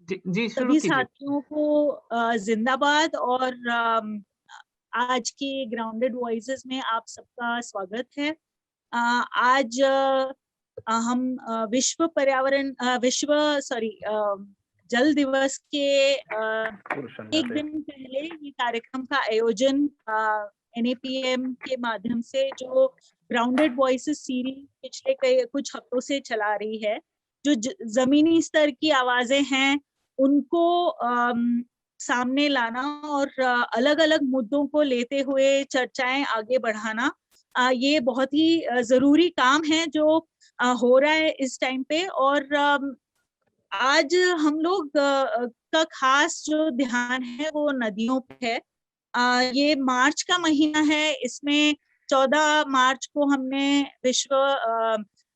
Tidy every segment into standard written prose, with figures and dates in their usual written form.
जी शुरू सभी कीजिए। साथियों को जिंदाबाद और आज के ग्राउंडेड वॉइसेस में आप सबका स्वागत है। आज हम विश्व जल दिवस के एक दिन पहले ये कार्यक्रम का आयोजन NAPM के माध्यम से जो ग्राउंडेड वॉइसेस सीरीज पिछले कुछ हफ्तों से चला रही है, जो जमीनी स्तर की आवाजें हैं उनको सामने लाना और अलग अलग मुद्दों को लेते हुए चर्चाएं आगे बढ़ाना, ये बहुत ही जरूरी काम है जो हो रहा है इस टाइम पे। और आज हम लोग का खास जो ध्यान है वो नदियों पे है। ये मार्च का महीना है, इसमें 14 मार्च को हमने विश्व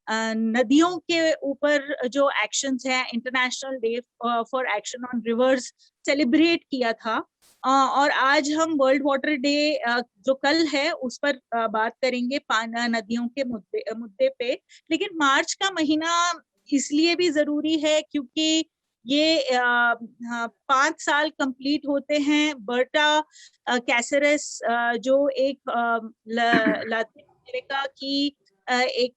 नदियों के ऊपर जो एक्शंस हैं, international day for action on reverse celebrate किया था। और आज हम वर्ल्ड वाटर डे जो कल है उस पर बात करेंगे नदियों के मुद्दे पे। लेकिन मार्च का महीना इसलिए भी जरूरी है क्योंकि ये 5 साल कंप्लीट होते हैं बर्टा कैसेरेस, जो एक लैटिन अमेरिका की एक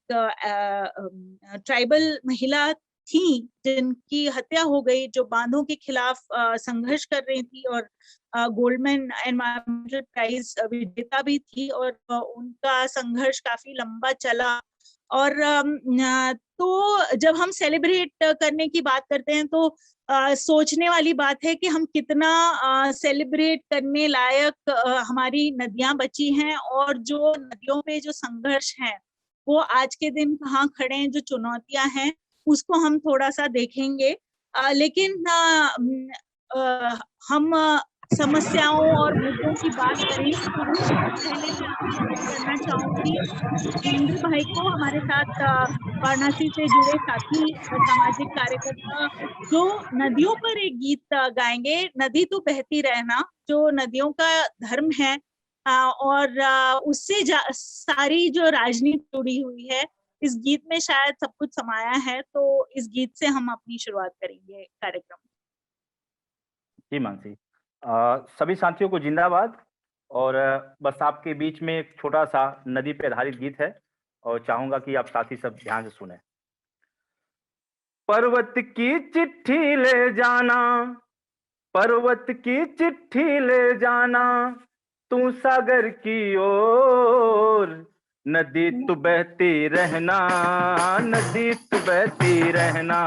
ट्राइबल महिला थी जिनकी हत्या हो गई, जो बांधों के खिलाफ संघर्ष कर रही थी और गोल्डमैन एनवायरमेंटल प्राइज विजेता भी थी। और उनका संघर्ष काफी लंबा चला। और तो जब हम सेलिब्रेट करने की बात करते हैं तो सोचने वाली बात है कि हम कितना सेलिब्रेट करने लायक हमारी नदियां बची हैं, और जो नदियों पे जो संघर्ष है वो आज के दिन कहाँ खड़े हैं, जो चुनौतियां हैं उसको हम थोड़ा सा देखेंगे। लेकिन हम समस्याओं और मुद्दों की बात करें तो उससे पहले मैं आमंत्रित करना चाहूंगी जितेंद्र भाई को, हमारे साथ वाराणसी से जुड़े साथी सामाजिक कार्यकर्ता, जो नदियों पर एक गीत गाएंगे, नदी तो बहती रहना, जो नदियों का धर्म है। और उससे सारी जो राजनीति जुड़ी हुई है इस गीत में शायद सब कुछ समाया है। तो इस गीत से हम अपनी शुरुआत करेंगे कार्यक्रम। जी मानसी, सभी साथियों को जिंदाबाद। और बस आपके बीच में एक छोटा सा नदी पे आधारित गीत है और चाहूंगा कि आप साथी सब ध्यान से सुने। पर्वत की चिट्ठी ले जाना, पर्वत की चिट्ठी ले जाना, तू सागर की ओर, नदी तू बहती रहना, नदी तू बहती रहना,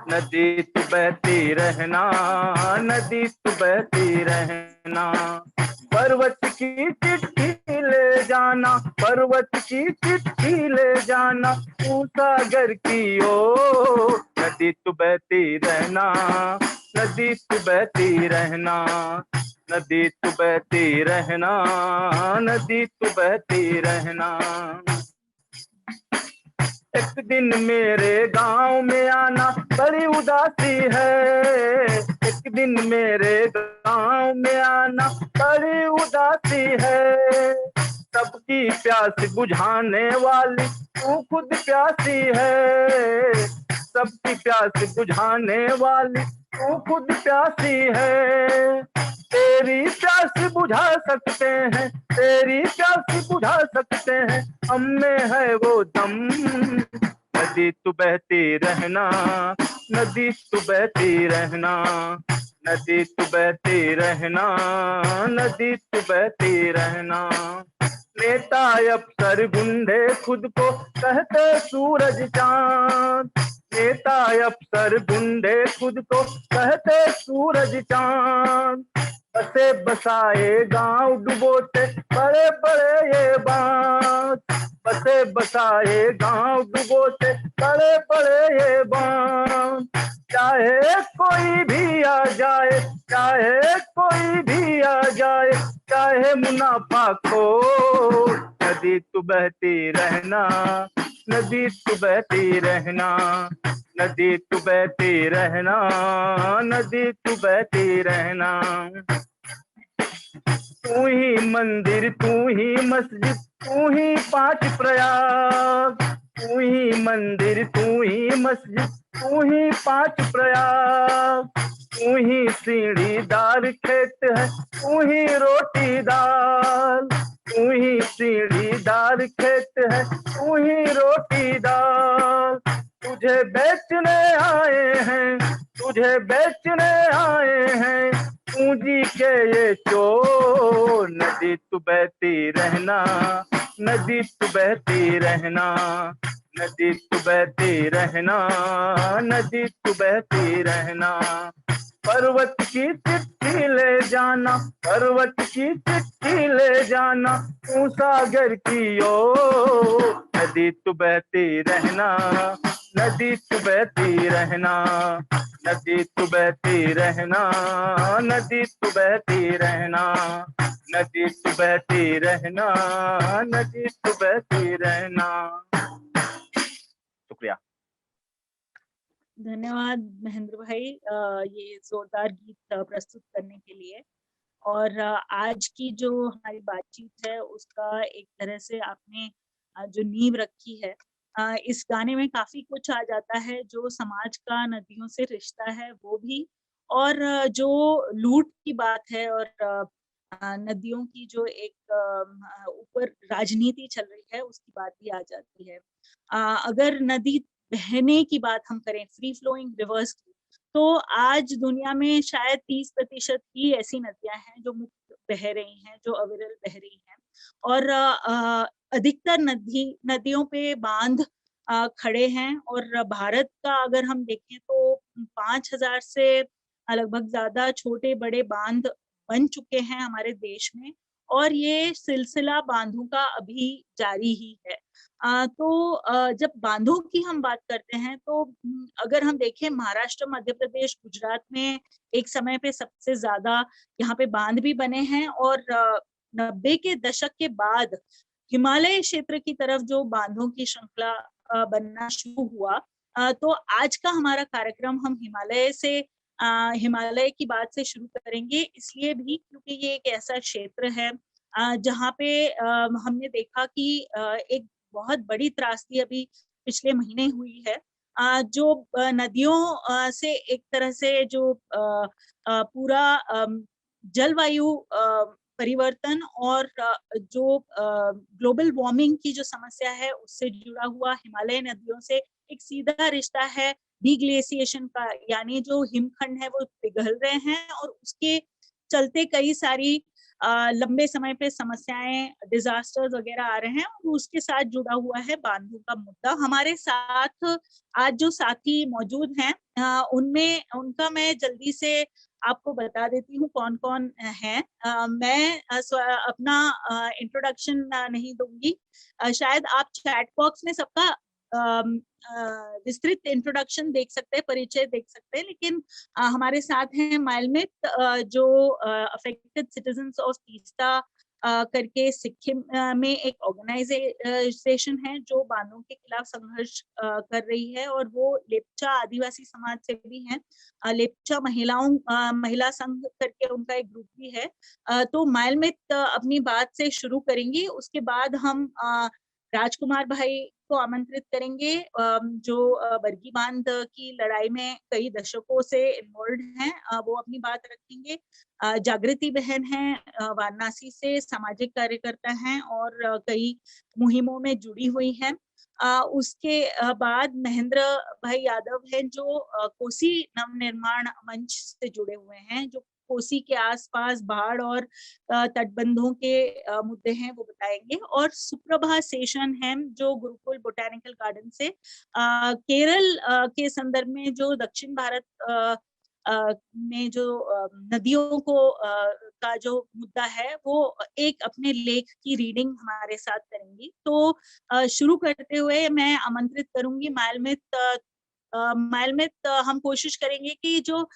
नदी तू बहती रहना, नदी तू बहती रहना। पर्वत की चिट्ठी ले जाना, पर्वत की चिट्ठी ले जाना, तू सागर की ओर, नदी तू बहती रहना, नदी तू बहती रहना, नदी तू बहती रहना, नदी तू बहती रहना। एक दिन मेरे गांव में आना बड़ी उदासी है, एक दिन मेरे गांव में आना बड़ी उदासी है, सबकी प्यास बुझाने वाली तू खुद प्यासी है, सबकी प्यास बुझाने वाली तू खुद प्यासी है। तेरी प्यास बुझा सकते हैं, तेरी प्यास बुझा सकते हैं, हम में है वो दम, नदी तू बहती रहना, नदी तू बहती रहना, नदी तू बहती रहना, नदी तू बहती रहना। नेता अफसर गुंडे खुद को कहते सूरज चांद, नेता अफसर गुंडे खुद को कहते सूरज चांद, बसे बसाए गांव डुबोते बड़े बड़े ये बांध, बसे बसाए गांव डुबोते बड़े बड़े ये बांध। चाहे कोई भी आ जाए, चाहे कोई भी आ जाए, चाहे मुनाफा खो, नदी तू बहती रहना, नदी तू बहती रहना, नदी तू बहती रहना, नदी तू बहती रहना। तू ही मंदिर, तू ही मस्जिद, तू ही 5 प्रयाग, तू ही मंदिर, तू ही मस्जिद, तू ही 5 प्रयाग, तू ही सीढ़ीदार खेत है, तू ही रोटी दाल, तू ही सीढ़ीदार खेत है, तू ही रोटी दाल। तुझे बेचने आए हैं, तुझे बेचने आए हैं, पूंजी के ये चोर। नदी तू बहती रहना, नदी तू बहती रहना, नदी तू बहती रहना, नदी तू बहती रहना। पर्वत की चिट्ठी ले जाना, पर्वत की चिट्ठी ले जाना, तू सागर की ओर। नदी तू बहती रहना, नदी तू बहती रहना, नदी तू बहती रहना, नदी तू बहती रहना, नदी तू बहती रहना, नदी तू बहती रहना। शुक्रिया। धन्यवाद महेंद्र भाई, ये जोरदार गीत प्रस्तुत करने के लिए। और आज की जो हमारी बातचीत है उसका एक तरह से आपने जो नींव रखी है, इस गाने में काफी कुछ आ जाता है, जो समाज का नदियों से रिश्ता है वो भी, और जो लूट की बात है, और नदियों की जो एक ऊपर राजनीति चल रही है उसकी बात भी आ जाती है। अगर नदी बहने की बात हम करें, फ्री फ्लोइंग रिवर्स की, तो आज दुनिया में शायद 30% ही ऐसी नदियां हैं जो मुक्त बह रही हैं, जो अविरल बह रही हैं। और अधिकतर नदियों पे बांध खड़े हैं, और भारत का अगर हम देखें तो 5,000 से लगभग ज्यादा छोटे बड़े बांध बन चुके हैं हमारे देश में, और ये सिलसिला बांधों का अभी जारी ही है। तो जब बांधों की हम बात करते हैं तो अगर हम देखें, महाराष्ट्र, मध्य प्रदेश, गुजरात में एक समय पे सबसे ज्यादा यहाँ पे बांध भी बने हैं, और 90 के दशक के बाद हिमालय क्षेत्र की तरफ जो बांधों की श्रृंखला बनना शुरू हुआ। तो आज का हमारा कार्यक्रम हम हिमालय की बात से शुरू करेंगे, इसलिए भी क्योंकि ये एक ऐसा क्षेत्र है जहाँ पे हमने देखा कि एक बहुत बड़ी त्रासदी अभी पिछले महीने हुई है, जो नदियों से एक तरह से जो पूरा जलवायु परिवर्तन और जो ग्लोबल वार्मिंग की जो समस्या है उससे जुड़ा हुआ हिमालय नदियों से एक सीधा रिश्ता है डिग्लेशिएशन का, यानी जो हिमखंड है वो पिघल रहे हैं, और उसके चलते कई सारी लंबे समय पे समस्याएं, डिजास्टर्स वगैरह आ रहे हैं, और उसके साथ जुड़ा हुआ है बांधों का मुद्दा। हमारे साथ आज जो साथी मौजूद हैं, उनमें उनका मैं जल्दी से आपको बता देती हूँ कौन कौन हैं। मैं अपना इंट्रोडक्शन नहीं दूंगी, शायद आप चैट बॉक्स में सबका विस्तृत इंट्रोडक्शन देख सकते हैं, परिचय देख सकते हैं, लेकिन हमारे साथ हैं माइलमित, जो अफेक्टेड सिटीजन्स ऑफ तीस्ता करके सिक्किम में एक ऑर्गेनाइजेशन है जो बांधों के खिलाफ संघर्ष कर रही है, और वो लेप्चा आदिवासी समाज से भी हैं। लेप्चा महिला संघ करके उनका एक ग्रुप भी है। तो माइलमित अपनी बात से शुरू करेंगी, उसके बाद हम राजकुमार भाई को आमंत्रित करेंगे, जो बरगी बांध की लड़ाई में कई दशकों से इन्वॉल्व हैं, वो अपनी बात रखेंगे। जागृति बहन हैं, वाराणसी से सामाजिक कार्यकर्ता हैं और कई मुहिमों में जुड़ी हुई हैं। उसके बाद महेंद्र भाई यादव हैं, जो कोसी नवनिर्माण मंच से जुड़े हुए हैं, जो कोसी के आसपास बाढ़ और तटबंधों के मुद्दे हैं वो बताएंगे। और सुप्रभा सेशन है, जो गुरुकुल बोटेनिकल गार्डन से केरल के संदर्भ में जो दक्षिण भारत में जो नदियों को का जो मुद्दा है वो एक अपने लेख की रीडिंग हमारे साथ करेंगी। तो शुरू करते हुए मैं आमंत्रित करूंगी माइलमित। माइलमित, हम कोशिश करेंगे कि जो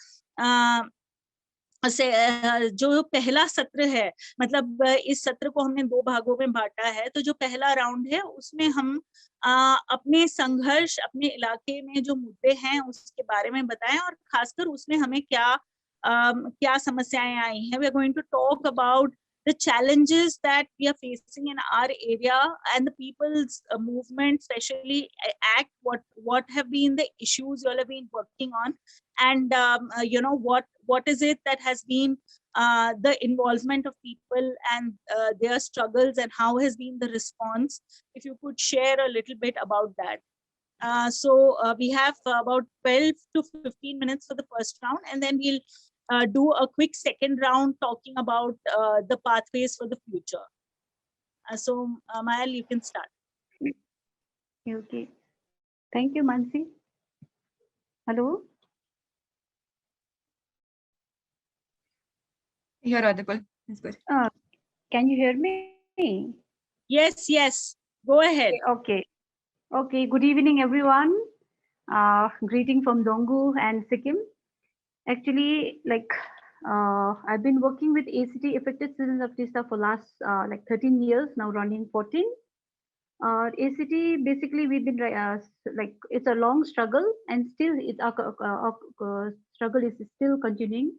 पहला सत्र है, मतलब इस सत्र को हमने 2 भागों में बांटा है, तो जो पहला राउंड है उसमें हम अपने संघर्ष, अपने इलाके में जो मुद्दे हैं उसके बारे में बताएं, और खासकर उसमें हमें क्या समस्याएं आई हैं। We are going to talk about the challenges that we are facing in our area, and the people's movement, especially ACT, what have been the issues you all have been working on, and what is it that has been the involvement of people and their struggles, and how has been the response. If you could share a little bit about that. We have about 12 to 15 minutes for the first round, and then we'll do a quick second round talking about the pathways for the future. Mayal, you can start. Okay. Thank you, Mansi. Hello? You're audible. It's good. Can you hear me? Yes. Go ahead. Okay. Good evening, everyone. Greeting from Donggu and Sikkim. Actually, I've been working with ACT, Affected Citizens of TISTA, for last 13 years now, running 14. ACT, basically, we've been it's a long struggle, and still our struggle is still continuing.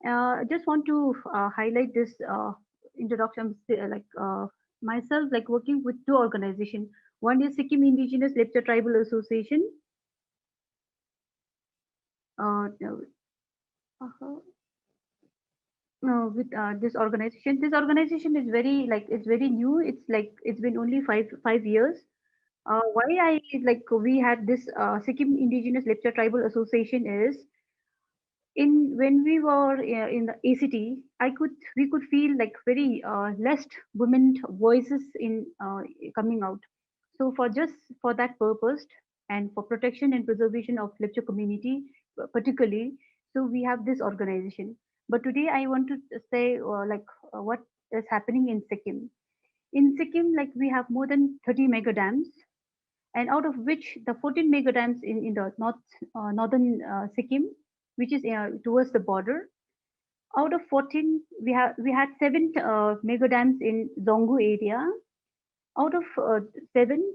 I just want to highlight this introduction, myself, working with two organizations. One is Sikkim Indigenous Lepcha Tribal Association. With this organization is very it's very new. It's been only five years. Why we had this Sikkim Indigenous Lepcha Tribal Association is, when we were in the ACT, we could feel very less women voices in coming out. So for that purpose, and for protection and preservation of Lepcha community particularly, so we have this organization. But today I want to say what is happening in Sikkim. In Sikkim, we have more than 30 mega dams, and out of which the 14 mega dams in the northern Sikkim, which is towards the border. Out of 14, we had 7 mega dams in Donggu area. Out of 7,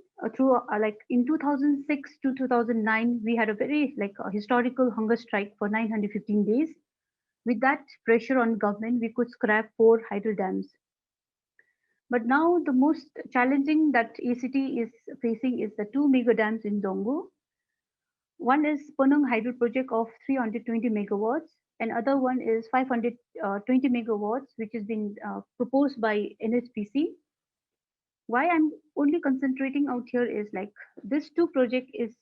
in 2006 to 2009, we had a very a historical hunger strike for 915 days. With that pressure on government, we could scrap 4 hydro dams. But now the most challenging that ACT is facing is the 2 mega dams in Donggu. One is Ponung Hydro Project of 320 megawatts, and other one is 520 megawatts, which has been proposed by NHPC. Why I'm only concentrating out here is this 2 project is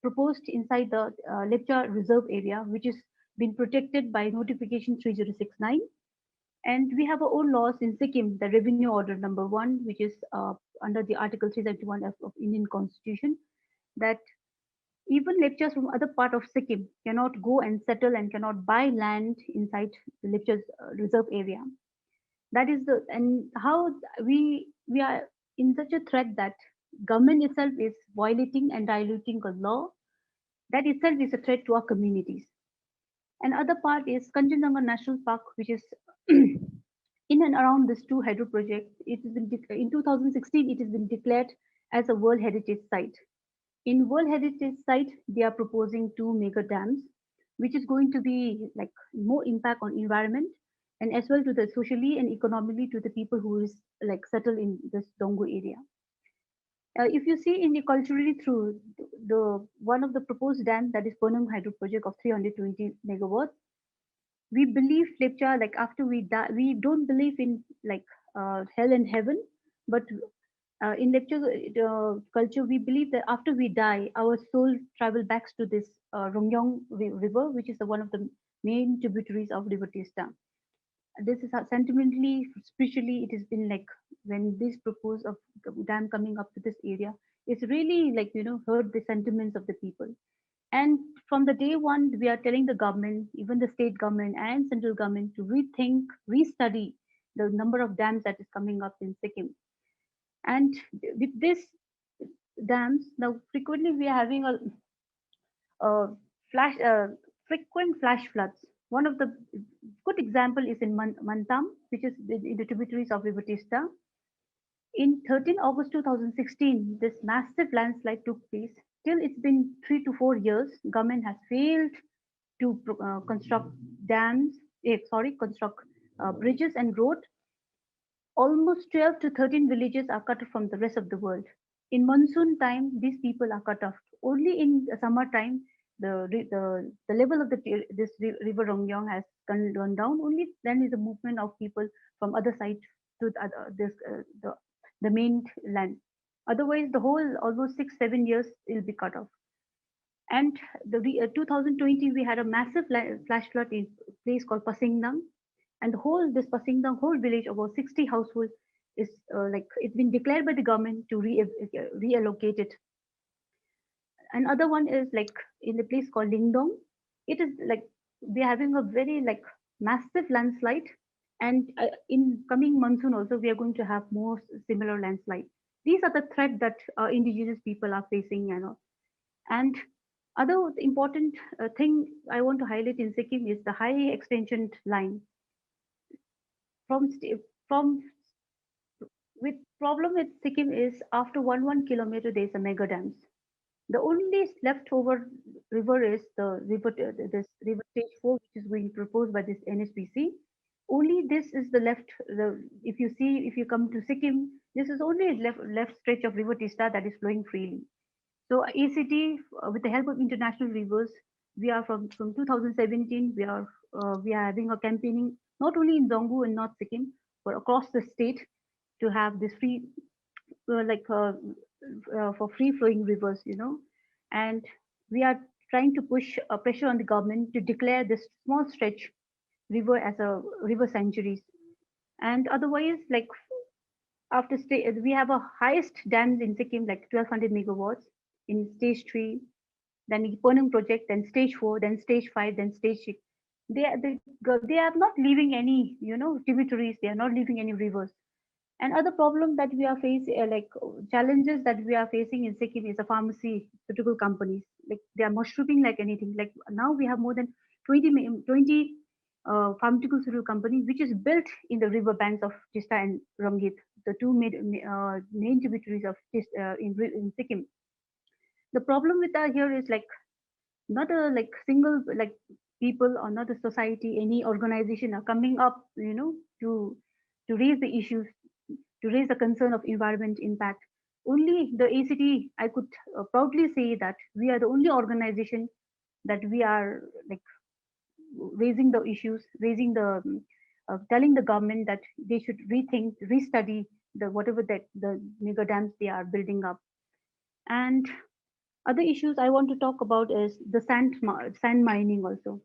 proposed inside the Lepcha Reserve area, which is been protected by notification 3069. And we have our own laws in Sikkim, the Revenue Order number 1, which is under the Article 371 of Indian Constitution, that even Lepchas from other part of Sikkim cannot go and settle and cannot buy land inside the Lepcha's reserve area. That is and how we are in such a threat that government itself is violating and diluting the law. That itself is a threat to our communities. And other part is Kanchenjunga National Park, which is in and around this 2 hydro projects. It has been in 2016. It has been declared as a World Heritage Site. In World Heritage Site, they are proposing 2 mega dams, which is going to be more impact on environment, and as well to the socially and economically to the people who is settled in this Donggu area. If you see in the culturally through the one of the proposed dam, that is Ponung Hydro Project of 320 megawatts, we believe Lepcha, after we die, we don't believe in hell and heaven, but in Lepcha culture, we believe that after we die, our soul travel back to this Rongyong River, which is one of the main tributaries of River Tista. This is how sentimentally, spiritually, it has been when this proposal of dam coming up to this area, it's really heard the sentiments of the people. And from the day one, we are telling the government, even the state government and central government, to rethink, restudy the number of dams that is coming up in Sikkim. And with this dams, now frequently we are having frequent flash floods. One of the good example is in Mantam, which is in the tributaries of River Tista. In 13 August 2016, this massive landslide took place. Till it's been 3 to 4 years, government has failed to construct dams, construct bridges and road, almost 12 to 13 villages are cut off from the rest of the world. In monsoon time, these people are cut off. Only in the summer time, the level of this river Rongyong has gone down. Only then is the movement of people from other side to the main land. Otherwise, the whole almost 6 7 years will be cut off. And 2020, we had a massive flash flood in a place called Pasingdang, and the whole this Pasingdang whole village, about 60 households, is like it's been declared by the government to reallocate it. Another one is like in the place called Lingdong. It is like we are having a very like massive landslide, and in coming monsoon also we are going to have more similar landslide. These are the threat that indigenous people are facing, you know. And other important thing I want to highlight in Sikkim is the high extension line from with problem with Sikkim is after 1 kilometer there is a mega dams. The only leftover river is the river, this river stage 4, which is being proposed by this NSPC. Only this is the left. If you see, if you come to Sikkim, this is only left stretch of River Tista that is flowing freely. So ACT, with the help of international rivers, we are from 2017. We are having a campaigning not only in Zonggu and North Sikkim, but across the state to have this free for free flowing rivers, you know. And we are trying to push pressure on the government to declare this small stretch river as a river sanctuaries. And otherwise, like after we have a highest dams in Sikkim, like 1200 megawatts in stage 3, then the Ponung project, then stage 4, then stage 5, then stage 6. They are not leaving any, you know, tributaries. They are not leaving any rivers. And other problem that we are facing, challenges that we are facing in Sikkim is the pharmaceutical companies. Like they are mushrooming like anything. Like now we have more than 20 pharmaceutical companies which is built in the river banks of Tista and Rongit, the two main tributaries of in Sikkim. The problem with that here is like not a like single like people or not a society, any organization are coming up, you know, to raise the issues, to raise the concern of environment impact. Only the ACT, I could proudly say that we are the only organization that we are like raising the issues, raising the telling the government that they should rethink, restudy the whatever that the mega dams they are building up. And other issues I want to talk about is the sand mining also.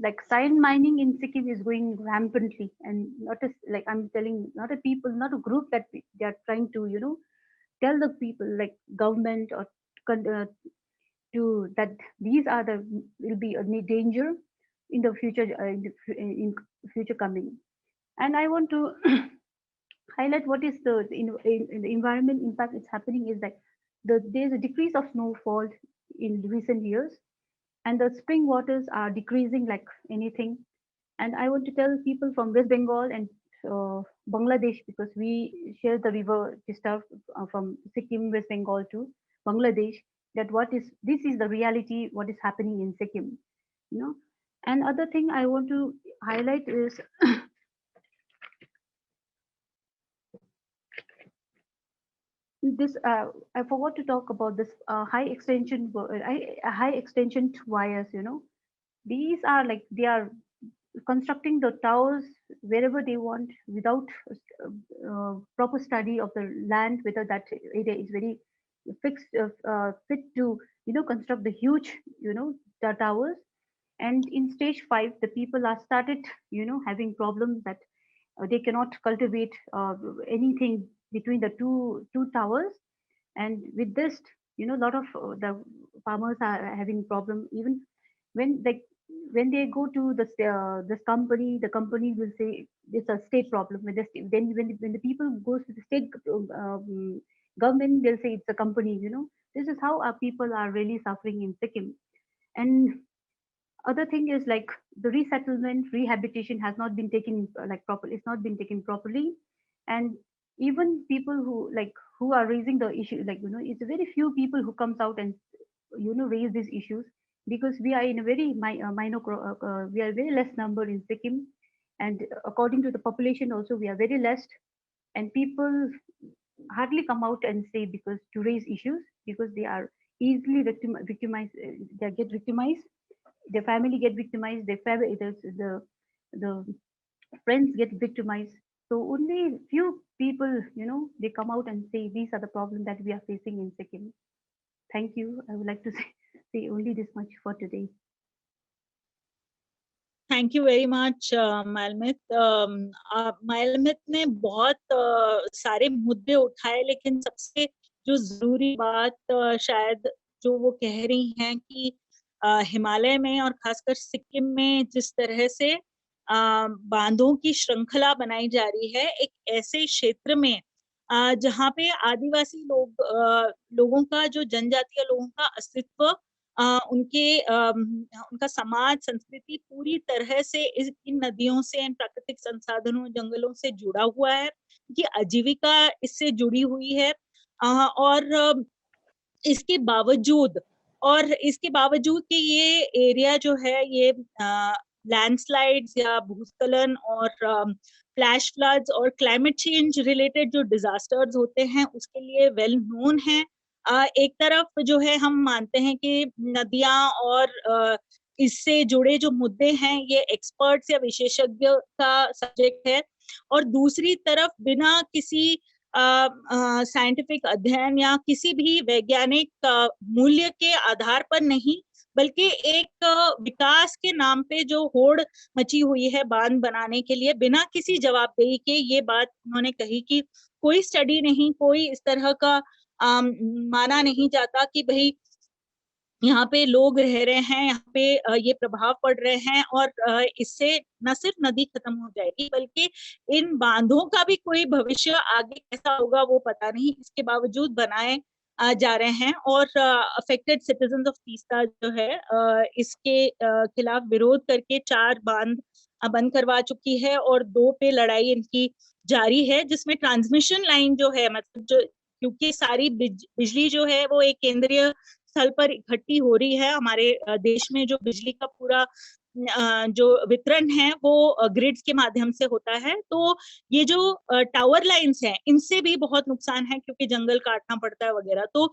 Like sand mining in Sikkim is going rampantly, and not as like I'm telling, not a people, not a group that they are trying to, you know, tell the people like government or to that these are the will be a danger in the future in future coming. And I want to highlight what is in the environment impact is happening is that there's a decrease of snowfall in recent years, and the spring waters are decreasing like anything. And I want to tell people from West Bengal and Bangladesh, because we share the river Tista from Sikkim, West Bengal to Bangladesh, that what is this is the reality, what is happening in Sikkim, you know. And other thing I want to highlight is this I forgot to talk about this high extension wires, you know. These are like they are constructing the towers wherever they want without proper study of the land, whether that area is very fit to, you know, construct the huge, you know, the towers. And in stage 5 the people are started, you know, having problems that they cannot cultivate anything between the two towers. And with this, you know, a lot of the farmers are having problem. Even when like when they go to this company, the company will say it's a state problem. Then when the people goes to the state government, they'll say it's a company, you know. This is how our people are really suffering in Sikkim. And other thing is like the resettlement rehabilitation has not been taken like properly, it's not been taken properly. And even people who are raising the issue, like, you know, it's very few people who comes out and, you know, raise these issues, because we are in a very we are very less number in Sikkim. and according to the population also we are very less, and people hardly come out and say because to raise issues because they are easily victimized. They get victimized. Their family get victimized. Their family, the friends get victimized. So only few people, they come out and say these are the problems that we are facing in Sikkim. Thank you. I would like to say only this much for today. Thank you very much मालमित। मालमित ने बहुत सारे मुद्दे उठाए, लेकिन सबसे जो जरूरी बात शायद जो वो कह रही हैं कि हिमालय में और खासकर सिक्किम में जिस तरह से बांधों की श्रृंखला बनाई जा रही है, एक ऐसे क्षेत्र में जहाँ पे आदिवासी लोगों का, जो जनजातीय लोगों का अस्तित्व, उनका समाज, संस्कृति पूरी तरह से इन नदियों से, इन प्राकृतिक संसाधनों, जंगलों से जुड़ा हुआ है, कि आजीविका इससे जुड़ी हुई है। और इसके बावजूद कि ये एरिया जो है ये लैंडस्लाइड्स या भूस्खलन और फ्लैश फ्लड्स और क्लाइमेट चेंज रिलेटेड जो डिजास्टर्स होते हैं उसके लिए वेल नोन है। एक तरफ जो है हम मानते हैं कि नदियां और इससे जुड़े जो मुद्दे हैं ये एक्सपर्ट्स या विशेषज्ञ का सब्जेक्ट है, और दूसरी तरफ बिना किसी साइंटिफिक अध्ययन या किसी भी वैज्ञानिक मूल्य के आधार पर नहीं, बल्कि एक विकास के नाम पे जो होड़ मची हुई है बांध बनाने के लिए, बिना किसी जवाबदेही के, ये बात उन्होंने कही कि कोई स्टडी नहीं, कोई इस तरह का माना नहीं जाता कि भाई यहाँ पे लोग रह रहे हैं, यहाँ पे ये प्रभाव पड़ रहे हैं और इससे न सिर्फ नदी खत्म हो जाएगी बल्कि इन बांधों का भी कोई भविष्य आगे कैसा होगा वो पता नहीं। इसके बावजूद बनाए जा रहे हैं और अफेक्टेड सिटीजन्स ऑफ तीस्ता जो है इसके खिलाफ विरोध करके 4 बांध बंद करवा चुकी है और 2 पे लड़ाई इनकी जारी है, जिसमें ट्रांसमिशन लाइन जो है, मतलब जो, क्योंकि सारी बिजली जो है वो एक केंद्रीय स्थल पर इकट्ठी हो रही है। हमारे देश में जो बिजली का पूरा जो वितरण है वो ग्रिड्स के माध्यम से होता है, तो ये जो टावर लाइंस हैं इनसे भी बहुत नुकसान है क्योंकि जंगल काटना पड़ता है वगैरह। तो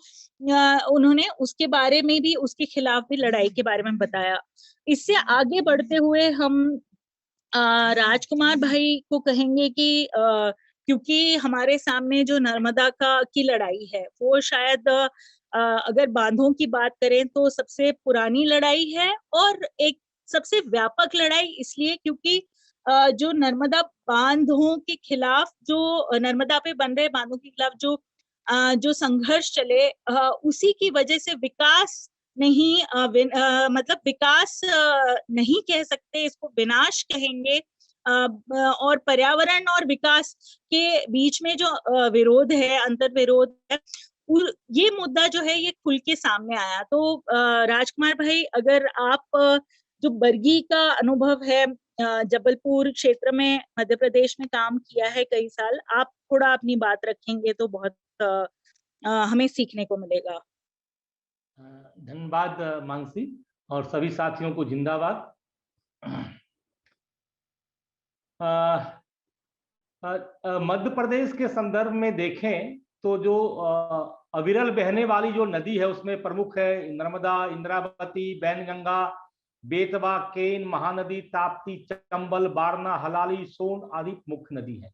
उन्होंने उसके बारे में भी, उसके खिलाफ भी लड़ाई के बारे में बताया। इससे आगे बढ़ते हुए हम राजकुमार भाई को कहेंगे कि क्योंकि हमारे सामने जो नर्मदा की लड़ाई है वो शायद अगर बांधों की बात करें तो सबसे पुरानी लड़ाई है और एक सबसे व्यापक लड़ाई इसलिए क्योंकि जो नर्मदा बांधों के खिलाफ, जो नर्मदा पे बन रहे बांधों के खिलाफ जो संघर्ष चले, उसी की वजह से विकास नहीं, मतलब विकास नहीं कह सकते, इसको विनाश कहेंगे। और पर्यावरण और विकास के बीच में जो विरोध है, अंतर विरोध है, ये मुद्दा जो है ये खुल के सामने आया। तो राजकुमार भाई, अगर आप जो बरगी का अनुभव है, जबलपुर क्षेत्र में मध्य प्रदेश में काम किया है कई साल, आप थोड़ा अपनी बात रखेंगे तो बहुत हमें सीखने को मिलेगा। धन्यवाद मानसी और सभी साथियों को जिंदाबाद। मध्य प्रदेश के संदर्भ में देखें तो जो अविरल बहने वाली जो नदी है उसमें प्रमुख है नर्मदा, इंद्रावती, बैनगंगा, बेतवा, केन, महानदी, ताप्ती, चंबल, बारना, हलाली, सोन आदि मुख्य नदी है।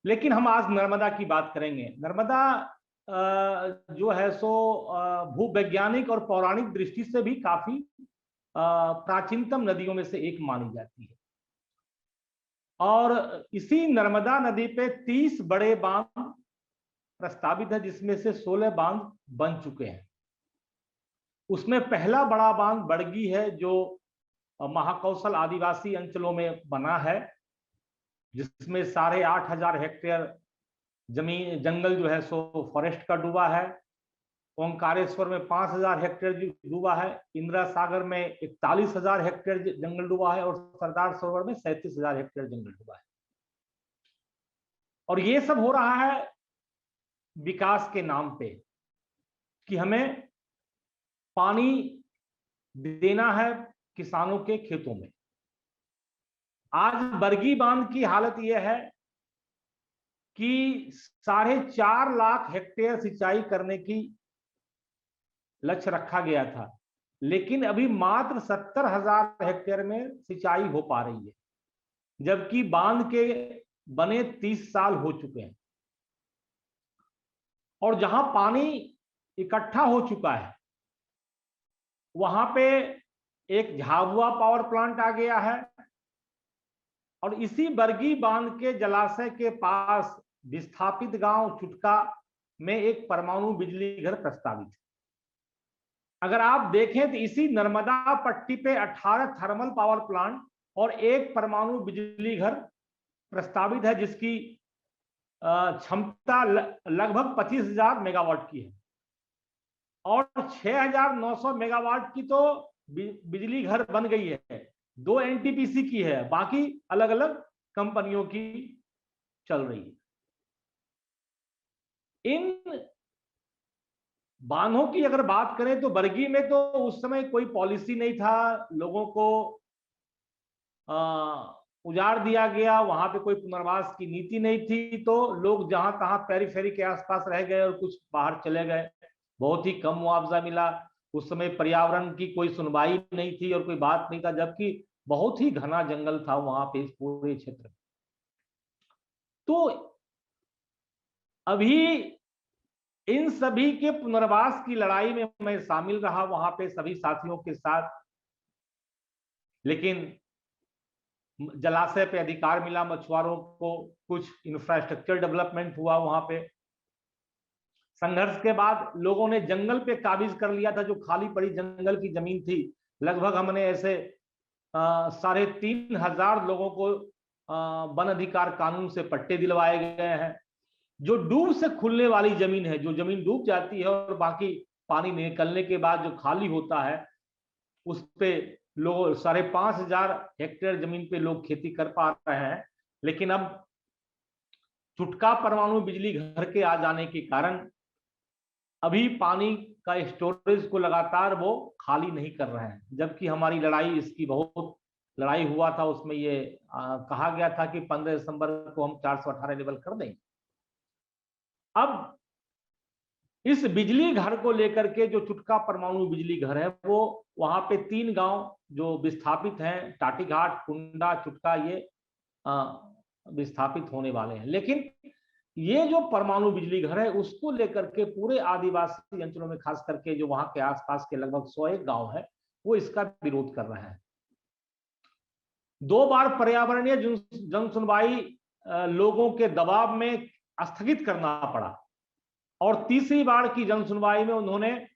लेकिन हम आज नर्मदा की बात करेंगे। नर्मदा जो है सो भूवैज्ञानिक और पौराणिक दृष्टि से भी काफी प्राचीनतम नदियों में से एक मानी जाती है और इसी नर्मदा नदी पे 30 बड़े बांध प्रस्तावित है, जिसमें से 16 बांध बन चुके हैं। उसमें पहला बड़ा बांध बड़गी है जो महाकौशल आदिवासी अंचलों में बना है, जिसमें 8,500 हेक्टेयर जमीन, जंगल जो है सो फॉरेस्ट का डूबा है। ओंकारेश्वर में 5,000 हेक्टेयर डूबा है। इंदिरा सागर में 41,000 हेक्टेयर जंगल डूबा है और सरदार सरोवर में 37,000 हेक्टेयर जंगल डूबा है। और ये सब हो रहा है विकास के नाम पे कि हमें पानी देना है किसानों के खेतों में। आज बरगी बांध की हालत यह है कि 4.5 लाख हेक्टेयर सिंचाई करने की लक्ष्य रखा गया था, लेकिन अभी मात्र 70,000 हेक्टेयर में सिंचाई हो पा रही है, जबकि बांध के बने 30 साल हो चुके हैं। और जहां पानी इकट्ठा हो चुका है वहां पे एक झाबुआ पावर प्लांट आ गया है, और इसी बरगी बांध के जलाशय के पास विस्थापित गांव चुटका में एक परमाणु बिजली घर प्रस्तावित है। अगर आप देखें तो इसी नर्मदा पट्टी पे 18 थर्मल पावर प्लांट और एक परमाणु बिजली घर प्रस्तावित है, जिसकी क्षमता लगभग 25,000 मेगावाट की है, और 6,900 मेगावाट की तो बिजली घर बन गई है, 2 एनटीपीसी की है, बाकी अलग अलग कंपनियों की चल रही है। इन बांधों की अगर बात करें तो बरगी में तो उस समय कोई पॉलिसी नहीं था, लोगों को उजाड़ दिया गया, वहां पे कोई पुनर्वास की नीति नहीं थी, तो लोग जहां तहां पेरीफेरी के आसपास रह गए और कुछ बाहर चले गए। बहुत ही कम मुआवजा मिला। उस समय पर्यावरण की कोई सुनवाई नहीं थी और कोई बात नहीं था, जबकि बहुत ही घना जंगल था वहां पे इस पूरे क्षेत्र में। तो अभी इन सभी के पुनर्वास की लड़ाई में मैं शामिल रहा वहां पे सभी साथियों के साथ, लेकिन जलाशय पे अधिकार मिला मछुआरों को, कुछ इंफ्रास्ट्रक्चर डेवलपमेंट हुआ वहां पे। संघर्ष के बाद लोगों ने जंगल पे काबिज कर लिया था, जो खाली पड़ी जंगल की जमीन थी। लगभग हमने ऐसे 3,500 लोगों को वन अधिकार कानून से पट्टे दिलवाए गए हैं। जो डूब से खुलने वाली जमीन है, जो जमीन डूब जाती है और बाकी पानी निकलने के बाद जो खाली होता है, उस पे लोग 5,500 हेक्टेयर जमीन पे लोग खेती कर पा रहे हैं। लेकिन अब चुटका परमाणु बिजली घर के आ जाने के कारण अभी पानी का स्टोरेज को लगातार वो खाली नहीं कर रहे हैं, जबकि हमारी लड़ाई इसकी बहुत लड़ाई हुआ था। उसमें ये कहा गया था कि 15 दिसंबर को हम 418 लेवल कर देंगे। अब इस बिजली घर को लेकर के जो चुटका परमाणु बिजली घर है, वो वहां पे 3 गांव जो विस्थापित हैं, टाटीघाट, कुंडा, चुटका, ये विस्थापित होने वाले हैं। लेकिन ये जो परमाणु बिजली घर है उसको लेकर के पूरे आदिवासी अंचलों में, खास करके जो वहां के आसपास के लगभग 101 गांव है, वो इसका विरोध कर रहे हैं। 2 बार पर्यावरणीय जन सुनवाई लोगों के दबाव में स्थगित करना पड़ा, और तीसरी बार की जन सुनवाई में उन्होंने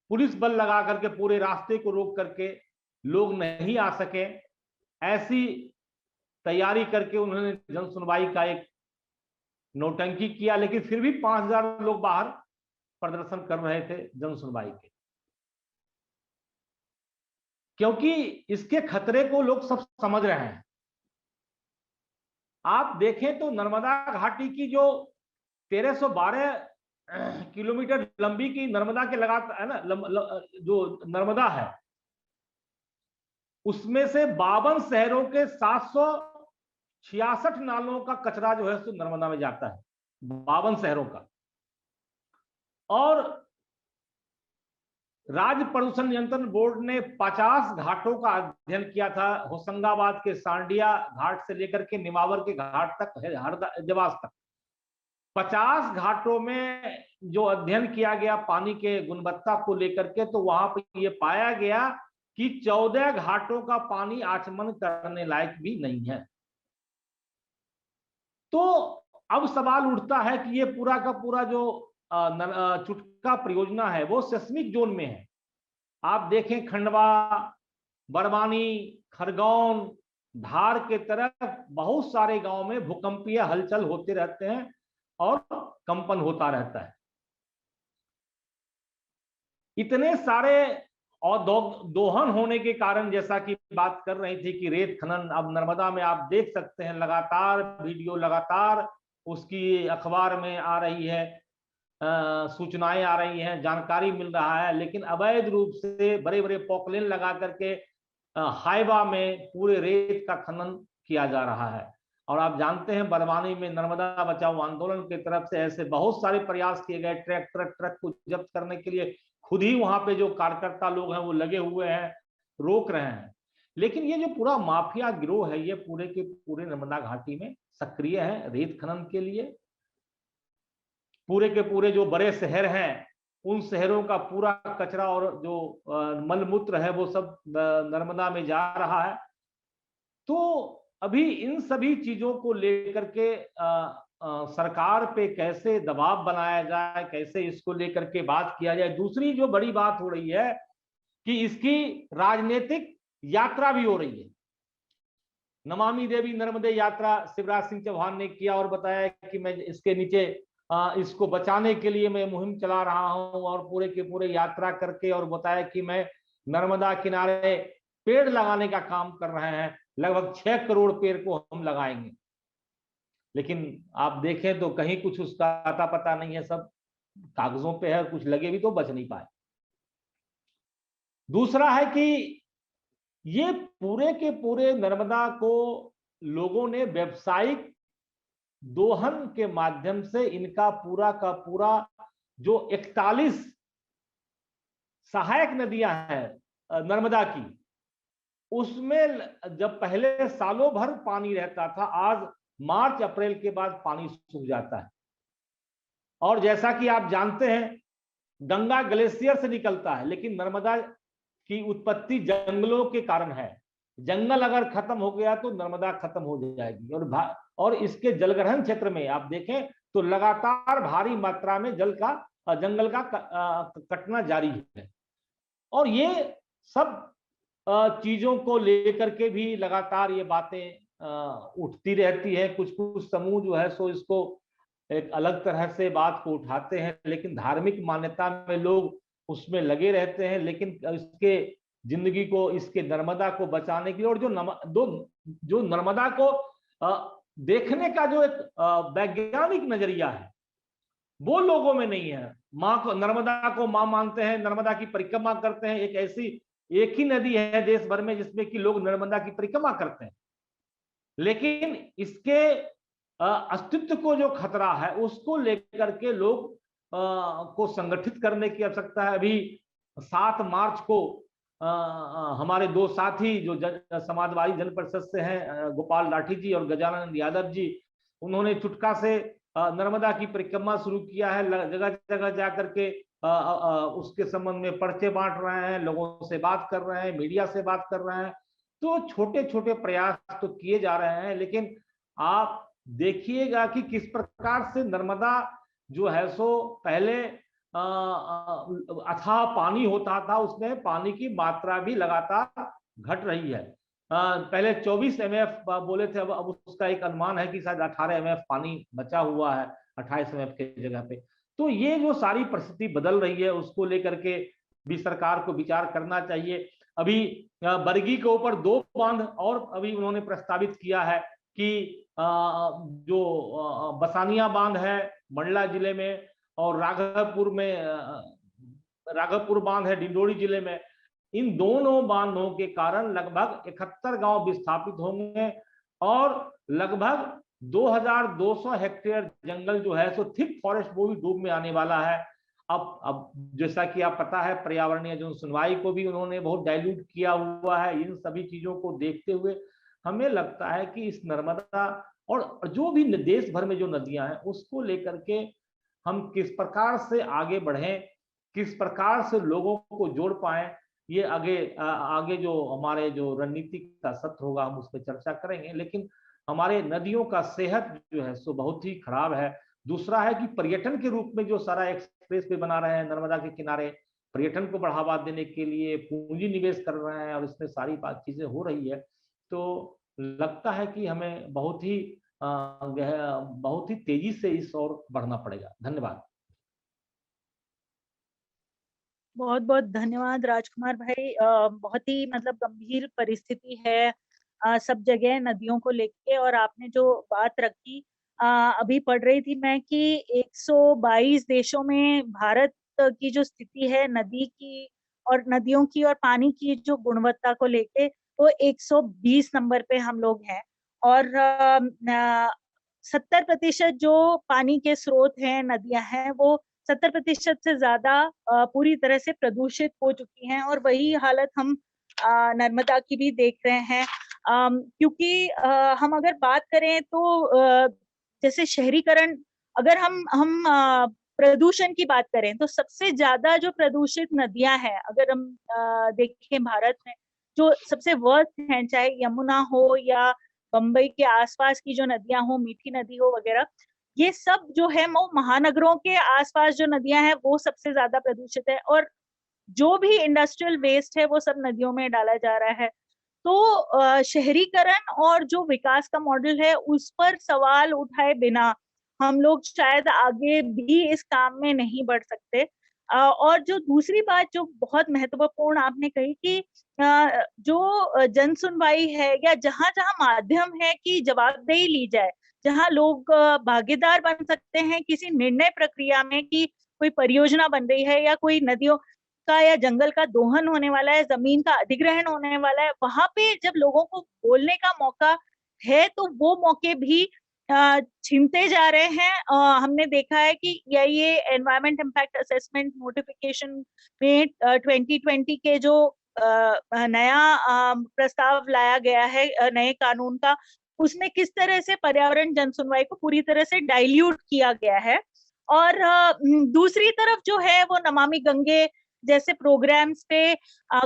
पुलिस बल लगा करके पूरे रास्ते को रोक करके लोग नहीं आ सके, ऐसी तैयारी करके उन्होंने जन सुनवाई का एक नौटंकी किया। लेकिन फिर भी 5,000 लोग बाहर प्रदर्शन कर रहे थे जन सुनवाई के, क्योंकि इसके खतरे को लोग सब समझ रहे हैं। आप देखें तो नर्मदा घाटी की जो 1312 किलोमीटर लंबी की नर्मदा के लगातार है ना, जो नर्मदा है, उसमें से 52 शहरों के 766 नालों का कचरा जो है सो नर्मदा में जाता है, 52 शहरों का। और राज्य प्रदूषण नियंत्रण बोर्ड ने 50 घाटों का अध्ययन किया था, होशंगाबाद के सांडिया घाट से लेकर के निमावर के घाट तक, हरदवास तक 50 घाटों में जो अध्ययन किया गया पानी के गुणवत्ता को लेकर के, तो वहां पर यह पाया गया कि 14 घाटों का पानी आचमन करने लायक भी नहीं है। तो अब सवाल उठता है कि ये पूरा का पूरा जो चुटका परियोजना है वो सेस्मिक जोन में है। आप देखें खंडवा, बड़वानी, खरगोन, धार के तरफ बहुत सारे गांव में भूकंपीय हलचल होते रहते हैं और कंपन होता रहता है। इतने सारे और दोहन होने के कारण, जैसा कि बात कर रही थी कि रेत खनन, अब नर्मदा में आप देख सकते हैं लगातार वीडियो, लगातार उसकी अखबार में आ रही है, सूचनाएं आ रही हैं, जानकारी मिल रहा है। लेकिन अवैध रूप से बड़े बड़े पॉकलेन लगा करके हाइबा में पूरे रेत का खनन किया जा रहा है। और आप जानते हैं बरवानी में नर्मदा बचाओ आंदोलन की तरफ से ऐसे बहुत सारे प्रयास किए गए, ट्रक को जब्त करने के लिए खुद ही वहां पे जो कार्यकर्ता लोग हैं वो लगे हुए हैं, रोक रहे हैं। लेकिन ये जो पूरा माफिया गिरोह है ये पूरे के पूरे नर्मदा घाटी में सक्रिय है रेत खनन के लिए। पूरे के पूरे जो बड़े शहर हैं उन शहरों का पूरा कचरा और जो मलमूत्र है वो सब नर्मदा में जा रहा है। तो अभी इन सभी चीजों को लेकर के सरकार पे कैसे दबाव बनाया जाए, कैसे इसको लेकर के बात किया जाए। दूसरी जो बड़ी बात हो रही है कि इसकी राजनीतिक यात्रा भी हो रही है। नमामि देवी नर्मदे यात्रा शिवराज सिंह चौहान ने किया और बताया कि मैं इसके नीचे इसको बचाने के लिए मैं मुहिम चला रहा हूं, और पूरे के पूरे यात्रा करके और बताया कि मैं नर्मदा किनारे पेड़ लगाने का काम कर रहे हैं, लगभग 6 करोड़ पेड़ को हम लगाएंगे। लेकिन आप देखें तो कहीं कुछ उसका आता पता नहीं है, सब कागजों पे है, कुछ लगे भी तो बच नहीं पाए। दूसरा है कि ये पूरे के पूरे नर्मदा को लोगों ने व्यावसायिक दोहन के माध्यम से इनका पूरा का पूरा जो 41 सहायक नदियां हैं नर्मदा की, उसमें जब पहले सालों भर पानी रहता था, आज मार्च अप्रैल के बाद पानी सूख जाता है। और जैसा कि आप जानते हैं गंगा ग्लेशियर से निकलता है, लेकिन नर्मदा की उत्पत्ति जंगलों के कारण है। जंगल अगर खत्म हो गया तो नर्मदा खत्म हो जाएगी। और इसके जलग्रहण क्षेत्र में आप देखें तो लगातार भारी मात्रा में जंगल का कटना जारी है। और ये सब चीजों को लेकर के भी लगातार ये बातें उठती रहती है। कुछ कुछ समूह जो है सो इसको एक अलग तरह से बात को उठाते हैं, लेकिन धार्मिक मान्यता में लोग उसमें लगे रहते हैं। लेकिन इसके जिंदगी को, इसके नर्मदा को बचाने के लिए और जो नर्मदा को देखने का जो एक वैज्ञानिक नजरिया है वो लोगों में नहीं है। नर्मदा को मां मानते हैं, नर्मदा की परिक्रमा करते हैं। एक ही नदी है देश भर में जिसमें कि लोग नर्मदा की परिक्रमा करते हैं, लेकिन इसके अस्तित्व को जो खतरा है उसको लेकर के लोग को संगठित करने की आवश्यकता है। अभी 7 मार्च को हमारे 2 साथी जो समाजवादी जन परिषद से हैं, गोपाल लाठी जी और गजानंद यादव जी, उन्होंने चुटका से नर्मदा की परिक्रमा शुरू किया है। जगह जगह जाकर के उसके संबंध में पर्चे बांट रहे हैं, लोगों से बात कर रहे हैं, मीडिया से बात कर रहे हैं। तो छोटे छोटे प्रयास तो किए जा रहे हैं, लेकिन आप देखिएगा कि किस प्रकार से नर्मदा जो है सो पहले अथाह पानी होता था, उसमें पानी की मात्रा भी लगातार घट रही है। पहले 24 MF बोले थे, अब उसका एक अनुमान है कि शायद 18 MF पानी बचा हुआ है 28 MF के जगह पे। तो ये जो सारी परिस्थिति बदल रही है उसको लेकर के भी सरकार को विचार करना चाहिए। अभी बरगी के ऊपर 2 बांध और अभी उन्होंने प्रस्तावित किया है कि जो बसानिया बांध है मंडला जिले में, और राघवपुर बांध है डिंडोरी जिले में, इन दोनों बांधों के कारण लगभग 71 गांव विस्थापित होंगे और लगभग 2200 हेक्टेयर जंगल जो है सो थिक फॉरेस्ट वो भी डूब में आने वाला है। अब जैसा कि आप पता है पर्यावरणीय जो सुनवाई को भी उन्होंने बहुत डाइल्यूट किया हुआ है। इन सभी चीजों को देखते हुए हमें लगता है कि इस नर्मदा और जो भी देश भर में जो नदियां हैं उसको लेकर के हम किस प्रकार से आगे बढ़ें, किस प्रकार से लोगों को जोड़ पाएं, ये आगे जो हमारे जो रणनीति का सत्र होगा हम उस पर चर्चा करेंगे। लेकिन हमारे नदियों का सेहत जो है सो बहुत ही खराब है। दूसरा है कि पर्यटन के रूप में जो सारा एक्सप्रेस वे बना रहे हैं नर्मदा के किनारे, पर्यटन को बढ़ावा देने के लिए पूंजी निवेश कर रहे हैं और इसमें सारी चीजें हो रही है। तो लगता है कि हमें बहुत ही तेजी से इस ओर बढ़ना पड़ेगा। धन्यवाद। बहुत बहुत धन्यवाद राजकुमार भाई। बहुत ही मतलब गंभीर परिस्थिति है सब जगह नदियों को लेके, और आपने जो बात रखी अभी पढ़ रही थी मैं कि 122 देशों में भारत की जो स्थिति है नदी की और नदियों की और पानी की जो गुणवत्ता को लेके वो 120 नंबर पे हम लोग हैं, और 70% जो पानी के स्रोत हैं, नदियां हैं, वो 70% से ज्यादा पूरी तरह से प्रदूषित हो चुकी हैं, और वही हालत हम नर्मदा की भी देख रहे हैं। क्योंकि हम अगर बात करें तो जैसे शहरीकरण, अगर हम प्रदूषण की बात करें तो सबसे ज्यादा जो प्रदूषित नदियां हैं, अगर हम देखें भारत में, जो सबसे वर्स्ट हैं, चाहे यमुना हो या बम्बई के आसपास की जो नदियां हो, मीठी नदी हो वगैरह, ये सब जो है वो महानगरों के आसपास जो नदियां हैं वो सबसे ज्यादा प्रदूषित है, और जो भी इंडस्ट्रियल वेस्ट है वो सब नदियों में डाला जा रहा है। तो शहरीकरण और जो विकास का मॉडल है उस पर सवाल उठाए बिना हम लोग शायद आगे भी इस काम में नहीं बढ़ सकते। और जो दूसरी बात जो बहुत महत्वपूर्ण आपने कही कि जो जन सुनवाई है, या जहां जहां माध्यम है कि जवाबदेही ली जाए, जहां लोग भागीदार बन सकते हैं किसी निर्णय प्रक्रिया में, कि कोई परियोजना बन रही है या कोई नदियों का या जंगल का दोहन होने वाला है, जमीन का अधिग्रहण होने वाला है, वहां पे जब लोगों को बोलने का मौका है तो वो मौके भी छीनते जा रहे हैं। हमने देखा है कि ये एनवायरमेंट इम्पैक्ट असेसमेंट नोटिफिकेशन में 2020 के जो नया प्रस्ताव लाया गया है नए कानून का, उसमें किस तरह से पर्यावरण जन सुनवाई को पूरी तरह से डाइल्यूट किया गया है। और दूसरी तरफ जो है वो नमामि गंगे जैसे प्रोग्राम्स पे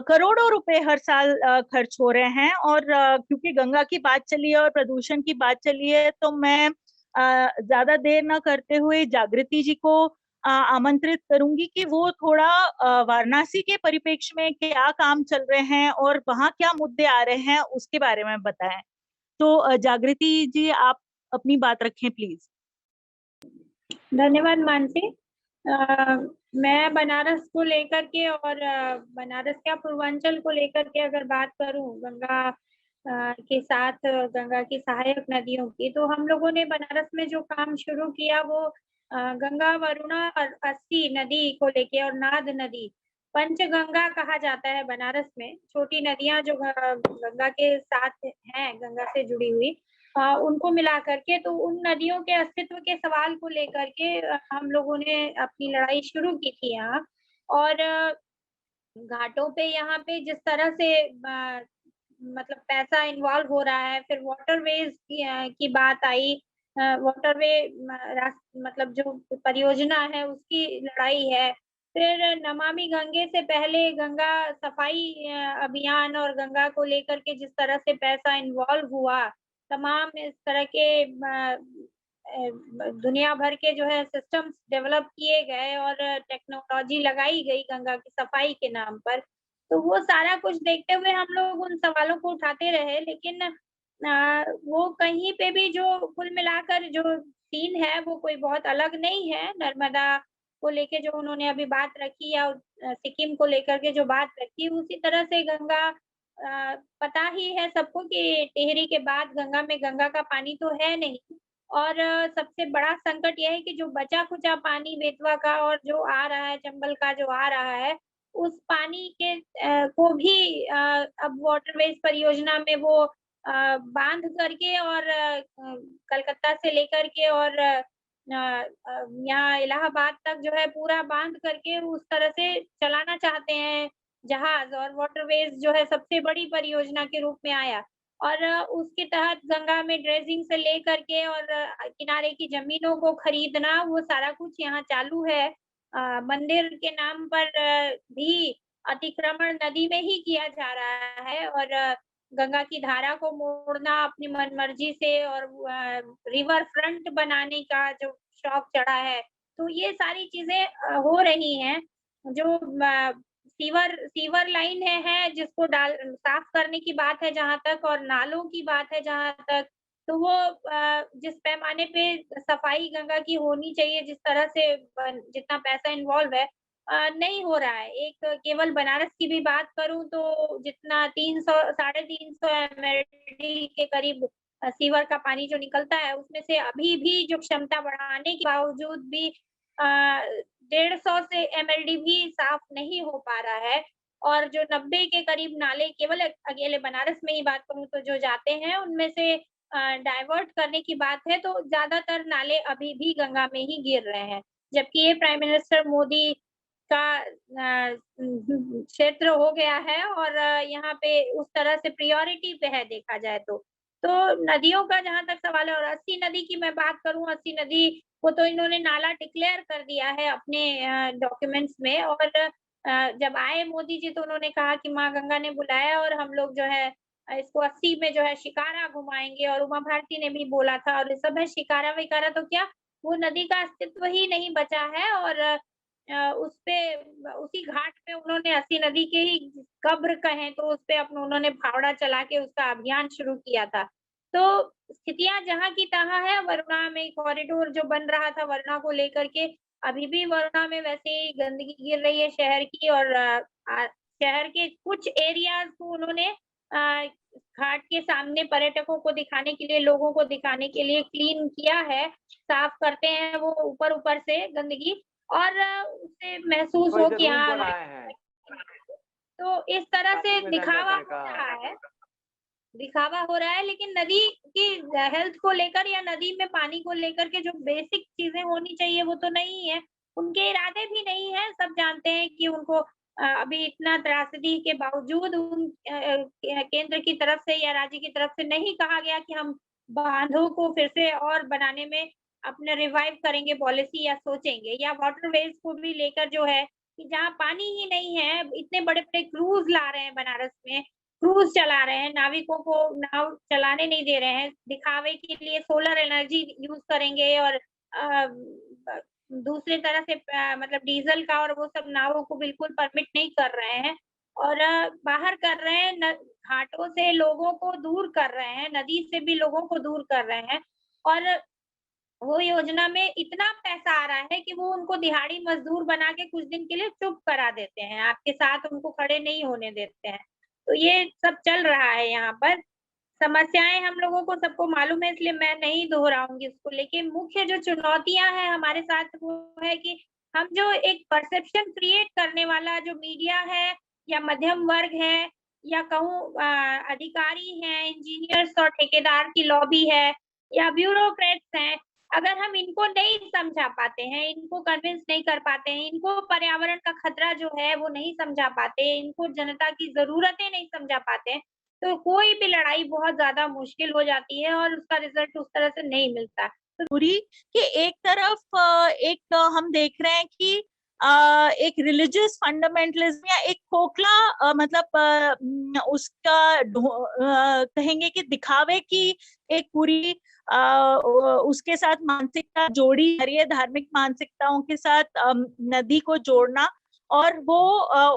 करोड़ों रुपए हर साल खर्च हो रहे हैं, और क्योंकि गंगा की बात चली है और प्रदूषण की बात चली है, तो मैं ज्यादा देर न करते हुए जागृति जी को आमंत्रित करूंगी कि वो थोड़ा वाराणसी के परिप्रेक्ष्य में क्या काम चल रहे हैं और वहाँ क्या मुद्दे आ रहे हैं उसके बारे में बताएं। तो जागृति जी, आप अपनी बात रखें प्लीज। धन्यवाद मानसी। मैं बनारस को लेकर के और बनारस क्या पूर्वांचल को लेकर के अगर बात करूं गंगा के साथ, गंगा की सहायक नदियों की, तो हम लोगों ने बनारस में जो काम शुरू किया वो गंगा, वरुणा और अस्सी नदी को लेके, और नाद नदी, पंचगंगा कहा जाता है बनारस में, छोटी नदियां जो गंगा के साथ हैं, गंगा से जुड़ी हुई, उनको मिला करके, तो उन नदियों के अस्तित्व के सवाल को लेकर के हम लोगों ने अपनी लड़ाई शुरू की थी यहाँ। और घाटों पे यहाँ पे जिस तरह से मतलब पैसा इन्वॉल्व हो रहा है, फिर वाटरवेज की बात आई, वाटरवे मतलब जो परियोजना है उसकी लड़ाई है, फिर नमामि गंगे से पहले गंगा सफाई अभियान और गंगा को लेकर के जिस तरह से पैसा इन्वॉल्व हुआ, तमाम इस तरह के दुनिया भर के जो है सिस्टम्स डेवलप किए गए और टेक्नोलॉजी लगाई गई गंगा की सफाई के नाम पर, तो वो सारा कुछ देखते हुए हम लोग उन सवालों को उठाते रहे। लेकिन वो कहीं पे भी जो कुल मिलाकर जो सीन है वो कोई बहुत अलग नहीं है। नर्मदा को लेके जो उन्होंने अभी बात रखी, या सिक्किम को लेकर के जो बात रखी, उसी तरह से गंगा पता ही है सबको कि टिहरी के बाद गंगा में गंगा का पानी तो है नहीं, और सबसे बड़ा संकट यह है कि जो बचा-खुचा पानी बेतवा का और जो आ रहा है, चंबल का जो आ रहा है, उस पानी के को भी अब वाटरवेज परियोजना में वो बांध करके और कलकत्ता से लेकर के और यहाँ इलाहाबाद तक जो है पूरा बांध करके उस तरह से चलाना चाहते हैं जहाज, और वाटरवेज जो है सबसे बड़ी परियोजना के रूप में आया, और उसके तहत गंगा में ड्रेजिंग से लेकर के और किनारे की जमीनों को खरीदना, वो सारा कुछ यहाँ चालू है। मंदिर के नाम पर भी अतिक्रमण नदी में ही किया जा रहा है, और गंगा की धारा को मोड़ना अपनी मनमर्जी से, और रिवर फ्रंट बनाने का जो शौक चढ़ा है, तो ये सारी चीजें हो रही हैं। जो सीवर लाइन है जिसको साफ करने की बात है जहाँ तक, और नालों की बात है जहाँ तक, तो वो जिस पैमाने पे सफाई गंगा की होनी चाहिए, जिस तरह से जितना पैसा इन्वॉल्व है, नहीं हो रहा है। एक केवल बनारस की भी बात करूं तो जितना 300 350 एमएलडी के करीब सीवर का पानी जो निकलता है, उसमें से अभी भी जो क्षमता बढ़ाने के बावजूद भी 150 से एमएलडी भी साफ नहीं हो पा रहा है। और जो 90 के करीब नाले केवल अकेले बनारस में ही बात करूं तो जो जाते हैं उनमें से डाइवर्ट करने की बात है तो ज्यादातर नाले अभी भी गंगा में ही गिर रहे हैं, जबकि ये प्राइम मिनिस्टर मोदी का क्षेत्र हो गया है और यहाँ पे उस तरह से प्रायोरिटी पे है देखा जाए तो नदियों का जहां तक सवाल है और 80 नदी की मैं बात करूं, 80 नदी को तो इन्होंने नाला डिक्लेयर कर दिया है अपने डॉक्यूमेंट्स में और जब आए मोदी जी तो उन्होंने कहा कि माँ गंगा ने बुलाया और हम लोग जो है इसको 80 में जो है शिकारा घुमाएंगे और उमा भारती ने भी बोला था और ये सब है शिकारा विकारा तो क्या वो नदी का अस्तित्व ही नहीं बचा है और उसपे उसी घाट पे उन्होंने 80 नदी के ही कब्र कहें तो उसपे अपना उन्होंने फावड़ा चला के उसका अभियान शुरू किया था। तो स्थितियां जहां की तहां है, वरुणा में कॉरिडोर जो बन रहा था वरुणा को लेकर के अभी भी वरुणा में वैसे ही गंदगी गिर रही है शहर की और शहर के कुछ एरियाज को उन्होंने घाट के सामने पर्यटकों को दिखाने के लिए, लोगों को दिखाने के लिए क्लीन किया है, साफ करते हैं वो ऊपर से गंदगी और उससे महसूस हो कि हाँ तो इस तरह से दिखावा हो रहा है लेकिन नदी की हेल्थ को लेकर या नदी में पानी को लेकर के जो बेसिक चीजें होनी चाहिए वो तो नहीं है, उनके इरादे भी नहीं है। सब जानते हैं कि उनको अभी इतना त्रासदी के बावजूद उन केंद्र की तरफ से या राज्य की तरफ से नहीं कहा गया कि हम बांधों को फिर से और बनाने में अपने रिवाइव करेंगे पॉलिसी या सोचेंगे या वाटरवेज को भी लेकर जो है कि जहाँ पानी ही नहीं है, इतने बड़े-बड़े क्रूज ला रहे हैं बनारस में, क्रूज चला रहे हैं, नाविकों को नाव चलाने नहीं दे रहे हैं, दिखावे के लिए सोलर एनर्जी यूज करेंगे और दूसरी तरह से मतलब डीजल का और वो सब नावों को बिल्कुल परमिट नहीं कर रहे हैं और बाहर कर रहे हैं, घाटों से लोगों को दूर कर रहे हैं, नदी से भी लोगों को दूर कर रहे हैं और वो योजना में इतना पैसा आ रहा है कि वो उनको दिहाड़ी मजदूर बना के कुछ दिन के लिए चुप करा देते हैं, आपके साथ उनको खड़े नहीं होने देते हैं। तो ये सब चल रहा है यहाँ पर। समस्याएं हम लोगों को सबको मालूम है इसलिए मैं नहीं दोहराऊंगी इसको, लेकिन मुख्य जो चुनौतियां हैं हमारे साथ वो है कि हम जो एक परसेप्शन क्रिएट करने वाला जो मीडिया है या मध्यम वर्ग है या कहूँ अधिकारी हैं, इंजीनियर्स और ठेकेदार की लॉबी है या ब्यूरोक्रेट्स हैं, अगर हम इनको नहीं समझा पाते हैं, इनको कन्विंस नहीं कर पाते हैं, इनको पर्यावरण का खतरा जो है वो नहीं समझा पाते, इनको जनता की जरूरतें नहीं समझा पाते हैं, तो कोई भी लड़ाई बहुत ज्यादा मुश्किल हो जाती है और उसका रिजल्ट उस तरह से नहीं मिलता। तो पूरी कि एक तरफ हम देख रहे हैं कि एक रिलीजियस फंडामेंटलिज्म या एक खोखला मतलब उसका कहेंगे कि दिखावे की एक पूरी उसके साथ मानसिकता जोड़ी जा रही है, धार्मिक मानसिकताओं के साथ नदी को जोड़ना और वो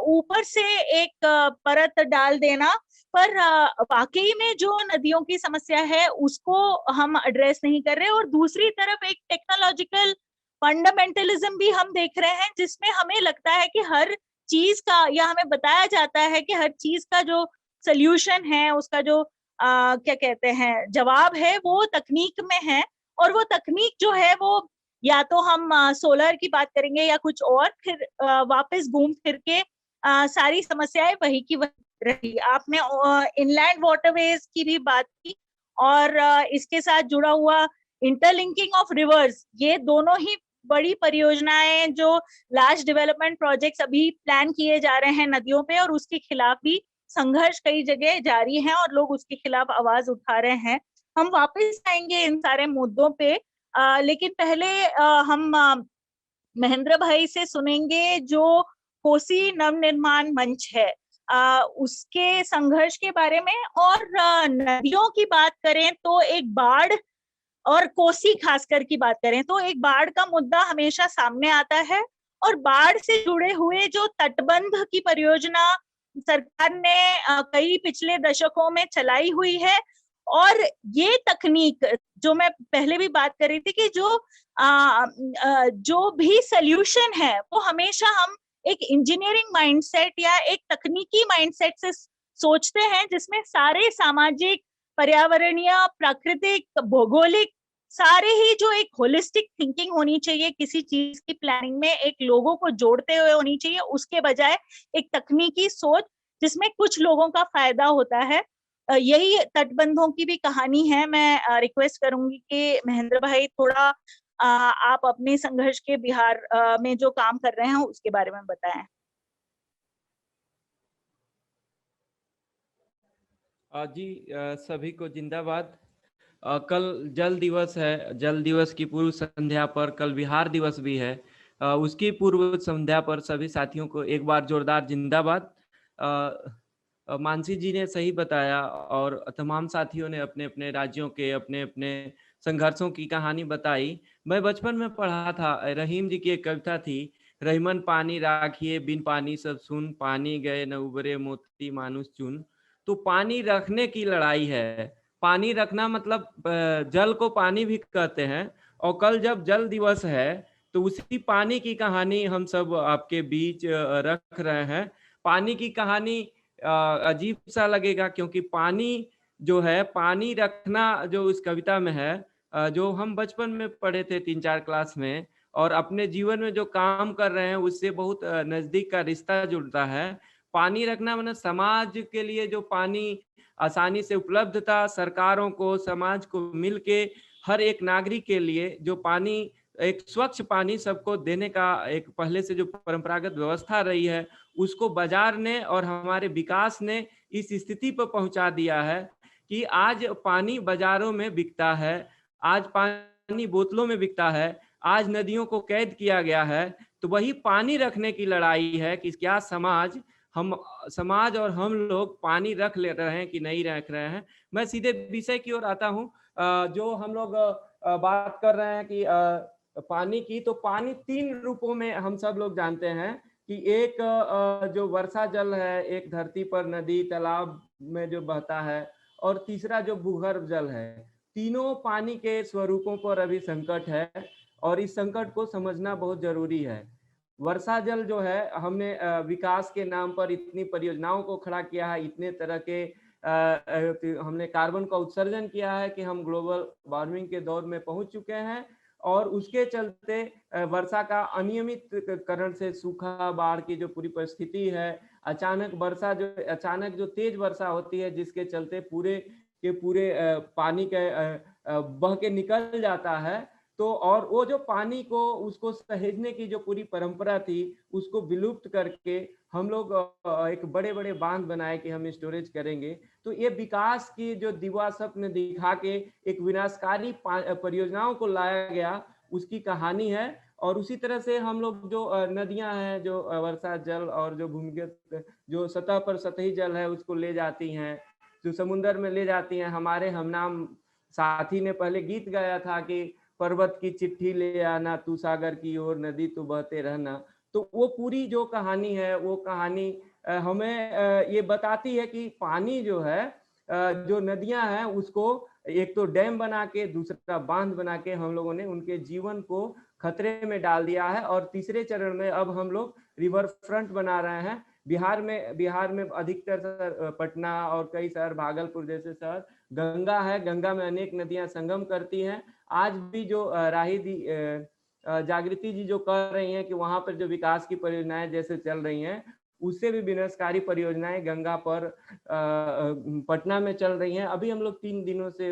ऊपर से एक परत डाल देना, पर वाकई में जो नदियों की समस्या है उसको हम एड्रेस नहीं कर रहे और दूसरी तरफ एक टेक्नोलॉजिकल फंडामेंटलिज्म भी हम देख रहे हैं जिसमें हमें लगता है कि हर चीज का या हमें बताया जाता है कि हर चीज का जो सोल्यूशन है, उसका जो क्या कहते हैं जवाब है वो तकनीक में है और वो तकनीक जो है वो या तो हम सोलर की बात करेंगे या कुछ और, फिर वापस घूम फिर के सारी समस्याएं वही की वही रही। आपने इनलैंड वाटरवेज की भी बात की और इसके साथ जुड़ा हुआ इंटरलिंकिंग ऑफ रिवर्स, ये दोनों ही बड़ी परियोजनाएं जो लार्ज डेवलपमेंट प्रोजेक्ट्स अभी प्लान किए जा रहे हैं नदियों पे और उसके खिलाफ भी संघर्ष कई जगह जारी है और लोग उसके खिलाफ आवाज उठा रहे हैं। हम वापस आएंगे इन सारे मुद्दों पे, लेकिन पहले हम महेंद्र भाई से सुनेंगे जो कोसी नवनिर्माण मंच है उसके संघर्ष के बारे में, और नदियों की बात करें तो एक बाढ़ और कोसी खासकर की बात करें तो एक बाढ़ का मुद्दा हमेशा सामने आता है और बाढ़ से जुड़े हुए जो तटबंध की परियोजना सरकार ने कई पिछले दशकों में चलाई हुई है और ये तकनीक जो मैं पहले भी बात कर रही थी कि जो भी सॉल्यूशन है वो हमेशा हम एक इंजीनियरिंग माइंडसेट या एक तकनीकी माइंडसेट से सोचते हैं जिसमें सारे सामाजिक, पर्यावरणीय, प्राकृतिक, भौगोलिक सारे ही जो एक होलिस्टिक थिंकिंग होनी चाहिए किसी चीज की प्लानिंग में, एक लोगों को जोड़ते हुए होनी चाहिए, उसके बजाय एक तकनीकी सोच जिसमें कुछ लोगों का फायदा होता है। यही तटबंधों की भी कहानी है। मैं रिक्वेस्ट करूंगी कि महेंद्र भाई थोड़ा आप अपने संघर्ष के बिहार में जो काम कर रहे हैं उसके बारे में बताएं। जी सभी को जिंदाबाद। कल जल दिवस है। जल दिवस की पूर्व संध्या पर कल बिहार दिवस भी है। उसकी पूर्व संध्या पर सभी साथियों को एक बार जोरदार जिंदाबाद। मानसी जी ने सही बताया और तमाम साथियों ने अपने अपने राज्यों के अपने अपने संघर्षों की कहानी बताई। मैं बचपन में पढ़ा था, रहीम जी की एक कविता थी, रहीमन पानी राखिए बिन पानी सब सुन, पानी गए न उबरे मोती मानुष चुन। तो पानी रखने की लड़ाई है। पानी रखना मतलब जल को पानी भी कहते हैं। और कल जब जल दिवस है तो उसी पानी की कहानी हम सब आपके बीच रख रहे हैं। पानी की कहानी अजीब सा लगेगा क्योंकि पानी जो है, पानी रखना जो उस कविता में है, जो हम बचपन में पढ़े थे 3-4 क्लास में, और अपने जीवन में जो काम कर रहे हैं उससे बहुत नजदीक का रिश्ता जुड़ता है। पानी रखना मतलब समाज के लिए जो पानी आसानी से उपलब्ध था, सरकारों को, समाज को मिलके हर एक नागरिक के लिए जो पानी, एक स्वच्छ पानी सबको देने का एक पहले से जो परंपरागत व्यवस्था रही है, उसको बाजार ने और हमारे विकास ने इस स्थिति पर पहुंचा दिया है कि आज पानी बाजारों में बिकता है, आज पानी बोतलों में बिकता है, आज नदियों को कैद किया गया है। तो वही पानी रखने की लड़ाई है कि क्या समाज और हम लोग पानी रख ले रहे हैं कि नहीं रख रहे हैं। मैं सीधे विषय की ओर आता हूँ। जो हम लोग बात कर रहे हैं कि पानी की, तो पानी 3 रूपों में हम सब लोग जानते हैं कि एक जो वर्षा जल है, एक धरती पर नदी तालाब में जो बहता है, और तीसरा जो भूगर्भ जल है। तीनों पानी के स्वरूपों पर अभी संकट है और इस संकट को समझना बहुत जरूरी है। वर्षा जल जो है, हमने विकास के नाम पर इतनी परियोजनाओं को खड़ा किया है, इतने तरह के हमने कार्बन का उत्सर्जन किया है कि हम ग्लोबल वार्मिंग के दौर में पहुंच चुके हैं। और उसके चलते वर्षा का अनियमितकरण से सूखा, बाढ़ की जो पूरी परिस्थिति है, अचानक जो तेज वर्षा होती है जिसके चलते पूरे के पूरे पानी के बह के निकल जाता है। तो और वो जो पानी को उसको सहेजने की जो पूरी परंपरा थी उसको विलुप्त करके हम लोग एक बड़े बड़े बांध बनाए कि हम स्टोरेज करेंगे। तो ये विकास की जो दिवा स्वप्न दिखा के एक विनाशकारी परियोजनाओं को लाया गया, उसकी कहानी है। और उसी तरह से हम लोग जो नदियां हैं, जो वर्षा जल और जो भूमिगत जो सतह पर सतही जल है उसको ले जाती हैं, जो समुन्द्र में ले जाती हैं। हमारे हमनाम साथी ने पहले गीत गाया था कि पर्वत की चिट्ठी ले आना, तू सागर की ओर, नदी तू बहते रहना। तो वो पूरी जो कहानी है, वो कहानी हमें ये बताती है कि पानी जो है, जो नदियां हैं उसको एक तो डैम बना के, दूसरा बांध बना के हम लोगों ने उनके जीवन को खतरे में डाल दिया है। और तीसरे चरण में अब हम लोग रिवर फ्रंट बना रहे हैं। बिहार में अधिकतर शहर, पटना और कई शहर, भागलपुर जैसे शहर, गंगा है। गंगा में अनेक नदियां संगम करती हैं। आज भी जो जागृति जी जो कर रही हैं कि वहां पर जो विकास की परियोजनाएं जैसे चल रही हैं, उससे भी विनाशकारी परियोजनाएं गंगा पर पटना में चल रही हैं। अभी हम लोग 3 दिनों से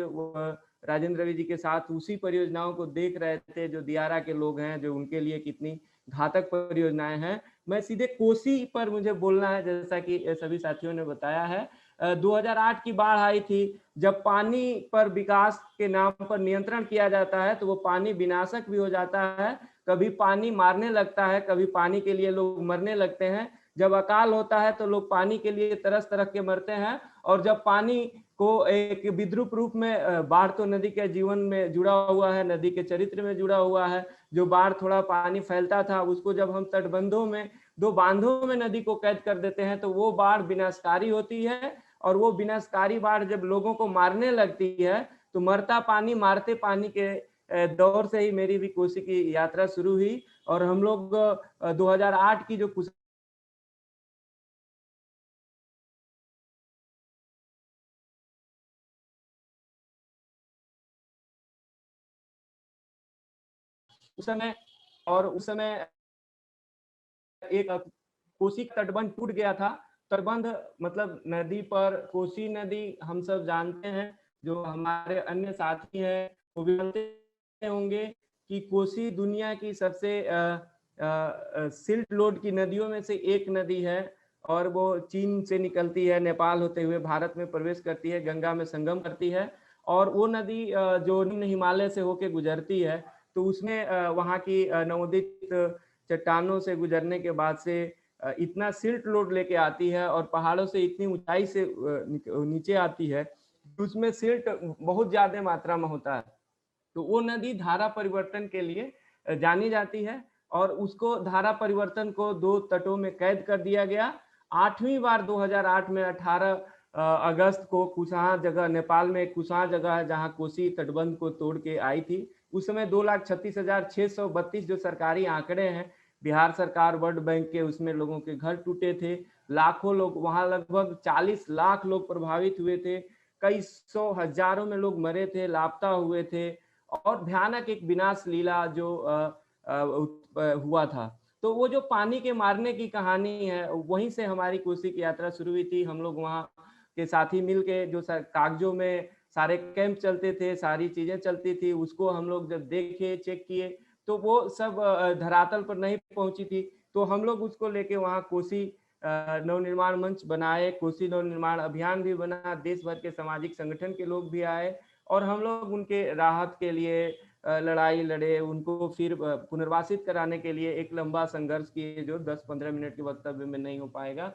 राजेंद्र रवि जी के साथ उसी परियोजनाओं को देख रहे थे, जो दियारा के लोग हैं, जो उनके लिए कितनी घातक परियोजनाएं हैं। मैं सीधे कोसी पर मुझे बोलना है, जैसा कि सभी साथियों ने बताया है। 2008 की बाढ़ आई थी। जब पानी पर विकास के नाम पर नियंत्रण किया जाता है तो वो पानी विनाशक भी हो जाता है। कभी पानी मारने लगता है, कभी पानी के लिए लोग मरने लगते हैं। जब अकाल होता है तो लोग पानी के लिए तरस तरस के मरते हैं। और जब पानी को एक विद्रूप रूप में, बाढ़ तो नदी के जीवन में जुड़ा हुआ है, नदी के चरित्र में जुड़ा हुआ है। जो बाढ़ थोड़ा पानी फैलता था उसको जब हम तटबंधों में, 2 बांधों में नदी को कैद कर देते हैं तो वो बाढ़ विनाशकारी होती है। और वो विनाशकारी बाढ़ जब लोगों को मारने लगती है तो मरता पानी मारते पानी के दौर से ही मेरी भी कोसी की यात्रा शुरू हुई। और हम लोग 2008 की जो उस समय, और उस समय एक कोसी तटबंध टूट गया था। तटबंध मतलब नदी पर कोसी नदी हम सब जानते हैं, जो हमारे अन्य साथी हैं वो भी जानते होंगे कि कोसी दुनिया की सबसे सिल्ट लोड की नदियों में से एक नदी है, और वो चीन से निकलती है, नेपाल होते हुए भारत में प्रवेश करती है, गंगा में संगम करती है। और वो नदी जो निम्न हिमालय से होके गुजरती है, तो उसमें वहाँ की नवोदित चट्टानों से गुजरने के बाद से इतना सिल्ट लोड लेके आती है और पहाड़ों से इतनी ऊंचाई से नीचे आती है, उसमें सिल्ट बहुत ज्यादा मात्रा में होता है। तो वो नदी धारा परिवर्तन के लिए जानी जाती है, और उसको धारा परिवर्तन को 2 तटों में कैद कर दिया गया। 8वीं बार 2008 में 18 अगस्त को कुसाहा जगह, नेपाल में एक कुसाहा जगह है जहां कोसी तटबंध को तोड़ के आई थी। उस समय 2,36,632 जो सरकारी आंकड़े हैं, बिहार सरकार, वर्ल्ड बैंक के, उसमें लोगों के घर टूटे थे, लाखों लोग, वहां लगभग 40 लाख लोग प्रभावित हुए थे, कई सौ हजारों में लोग मरे थे, लापता हुए थे, और भयानक एक विनाश लीला जो हुआ था। तो वो जो पानी के मारने की कहानी है, वहीं से हमारी कोसी की यात्रा शुरू हुई थी। हम लोग वहाँ के साथी मिलके जो कागजों में सारे कैंप चलते थे, सारी चीजें चलती थी, उसको हम लोग जब देखे, चेक किए, तो वो सब धरातल पर नहीं पहुंची थी। तो हम लोग उसको लेके वहाँ कोसी नवनिर्माण मंच बनाए, कोसी नवनिर्माण अभियान भी बना, देश भर के सामाजिक संगठन के लोग भी आए, और हम लोग उनके राहत के लिए लड़ाई लड़े, उनको फिर पुनर्वासित कराने के लिए एक लंबा संघर्ष किए, जो 10-15 मिनट के वक्तव्य में नहीं हो पाएगा।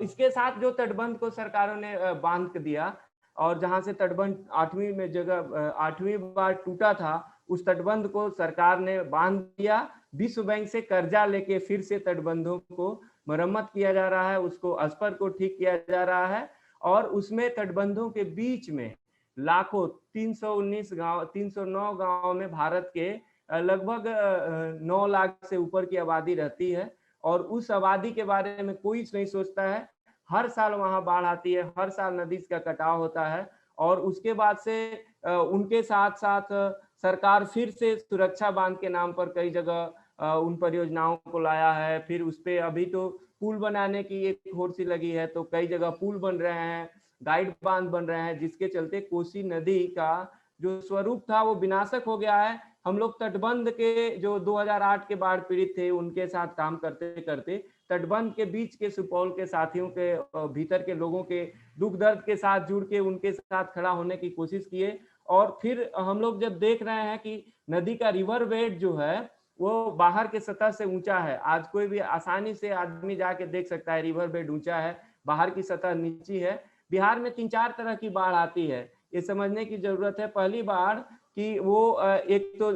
इसके साथ जो तटबंध को सरकारों ने बांध दिया, और जहां से तटबंध 8वीं बार टूटा था, उस तटबंध को सरकार ने बांध दिया। विश्व बैंक से कर्जा लेके फिर से तटबंधों को मरम्मत किया जा रहा है, उसको अस्पर को ठीक किया जा रहा है, और उसमें तटबंधों के बीच में लाखों 309 गांव में भारत के लगभग 9 लाख से ऊपर की आबादी रहती है, और उस आबादी के बारे में कोई नहीं सोचता है। हर साल वहां बाढ़ आती है, हर साल नदी का कटाव होता है, और उसके बाद से उनके साथ साथ सरकार फिर से सुरक्षा बांध के नाम पर कई जगह उन परियोजनाओं को लाया है। फिर उस पे अभी तो पुल बनाने की एक होड़ सी लगी है, तो कई जगह पुल बन रहे हैं, गाइड बांध बन रहे हैं, जिसके चलते कोसी नदी का जो स्वरूप था वो विनाशक हो गया है। हम लोग तटबंध के जो 2008 के बाढ़ पीड़ित थे, उनके साथ काम करते करते तटबंध के बीच के सुपौल के साथियों के भीतर के लोगों के दुख दर्द के साथ जुड़ के उनके साथ खड़ा होने की कोशिश किए। और फिर हम लोग जब देख रहे हैं कि नदी का रिवर बेड जो है वो बाहर के सतह से ऊंचा है, आज कोई भी आसानी से आदमी जाके देख सकता है, रिवर बेड ऊंचा है, बाहर की सतह नीची है। बिहार में 3-4 तरह की बाढ़ आती है, ये समझने की जरूरत है। पहली बाढ़ कि वो एक तो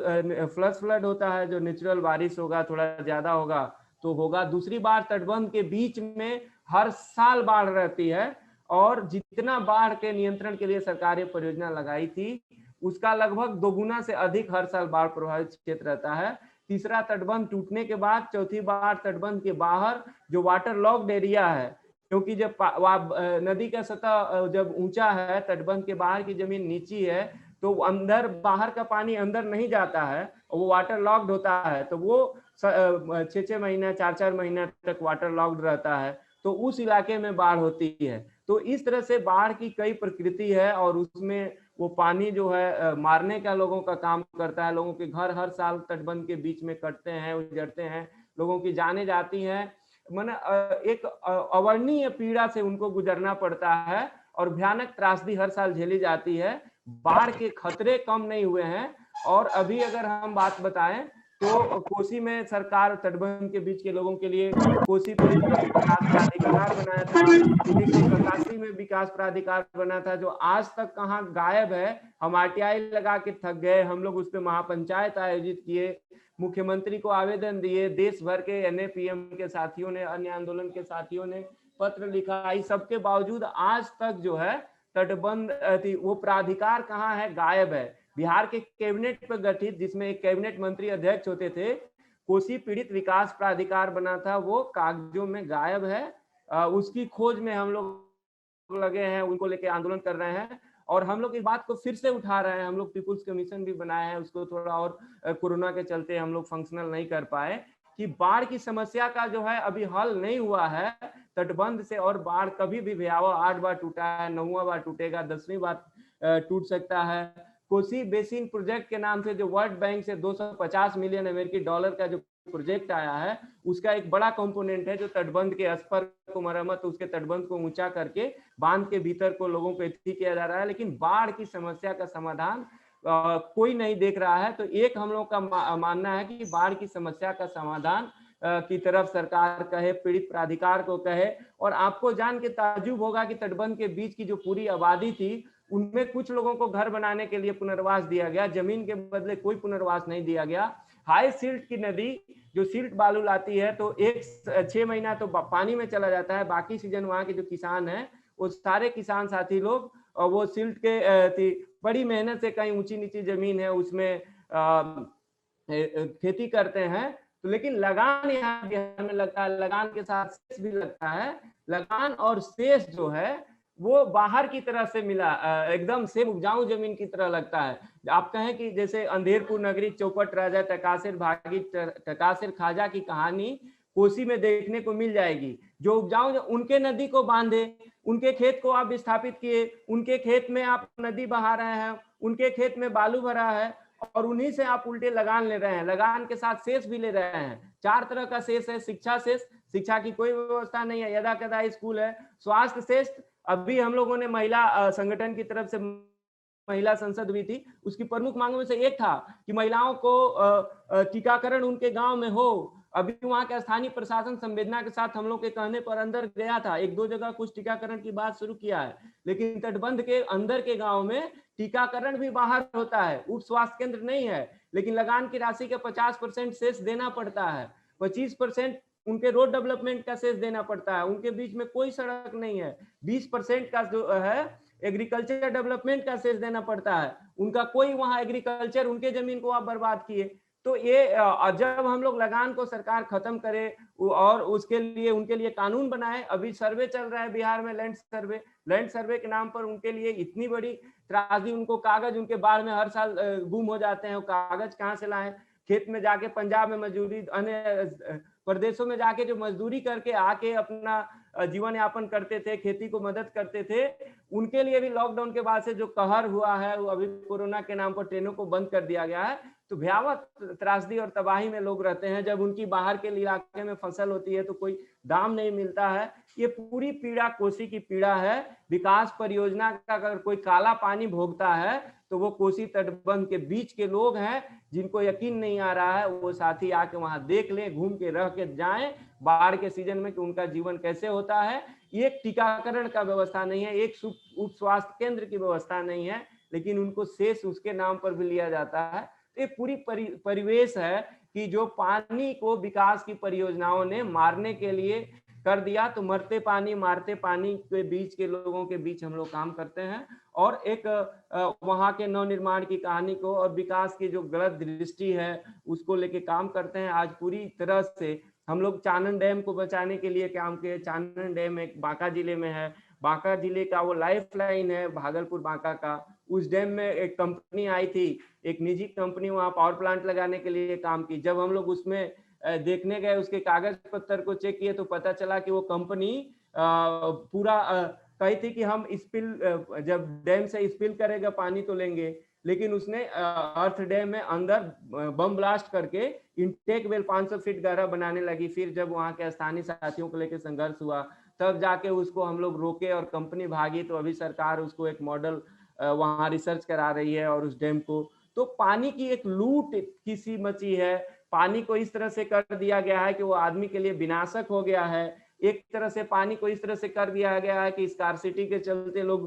फ्लड होता है, जो नेचुरल बारिश होगा, थोड़ा ज्यादा होगा तो होगा। दूसरी बार तटबंध के बीच में हर साल बाढ़ रहती है, और जितना बाढ़ के नियंत्रण के लिए सरकार ये परियोजना लगाई थी, उसका लगभग 2 गुना से अधिक हर साल बाढ़ प्रभावित क्षेत्र रहता है। तीसरा तटबंध टूटने के बाद चौथी बार तटबंध के बाहर जो वाटर लॉक्ड एरिया है, क्योंकि जब नदी का सतह जब ऊंचा है, तटबंध के बाहर की जमीन नीची है, तो अंदर बाहर का पानी अंदर नहीं जाता है, और वो वाटर लॉक्ड होता है, तो वो 6-6 महीना 4-4 महीना तक वाटर लॉक्ड रहता है, तो उस इलाके में बाढ़ होती है। तो इस तरह से बाढ़ की कई प्रकृति है, और उसमें वो पानी जो है मारने का लोगों का काम करता है। लोगों के घर हर साल तटबंध के बीच में कटते हैं, उजड़ते हैं, लोगों की जानें जाती हैं, माने एक अवर्णनीय पीड़ा से उनको गुजरना पड़ता है, और भयानक त्रासदी हर साल झेली जाती है। बाढ़ के खतरे कम नहीं हुए हैं। और अभी अगर हम बात बताएं तो कोसी में सरकार तटबंध के बीच के लोगों के लिए कोसी पीड़ित विकास प्राधिकार बनाया था। 1987 में विकास प्राधिकार बना था, जो आज तक कहाँ गायब है। हम आरटीआई लगा के थक गए, हम लोग उस पर महापंचायत आयोजित किए, मुख्यमंत्री को आवेदन दिए, देश भर के एनएपीएम के साथियों ने, अन्य आंदोलन के साथियों ने पत्र लिखा। इस सबके बावजूद आज तक जो है तटबंध वो प्राधिकार कहाँ है, गायब है। बिहार के कैबिनेट पर गठित, जिसमें एक कैबिनेट मंत्री अध्यक्ष होते थे, कोसी पीड़ित विकास प्राधिकार बना था, वो कागजों में गायब है। उसकी खोज में हम लोग लगे हैं, उनको लेके आंदोलन कर रहे हैं। और हम लोग इस बात को फिर से उठा रहे हैं। हम लोग पीपुल्स कमीशन भी बनाए हैं, उसको थोड़ा और कोरोना के चलते हम लोग फंक्शनल नहीं कर पाए, कि बाढ़ की समस्या का जो है अभी हल नहीं हुआ है तटबंध से। और बाढ़ कभी भी भयावह 8 बार टूटा है, 9वां बार टूटेगा, 10वीं बार टूट सकता है। कोसी बेसिन प्रोजेक्ट के नाम से जो वर्ल्ड बैंक से 250 मिलियन अमेरिकी डॉलर का जो प्रोजेक्ट आया है, उसका एक बड़ा कंपोनेंट है जो तटबंध के स्पर को मरम्मत, उसके तटबंध को ऊंचा करके बांध के भीतर को लोगों को एथी किया जा रहा है। लेकिन बाढ़ की समस्या का समाधान कोई नहीं देख रहा है। तो एक हम लोग का मानना है कि बाढ़ की समस्या का समाधान की तरफ सरकार कहे, पीड़ित प्राधिकार को कहे। और आपको जान के ताज्जुब होगा कि तटबंध के बीच की जो पूरी आबादी थी, उनमें कुछ लोगों को घर बनाने के लिए पुनर्वास दिया गया, जमीन के बदले कोई पुनर्वास नहीं दिया गया। हाई सिल्ट की नदी जो सिल्ट बालू लाती है, तो 6 महीना तो पानी में चला जाता है, बाकी सीजन वहाँ के जो किसान हैं वो सारे किसान साथी लोग वो सिल्ट के बड़ी मेहनत से, कहीं ऊंची नीची जमीन है उसमें खेती करते हैं। तो लेकिन लगान यहाँ बिहार में लगता है, लगान के साथ सेस भी लगता है। लगान और सेस जो है वो बाहर की तरह से मिला, एकदम सेम उपजाऊ जमीन की तरह लगता है। आप कहें कि जैसे अंधेरपुर नगरी, चौपट राजा, टकासिर भागी, टकासिर खाजा की कहानी कोसी में देखने को मिल जाएगी। जो उपजाऊ उनके नदी को बांधे, उनके खेत को आप विस्थापित किए, उनके खेत में आप नदी बहा रहे हैं, उनके खेत में बालू भरा है, और उन्हीं से आप उल्टे लगान ले रहे हैं। लगान के साथ शेष भी ले रहे हैं। 4 तरह का शेष है। शिक्षा शेष, शिक्षा की कोई व्यवस्था नहीं है, यदा कदा स्कूल है। स्वास्थ्य शेष, अभी हम लोगों ने महिला संगठन की तरफ से महिला संसद हुई थी, उसकी प्रमुख मांगों में से एक था कि महिलाओं को टीकाकरण उनके गांव में हो। अभी वहां के स्थानीय प्रशासन संवेदना के साथ हम लोग के कहने पर अंदर गया था, 1-2 जगह कुछ टीकाकरण की बात शुरू किया है, लेकिन तटबंध के अंदर के गांव में टीकाकरण भी बाहर होता है। उप स्वास्थ्य केंद्र नहीं है, लेकिन लगान की राशि का 50% शेष देना पड़ता है। 25% उनके रोड डेवलपमेंट का शेष देना पड़ता है। उनके बीच में कोई सड़क नहीं है। 20% का जो है एग्रीकल्चर डेवलपमेंट का शेष देना पड़ता है। उनका कोई वहां एग्रीकल्चर, उनके जमीन को आप बर्बाद किए। तो ये जब हम लोग लगान को सरकार खत्म करे और उसके लिए उनके लिए कानून बनाए। अभी सर्वे चल रहा है बिहार में, लैंड सर्वे के नाम पर उनके लिए इतनी बड़ी त्रासदी। उनको कागज, उनके बाढ़ में हर साल गुम हो जाते हैं, वो कागज कहाँ से लाएं? खेत में जाके पंजाब में मजदूरी, अन्य प्रदेशों में जाके जो मजदूरी करके आके अपना जीवन यापन करते थे, खेती को मदद करते थे, उनके लिए भी लॉकडाउन के बाद से जो कहर हुआ है, वो अभी कोरोना के नाम पर ट्रेनों को बंद कर दिया गया है। तो भयावह त्रासदी और तबाही में लोग रहते हैं। जब उनकी बाहर के इलाके में फसल होती है तो कोई दाम नहीं मिलता है। ये पूरी पीड़ा कोसी की पीड़ा है। विकास परियोजना का अगर कोई काला पानी भोगता है तो वो कोसी तटबंध के बीच के लोग हैं, जिनको यकीन नहीं आ रहा है। वो साथी आके वहां देख ले, घूम के रह के जाएं बाढ़ के सीजन में कि उनका जीवन कैसे होता है। एक टीकाकरण का व्यवस्था नहीं है, एक उप स्वास्थ्य केंद्र की व्यवस्था नहीं है, लेकिन उनको शेष उसके नाम पर भी लिया जाता है। एक पूरी परिवेश है कि जो पानी को विकास की परियोजनाओं ने मारने के लिए कर दिया। तो मरते पानी मारते पानी के बीच के लोगों के बीच हम लोग काम करते हैं और एक वहां के नवनिर्माण की कहानी को और विकास की जो गलत दृष्टि है उसको लेके काम करते हैं। आज पूरी तरह से हम लोग चानन डैम को बचाने के लिए काम किए। चानन डैम एक बांका जिले में है। बांका जिले का वो लाइफ लाइन है भागलपुर बांका का। उस डैम में एक कंपनी आई थी, एक निजी कंपनी, वहां पावर प्लांट लगाने के लिए काम की। जब हम लोग उसमें देखने गए, उसके कागज पत्तर को चेक किए तो पता चला कि वो कंपनी पूरा कही थी कि हम स्पिल, जब डैम से स्पिल करेगा पानी तो लेंगे, लेकिन उसने अर्थ डैम में अंदर बम ब्लास्ट करके इनटेक वेल 500 फीट गहरा बनाने लगी। फिर जब वहां के स्थानीय साथियों को लेकर संघर्ष हुआ तब जाके उसको हम लोग रोके और कंपनी भागी। तो अभी सरकार उसको एक मॉडल वहां रिसर्च करा रही है और उस डैम को। तो पानी की एक लूट किसी मची है। पानी को इस तरह से कर दिया गया है कि वो आदमी के लिए विनाशक हो गया है। एक तरह से पानी को इस तरह से कर दिया गया है कि स्कार्सिटी के चलते लोग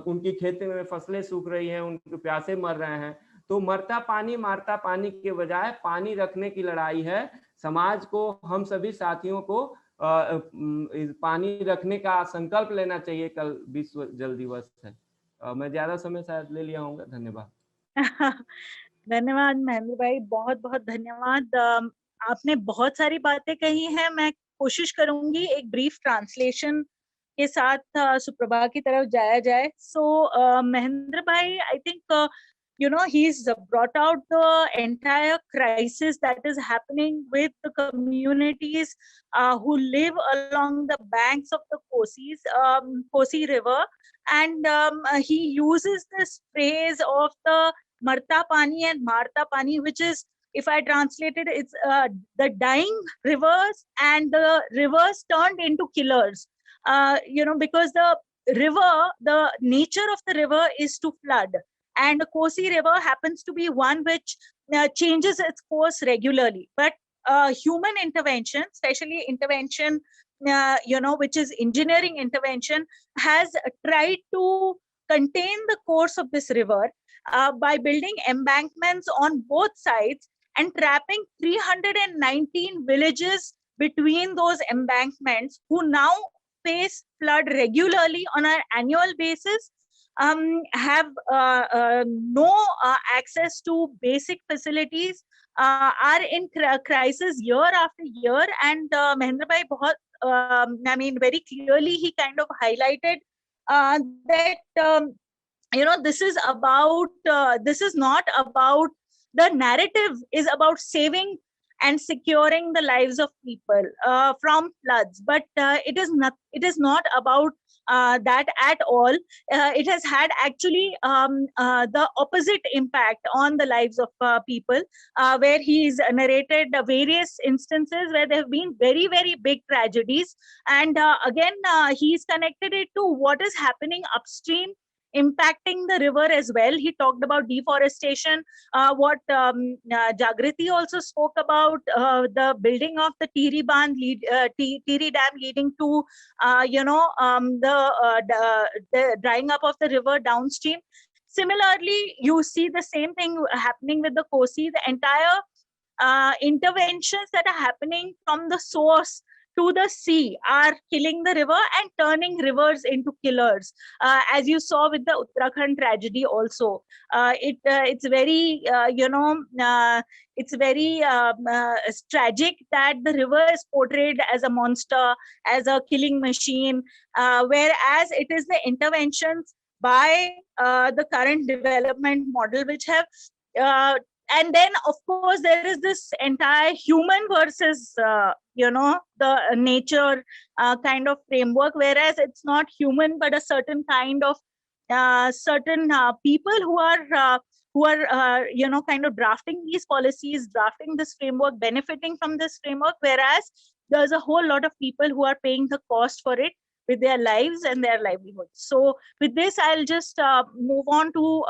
उनकी खेती में फसलें सूख रही हैं, उनके प्यासे मर रहे हैं। तो मरता पानी मारता पानी के बजाय पानी रखने की लड़ाई है। समाज को, हम सभी साथियों को पानी रखने का संकल्प लेना चाहिए। कल विश्व जल दिवस है। मैं ज्यादा समय शायद ले लिया हूँ, धन्यवाद। धन्यवाद महेंद्र भाई, बहुत बहुत धन्यवाद। आपने बहुत सारी बातें कही हैं। मैं कोशिश करूंगी एक ब्रीफ ट्रांसलेशन के साथ सुप्रभा की तरफ जाया जाए. So Mahendra bhai, I think he's brought out the entire crisis that is happening with the communities who live along the banks of the Kosi River, and he uses this phrase of the Marta Pani and Marta Pani, which is, if I translate it, it's the dying rivers and the rivers turned into killers. Because the river, the nature of the river is to flood. And the Kosi River happens to be one which changes its course regularly. But human intervention, especially intervention, which is engineering intervention, has tried to contain the course of this river by building embankments on both sides and trapping 319 villages between those embankments, who now face flood regularly on an annual basis, have no access to basic facilities, are in crisis year after year. And Mahendra bhai very clearly he kind of highlighted that this is not about, the narrative is about saving and securing the lives of people from floods, but it is not about that at all. It has had actually the opposite impact on the lives of people, where he's narrated various instances where there have been very, very big tragedies, and again he's connected it to what is happening upstream, impacting the river as well. He talked about deforestation, what Jagriti also spoke about, the building of the Tiri Dam leading to the drying up of the river downstream. Similarly, you see the same thing happening with the Kosi. The entire interventions that are happening from the source to the sea are killing the river and turning rivers into killers, as you saw with the Uttarakhand tragedy also. It's very it's very tragic that the river is portrayed as a monster, as a killing machine, whereas it is the interventions by the current development model which have and then of course there is this entire human versus the nature kind of framework, whereas it's not human but a certain kind of people who are kind of drafting these policies, drafting this framework, benefiting from this framework, whereas there's a whole lot of people who are paying the cost for it with their lives and their livelihoods. So with this, I'll just move on to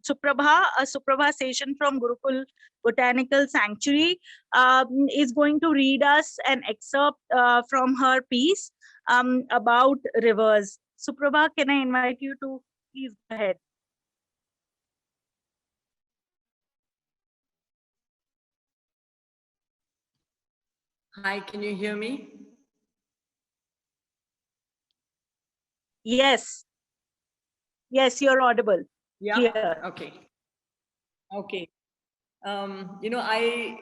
Suprabha Session from Gurukul Botanical Sanctuary is going to read us an excerpt from her piece about rivers. Suprabha, can I invite you to please go ahead? Hi, can you hear me? Yes. Yes, you're audible. Yeah. Here. Okay. Okay. I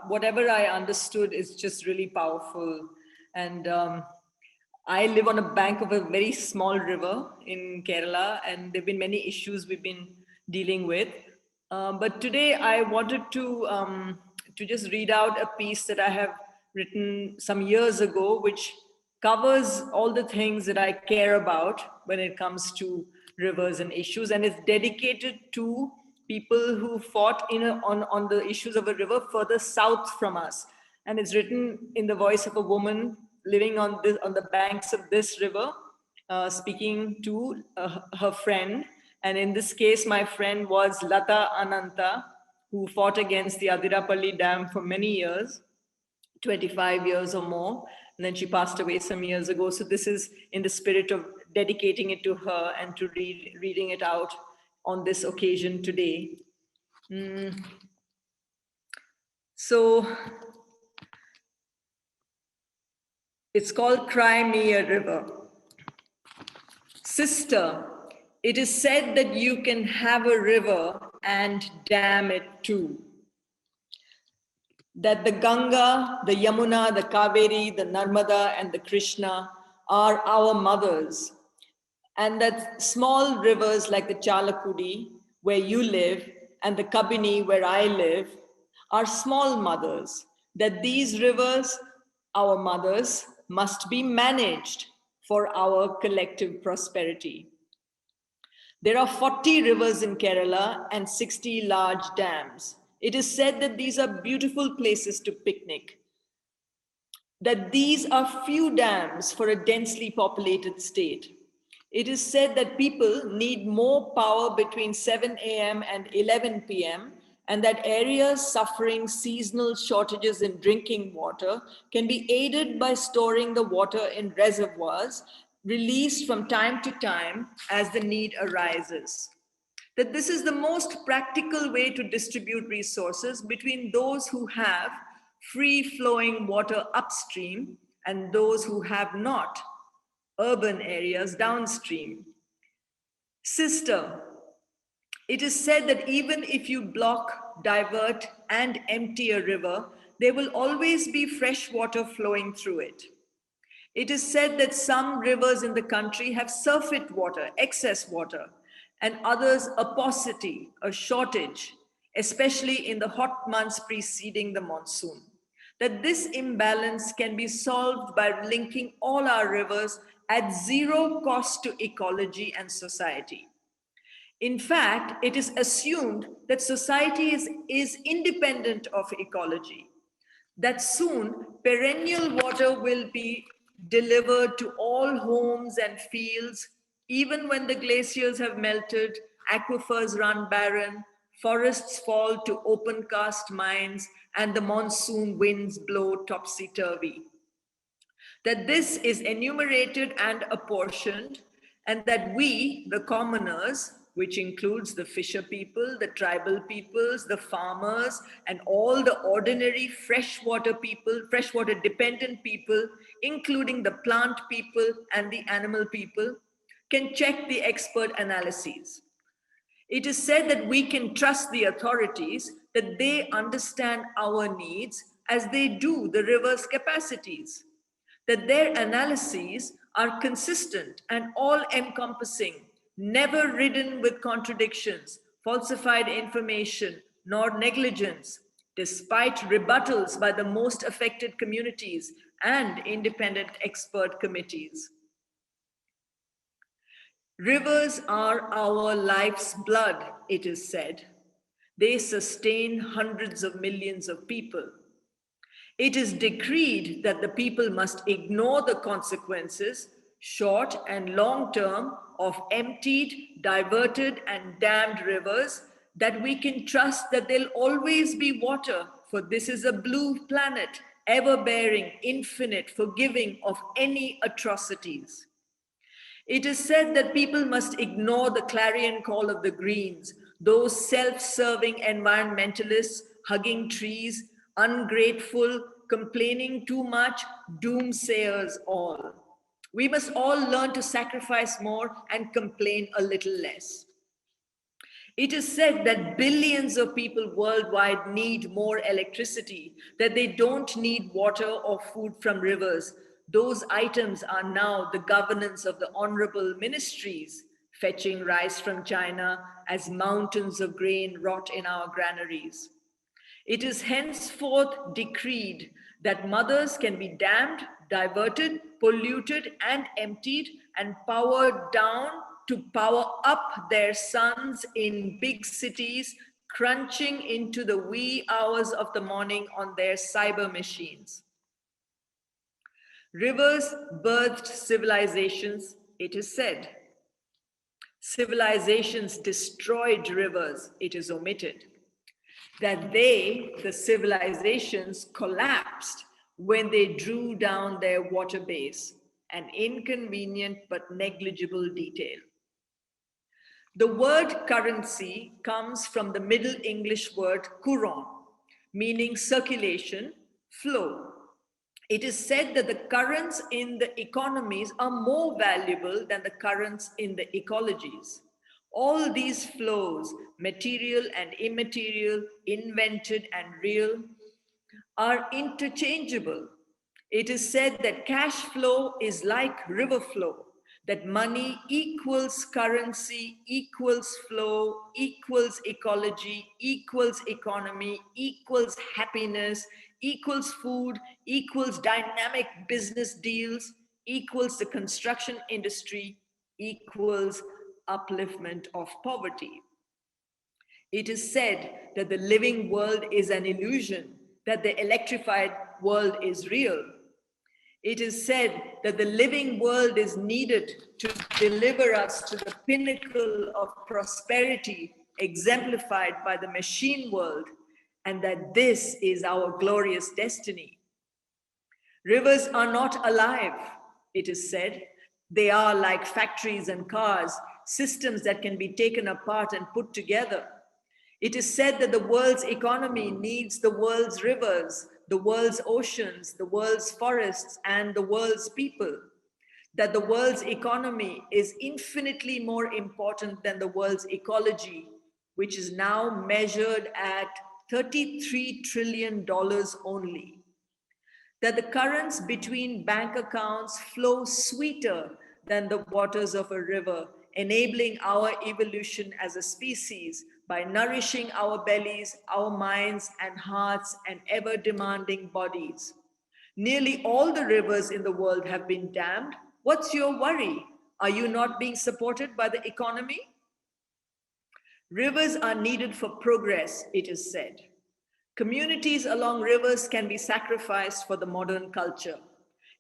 whatever I understood is just really powerful, and I live on a bank of a very small river in Kerala, and there've been many issues we've been dealing with. But today I wanted to just read out a piece that I have written some years ago, which covers all the things that I care about when it comes to rivers and issues, and it's dedicated to people who fought on the issues of a river further south from us. And it's written in the voice of a woman living on the banks of this river, speaking to her friend. And in this case, my friend was Lata Ananta, who fought against the Adirapalli Dam for many years, 25 years or more. And then she passed away some years ago. So this is in the spirit of dedicating it to her and to reading it out on this occasion today. So it's called Cry Me a River. Sister, it is said that you can have a river and dam it too. That the Ganga, the Yamuna, the Kaveri, the Narmada, and the Krishna are our mothers, and that small rivers like the Chalakudi, where you live, and the Kabini, where I live, are small mothers, that these rivers, our mothers, must be managed for our collective prosperity. There are 40 rivers in Kerala and 60 large dams. It is said that these are beautiful places to picnic, that these are few dams for a densely populated state. It is said that people need more power between 7 a.m. and 11 p.m., and that areas suffering seasonal shortages in drinking water can be aided by storing the water in reservoirs released from time to time as the need arises. That this is the most practical way to distribute resources between those who have free-flowing water upstream and those who have not, urban areas downstream. Sister, it is said that even if you block, divert, and empty a river, there will always be fresh water flowing through it. It is said that some rivers in the country have surfeit water, excess water, and others a paucity, a shortage, especially in the hot months preceding the monsoon. That this imbalance can be solved by linking all our rivers at zero cost to ecology and society. In fact, it is assumed that society is independent of ecology, that soon perennial water will be delivered to all homes and fields, even when the glaciers have melted, aquifers run barren, forests fall to open cast mines, and the monsoon winds blow topsy-turvy. That this is enumerated and apportioned, and that we, the commoners, which includes the fisher people, the tribal peoples, the farmers, and all the ordinary freshwater people, freshwater dependent people, including the plant people and the animal people, can check the expert analyses. It is said that we can trust the authorities, that they understand our needs as they do the river's capacities, that their analyses are consistent and all-encompassing, never ridden with contradictions, falsified information, nor negligence, despite rebuttals by the most affected communities and independent expert committees. Rivers are our life's blood, it is said. They sustain hundreds of millions of people. It is decreed that the people must ignore the consequences, short and long term, of emptied, diverted, and dammed rivers, that we can trust that there'll always be water, for this is a blue planet, ever-bearing, infinite, forgiving of any atrocities. It is said that people must ignore the clarion call of the Greens, those self-serving environmentalists hugging trees, ungrateful, complaining too much, doomsayers all. We must all learn to sacrifice more and complain a little less. It is said that billions of people worldwide need more electricity, that they don't need water or food from rivers. Those items are now the governance of the honorable ministries, fetching rice from China as mountains of grain rot in our granaries. It is henceforth decreed that mothers can be dammed, diverted, polluted, and emptied, and powered down to power up their sons in big cities, crunching into the wee hours of the morning on their cyber machines. Rivers birthed civilizations, it is said. Civilizations destroyed rivers, it is omitted. That they, the civilizations, collapsed when they drew down their water base, an inconvenient but negligible detail. The word currency comes from the Middle English word courant, meaning circulation, flow. It is said that the currents in the economies are more valuable than the currents in the ecologies. All these flows, material and immaterial, invented and real, are interchangeable. It is said that cash flow is like river flow, that money equals currency, equals flow, equals ecology, equals economy, equals happiness, equals food, equals dynamic business deals, equals the construction industry, equals upliftment of poverty. It is said that the living world is an illusion, that the electrified world is real. It is said that the living world is needed to deliver us to the pinnacle of prosperity exemplified by the machine world, and that this is our glorious destiny. Rivers are not alive, it is said. They are like factories and cars, systems that can be taken apart and put together. It is said that the world's economy needs the world's rivers, the world's oceans, the world's forests, and the world's people. That the world's economy is infinitely more important than the world's ecology, which is now measured at $33 trillion only. That the currents between bank accounts flow sweeter than the waters of a river, enabling our evolution as a species by nourishing our bellies, our minds and hearts and ever demanding bodies. Nearly all the rivers in the world have been dammed. What's your worry? Are you not being supported by the economy? Rivers are needed for progress, it is said. Communities along rivers can be sacrificed for the modern culture.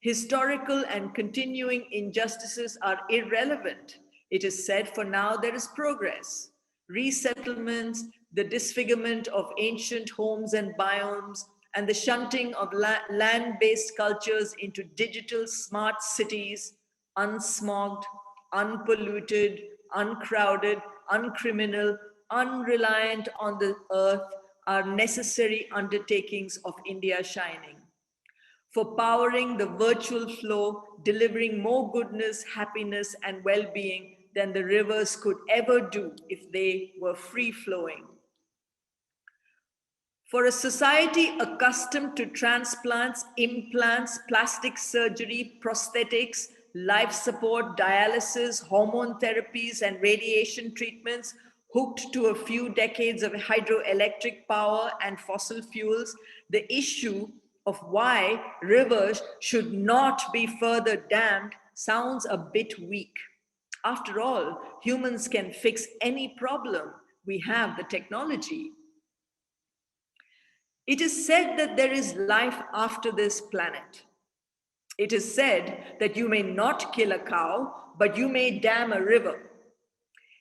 Historical and continuing injustices are irrelevant. It is said for now there is progress. Resettlements, the disfigurement of ancient homes and biomes, and the shunting of land-based cultures into digital smart cities, unsmogged, unpolluted, uncrowded, uncriminal, unreliant on the earth, are necessary undertakings of India Shining. For powering the virtual flow, delivering more goodness, happiness, and well-being than the rivers could ever do if they were free-flowing. For a society accustomed to transplants, implants, plastic surgery, prosthetics, life support, dialysis, hormone therapies, and radiation treatments, hooked to a few decades of hydroelectric power and fossil fuels, the issue of why rivers should not be further dammed sounds a bit weak. After all, humans can fix any problem. We have the technology. It is said that there is life after this planet. It is said that you may not kill a cow, but you may dam a river.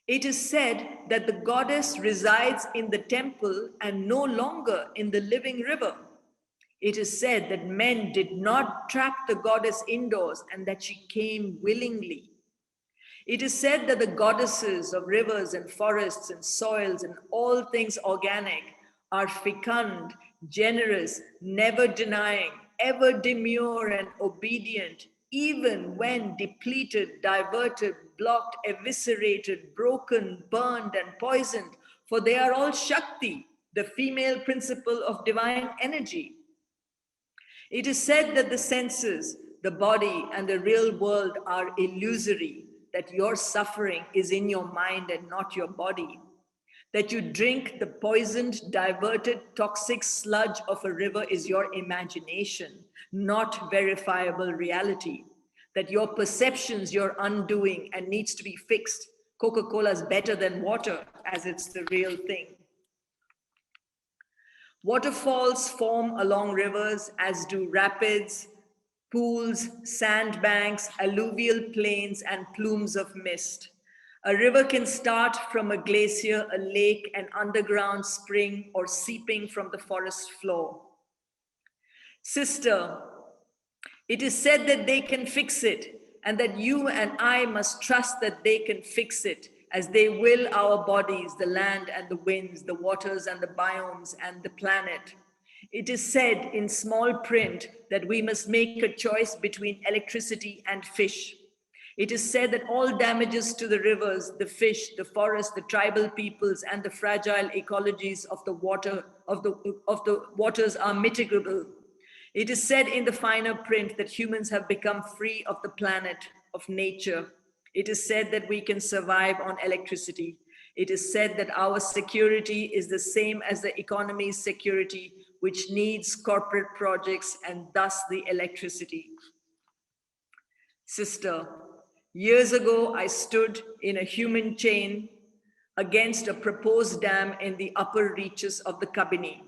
It is said that the goddess resides in the temple and no longer in the living river. It is said that men did not trap the goddess indoors and that she came willingly. It is said that the goddesses of rivers and forests and soils and all things organic are fecund, generous, never denying, ever demure and obedient, even when depleted, diverted, blocked, eviscerated, broken, burned, and poisoned, for they are all Shakti, the female principle of divine energy. It is said that the senses, the body, and the real world are illusory, that your suffering is in your mind and not your body, that you drink the poisoned, diverted, toxic sludge of a river is your imagination, not verifiable reality, that your perceptions you're undoing and needs to be fixed. Coca-Cola is better than water, as it's the real thing. Waterfalls form along rivers, as do rapids, pools, sandbanks, alluvial plains, and plumes of mist. A river can start from a glacier, a lake, an underground spring, or seeping from the forest floor. Sister, it is said that they can fix it, and that you and I must trust that they can fix it, as they will our bodies, the land and the winds, the waters and the biomes and the planet. It is said in small print that we must make a choice between electricity and fish. It is said that all damages to the rivers, the fish, the forest, the tribal peoples, and the fragile ecologies of the water of the waters are mitigable. It is said in the finer print that humans have become free of the planet, of nature. It is said that we can survive on electricity. It is said that our security is the same as the economy's security, which needs corporate projects and thus the electricity. Sister, years ago, I stood in a human chain against a proposed dam in the upper reaches of the Kabini.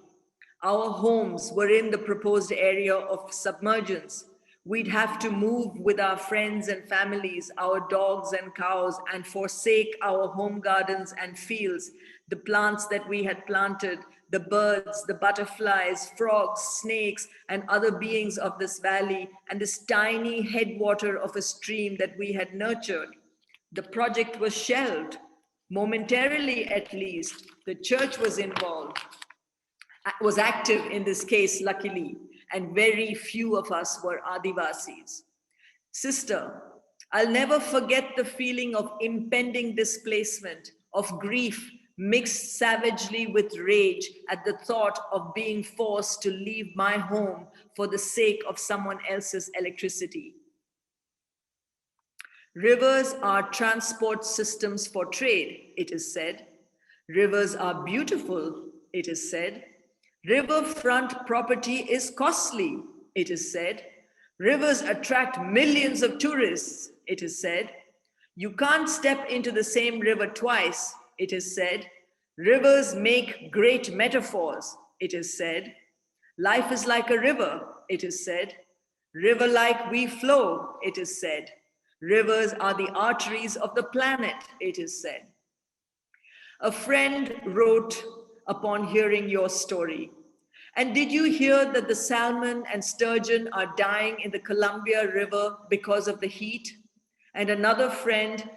Our homes were in the proposed area of submergence. We'd have to move with our friends and families, our dogs and cows, and forsake our home gardens and fields, the plants that we had planted, the birds, the butterflies, frogs, snakes, and other beings of this valley, and this tiny headwater of a stream that we had nurtured. The project was shelved, momentarily at least. The church was involved, was active in this case, luckily, and very few of us were Adivasis. Sister, I'll never forget the feeling of impending displacement, of grief mixed savagely with rage at the thought of being forced to leave my home for the sake of someone else's electricity. Rivers are transport systems for trade, it is said. Rivers are beautiful, it is said. Riverfront property is costly, it is said. Rivers attract millions of tourists, it is said. You can't step into the same river twice, it is said. Rivers make great metaphors, it is said. Life is like a river, it is said. River like we flow, it is said. Rivers are the arteries of the planet, it is said. A friend wrote upon hearing your story, and did you hear that the salmon and sturgeon are dying in the Columbia River because of the heat? And another friend,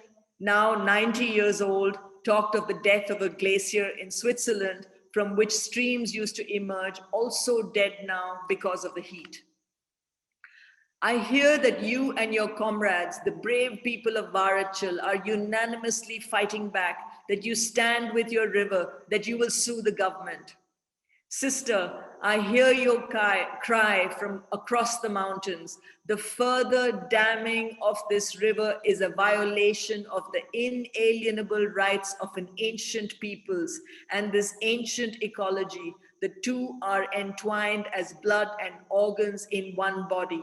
now 90 years old, talked of the death of a glacier in Switzerland from which streams used to emerge, also dead now because of the heat. I hear that you and your comrades, the brave people of Varachal, are unanimously fighting back, that you stand with your river, that you will sue the government. Sister, I hear your cry from across the mountains. The further damming of this river is a violation of the inalienable rights of an ancient peoples and this ancient ecology. The two are entwined as blood and organs in one body.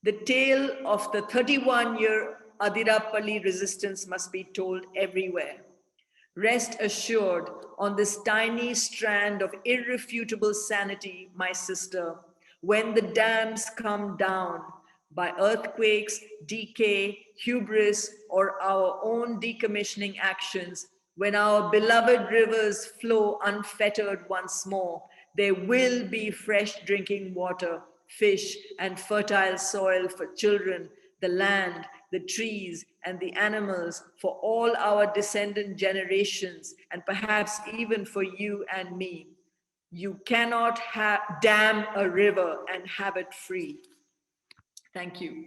The tale of the 31-year Adirapalli resistance must be told everywhere. Rest assured, on this tiny strand of irrefutable sanity, my sister, when the dams come down by earthquakes, decay, hubris, or our own decommissioning actions, when our beloved rivers flow unfettered once more, there will be fresh drinking water, fish, and fertile soil for children, the land, the trees, and the animals for all our descendant generations, and perhaps even for you and me. You cannot dam a river and have it free. Thank you.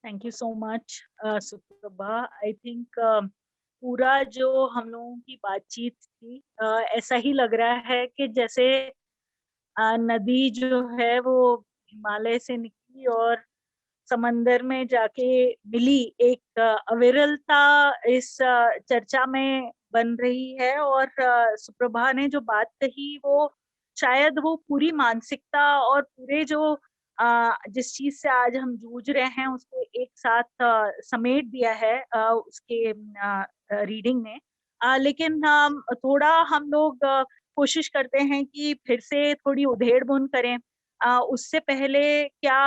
Thank you so much, Suprabha. I think पूरा जो हम लोगों की बातचीत थी, ऐसा ही लग रहा है कि जैसे नदी जो है वो हिमालय से निकली और समंदर में जाके मिली। एक अविरलता इस चर्चा में बन रही है और सुप्रभा ने जो बात कही वो शायद वो पूरी मानसिकता और पूरे जो जिस चीज से आज हम जूझ रहे हैं उसको एक साथ समेट दिया है उसके रीडिंग ने। लेकिन थोड़ा हम लोग कोशिश करते हैं कि फिर से थोड़ी उधेड़-बुन करें। उससे पहले क्या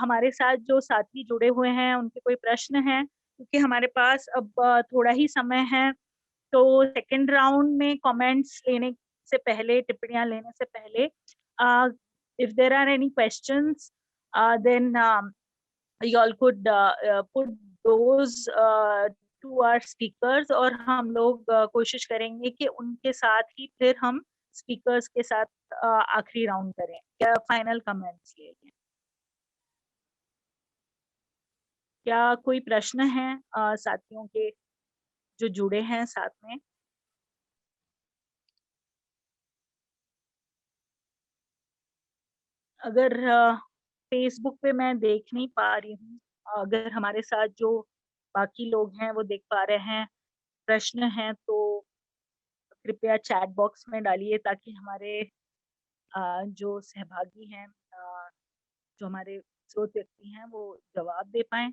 हमारे साथ जो साथी जुड़े हुए हैं उनके कोई प्रश्न हैं? क्योंकि हमारे पास अब थोड़ा ही समय है, तो सेकंड राउंड में कमेंट्स लेने से पहले, टिप्पणियाँ लेने से पहले if there are any questions, then you all could put those to our speakers और हम लोग कोशिश करेंगे कि उनके साथ ही फिर हम स्पीकर्स के साथ आखिरी राउंड करें या फाइनल कमेंट्स ले लें। क्या कोई प्रश्न है साथियों के जो जुड़े हैं साथ में? अगर फेसबुक पे मैं देख नहीं पा रही हूँ, अगर हमारे साथ जो बाकी लोग हैं वो देख पा रहे हैं, प्रश्न हैं तो कृपया चैट बॉक्स में डालिए ताकि हमारे जो सहभागी हैं, जो हमारे स्रोत व्यक्ति हैं वो जवाब दे पाएँ।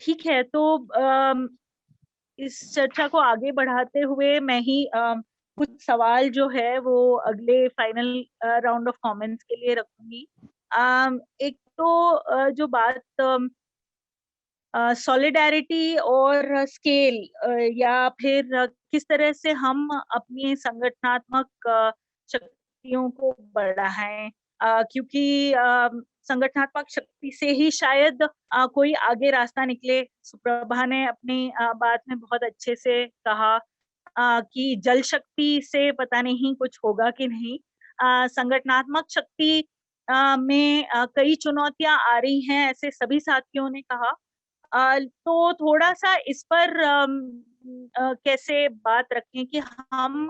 ठीक है, तो इस चर्चा को आगे बढ़ाते हुए मैं ही कुछ सवाल जो है वो अगले फाइनल राउंड ऑफ कमेंट्स के लिए रखूंगी। एक तो जो बात सॉलिडारिटी और स्केल या फिर किस तरह से हम अपनी संगठनात्मक शक्तियों को बढ़ाएं, क्योंकि संगठनात्मक शक्ति से ही शायद कोई आगे रास्ता निकले। सुप्रभा ने अपनी बात में बहुत अच्छे से कहा कि जल शक्ति से पता नहीं कुछ होगा कि नहीं। संगठनात्मक शक्ति में कई चुनौतियां आ रही हैं, ऐसे सभी साथियों ने कहा। तो थोड़ा-सा इस पर कैसे बात रखें कि हम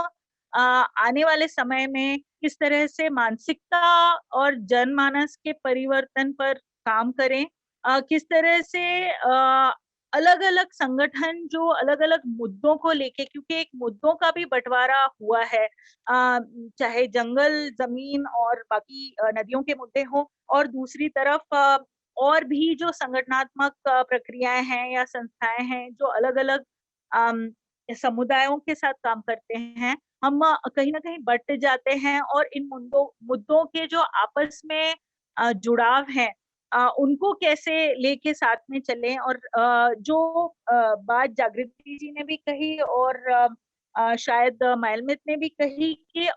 आने वाले समय में किस तरह से मानसिकता और जनमानस के परिवर्तन पर काम करें? किस तरह से अलग-अलग संगठन जो अलग-अलग मुद्दों को लेके, क्योंकि एक मुद्दों का भी बँटवारा हुआ है, चाहे जंगल, ज़मीन और बाकी नदियों के मुद्दे हों, और दूसरी तरफ और भी जो संगठनात्मक प्रक्रियाएँ हैं या संस्थाएँ हैं जो अलग-अलग अम, समुदायों के साथ काम करते हैं, हम कहीं न कहीं बँट जाते हैं और इन मुद्दों मुद्दों के जो आपस में जुड़ाव हैं, उनको कैसे लेके साथ में चलें। और जो बात जागृति जी ने भी कही और शायद मायलमित ने भी कही कि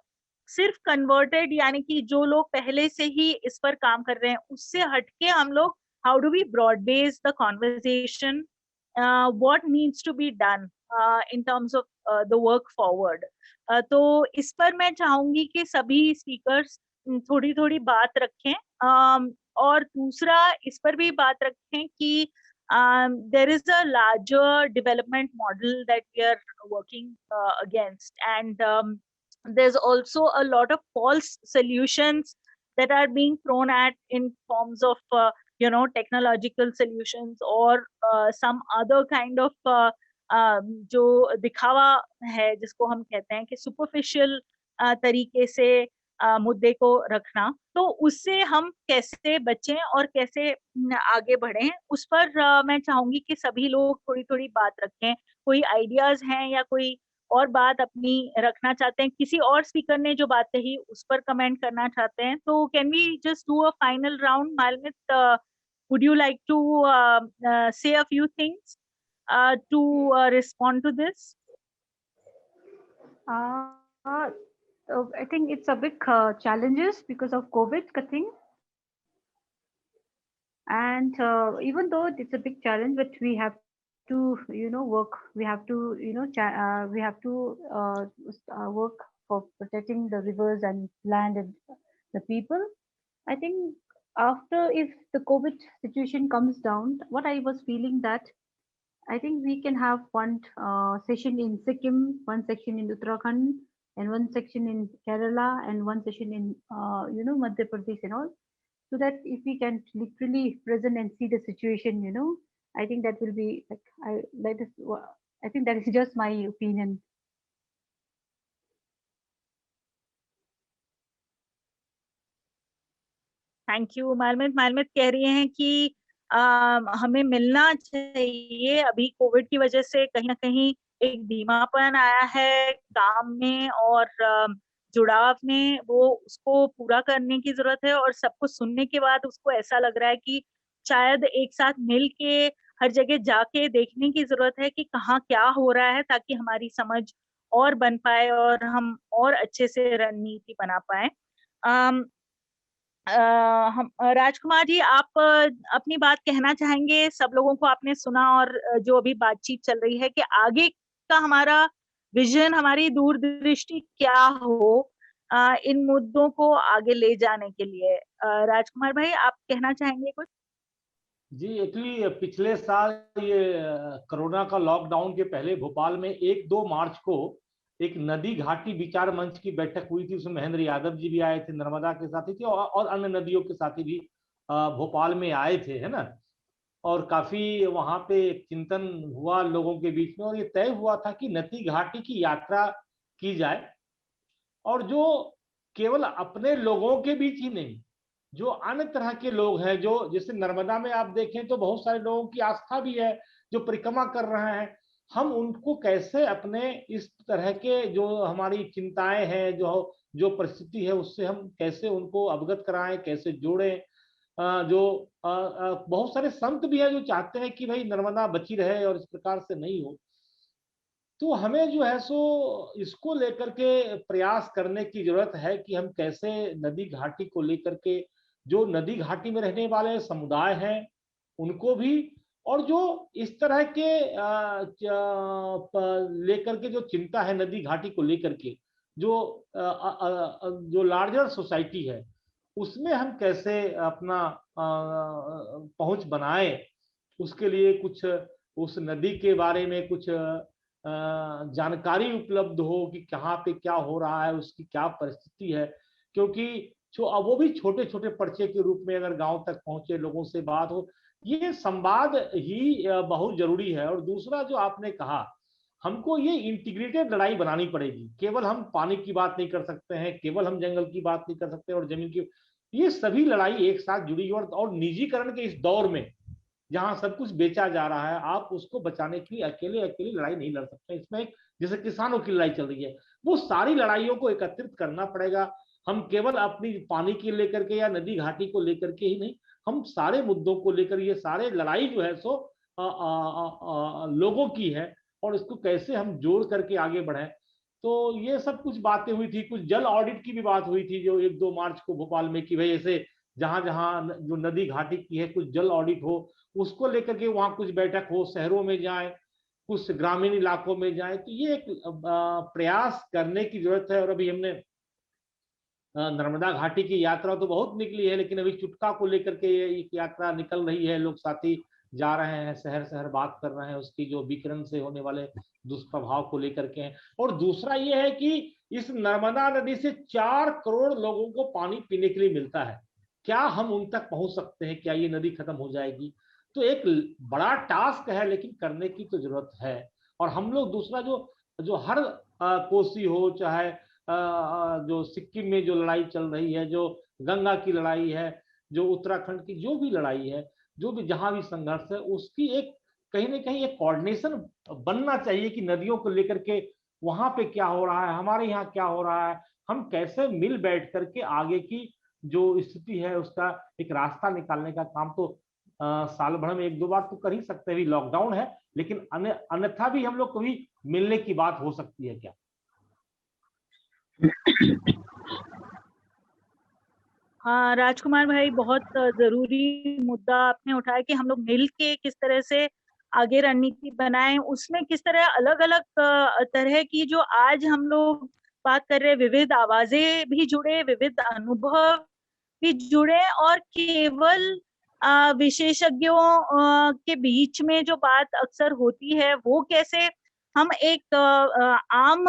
सिर्फ कन्वर्टेड यानी कि जो लोग पहले से ही इस पर काम कर रहे हैं, उससे हटके हम लोग how do we broad base the conversation, what needs to be done in terms of the work forward. तो इस पर मैं चाहूंगी कि सभी स्पीकर्स थोड़ी-थोड़ी बात रखें, और दूसरा इस पर भी बात रखें कि there is a larger development model that we are working against, and there's also a lot of false solutions that are being thrown at in forms of technological solutions or some other kind of जो दिखावा है जिसको हम कहते हैं कि superficial तरीके से मुद्दे को रखना, तो उससे हम कैसे बचें और कैसे आगे बढ़ें, उस पर मैं चाहूंगी कि सभी लोग थोड़ी-थोड़ी बात रखें। कोई आइडियाज हैं या कोई और बात अपनी रखना चाहते हैं, किसी और स्पीकर ने जो बात कही उस पर कमेंट करना चाहते हैं, तो can we just do a final round? मालमित, would you like to say a few things to respond to this? I think it's a big challenges because of COVID thing, and even though it's a big challenge, but we have to work. We have to work for protecting the rivers and land and the people. I think after, if the COVID situation comes down, what I was feeling that I think we can have one session in Sikkim, one section in Uttarakhand, and one section in Kerala, and one session in Madhya Pradesh and all. So that if we can literally present and see the situation, I think that will be like I think that is just my opinion. Thank you. मालमित मालमित कह रही हैं कि हमें मिलना चाहिए। अभी कोविड की वजह से कहीं ना कहीं एक धीमापन आया है काम में और जुड़ाव में, वो उसको पूरा करने की जरूरत है। और सबको सुनने के बाद उसको ऐसा लग रहा है कि शायद एक साथ मिल के हर जगह जाके देखने की जरूरत है कि कहाँ क्या हो रहा है, ताकि हमारी समझ और बन पाए और हम और अच्छे से रणनीति बना पाए। हम राजकुमार जी, आप अपनी बात कहना चाहेंगे? सब लोगों को आपने सुना और जो अभी बातचीत चल रही है कि आगे का हमारा विजन, हमारी दूरदृष्टि क्या हो इन मुद्दों को आगे ले जाने के लिए। राजकुमार भाई, आप कहना चाहेंगे कुछ? जी, एक्चुअली पिछले साल ये कोरोना का लॉकडाउन के पहले भोपाल में 1-2 मार्च को एक नदी घाटी विचार मंच की बैठक हुई थी, उसमें महेंद्र यादव जी भी आए थे, नर्मदा के साथी थे और अन्य नदियों के साथी भी भोपाल में आए थे, है ना। और काफी वहां पे चिंतन हुआ लोगों के बीच में, और ये तय हुआ था कि नदी घाटी की यात्रा की जाए, और जो केवल अपने लोगों के बीच ही नहीं, जो अन्य तरह के लोग हैं, जो जैसे नर्मदा में आप देखें तो बहुत सारे लोगों की आस्था भी है जो परिक्रमा कर रहे हैं, हम उनको कैसे अपने इस तरह के जो हमारी चिंताएं हैं, जो जो परिस्थिति है, उससे हम कैसे उनको अवगत कराएं, कैसे जोड़ें। बहुत सारे संत भी हैं जो चाहते हैं कि भाई नर्मदा बची रहे और इस प्रकार से नहीं हो। तो हमें जो है सो इसको लेकर के प्रयास करने की जरूरत है कि हम कैसे नदी घाटी को लेकर के, जो नदी घाटी में रहने वाले समुदाय हैं उनको भी, और जो इस तरह के लेकर के जो चिंता है नदी घाटी को लेकर के, जो लार्जर सोसाइटी है, उसमें हम कैसे अपना पहुंच बनाए, उसके लिए कुछ उस नदी के बारे में कुछ जानकारी उपलब्ध हो कि कहाँ पे क्या हो रहा है, उसकी क्या परिस्थिति है। क्योंकि वो भी छोटे छोटे पर्चे के रूप में अगर गांव तक पहुंचे, लोगों से बात हो, ये संवाद ही बहुत जरूरी है। और दूसरा जो आपने कहा, हमको ये इंटीग्रेटेड लड़ाई बनानी पड़ेगी। केवल हम पानी की बात नहीं कर सकते हैं, केवल हम जंगल की बात नहीं कर सकते और जमीन की, ये सभी लड़ाई एक साथ जुड़ी हुई। और निजीकरण के इस दौर में जहां सब कुछ बेचा जा रहा है, आप उसको बचाने के लिए अकेले अकेले लड़ाई नहीं लड़ सकते। इसमें एक जैसे किसानों की लड़ाई चल रही है, वो सारी लड़ाइयों को एकत्रित करना पड़ेगा। हम केवल अपनी पानी की लेकर के या नदी घाटी को लेकर के ही नहीं, हम सारे मुद्दों को लेकर, ये सारे लड़ाई जो है सो लोगों की है, और इसको कैसे हम जोड़ करके आगे बढ़े। तो ये सब कुछ बातें हुई थी। कुछ जल ऑडिट की भी बात हुई थी जो 1-2 मार्च को भोपाल में, कि भाई ऐसे जहां जहां जो नदी घाटी की है कुछ जल ऑडिट हो, उसको लेकर के वहां कुछ बैठक हो, शहरों में जाए, कुछ ग्रामीण इलाकों में जाए। तो ये एक प्रयास करने की जरूरत है। और अभी हमने नर्मदा घाटी की यात्रा तो बहुत निकली है, लेकिन अभी चुटका को लेकर के एक यात्रा निकल रही है, लोग साथी जा रहे हैं, शहर शहर बात कर रहे हैं उसकी जो विकिरण से होने वाले दुष्प्रभाव को लेकर के हैं। और दूसरा ये है कि इस नर्मदा नदी से 4 करोड़ लोगों को पानी पीने के लिए मिलता है। क्या हम उन तक पहुंच सकते हैं? क्या ये नदी खत्म हो जाएगी? तो एक बड़ा टास्क है, लेकिन करने की तो जरूरत है। और हम लोग दूसरा जो हर कोसी हो, चाहे जो सिक्किम में जो लड़ाई चल रही है, जो गंगा की लड़ाई है, जो उत्तराखंड की जो भी लड़ाई है, जो भी जहां भी संघर्ष है, उसकी एक कहीं ना कहीं एक कोऑर्डिनेशन बनना चाहिए कि नदियों को लेकर के वहां पे क्या हो रहा है, हमारे यहाँ क्या हो रहा है, हम कैसे मिल बैठ करके आगे की जो स्थिति है उसका एक रास्ता निकालने का काम तो साल भर में 1-2 बार तो कर ही सकते हैं। लॉकडाउन है, लेकिन अन्यथा भी हम लोग कभी मिलने की बात हो सकती है क्या? हाँ राजकुमार भाई, बहुत जरूरी मुद्दा आपने उठाया कि हम लोग मिल के किस तरह से आगे रणनीति बनाएं। उसमें किस तरह अलग अलग तरह की जो आज हम लोग बात कर रहे हैं, विविध आवाजें भी जुड़े, विविध अनुभव भी जुड़े, और केवल विशेषज्ञों के बीच में जो बात अक्सर होती है वो कैसे हम एक आम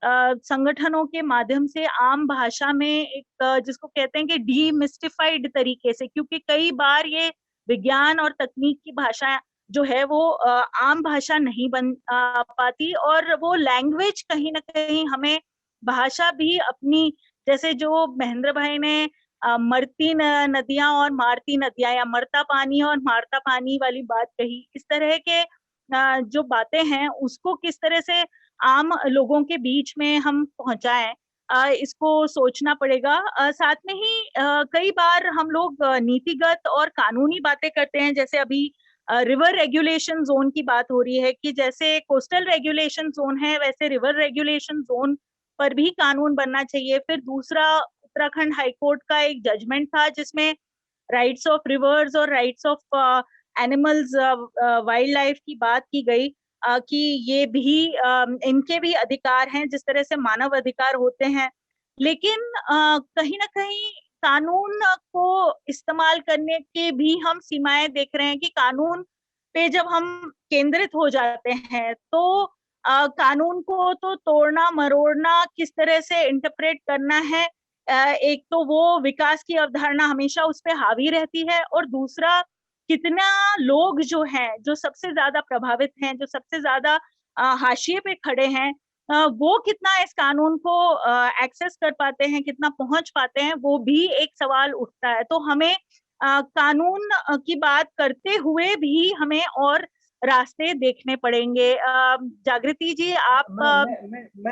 संगठनों के माध्यम से आम भाषा में एक जिसको कहते हैं कि डीमिस्टिफाइड तरीके से, क्योंकि कई बार ये विज्ञान और तकनीक की भाषा जो है वो आम भाषा नहीं बन पाती, और वो लैंग्वेज कहीं ना कहीं हमें भाषा भी अपनी, जैसे जो महेंद्र भाई ने मरती नदियां और मारती नदियां या मरता पानी और मारता पानी वाली बात कही, इस तरह के जो बातें हैं उसको किस तरह से आम लोगों के बीच में हम पहुंचाएं, इसको सोचना पड़ेगा। साथ में ही कई बार हम लोग नीतिगत और कानूनी बातें करते हैं, जैसे अभी रिवर रेगुलेशन जोन की बात हो रही है कि जैसे कोस्टल रेगुलेशन जोन है वैसे रिवर रेगुलेशन जोन पर भी कानून बनना चाहिए। फिर दूसरा, उत्तराखंड हाईकोर्ट का एक जजमेंट था जिसमें राइट्स ऑफ रिवर्स और rights of animals, wild life की बात की गई कि ये भी इनके भी अधिकार हैं जिस तरह से मानव अधिकार होते हैं। लेकिन कहीं ना कहीं कानून को इस्तेमाल करने के भी हम सीमाएं देख रहे हैं कि कानून पे जब हम केंद्रित हो जाते हैं तो कानून को तो तोड़ना मरोड़ना, किस तरह से इंटरप्रेट करना है, एक तो वो विकास की अवधारणा हमेशा उस पे हावी रहती है, और दूसरा कितना लोग जो हैं, जो सबसे ज्यादा प्रभावित हैं, जो सबसे ज्यादा हाशिए पे खड़े हैं, वो कितना इस कानून को एक्सेस कर पाते हैं, कितना पहुंच पाते हैं, वो भी एक सवाल उठता है। तो हमें कानून की बात करते हुए भी हमें और रास्ते देखने पड़ेंगे। जागृति जी, आप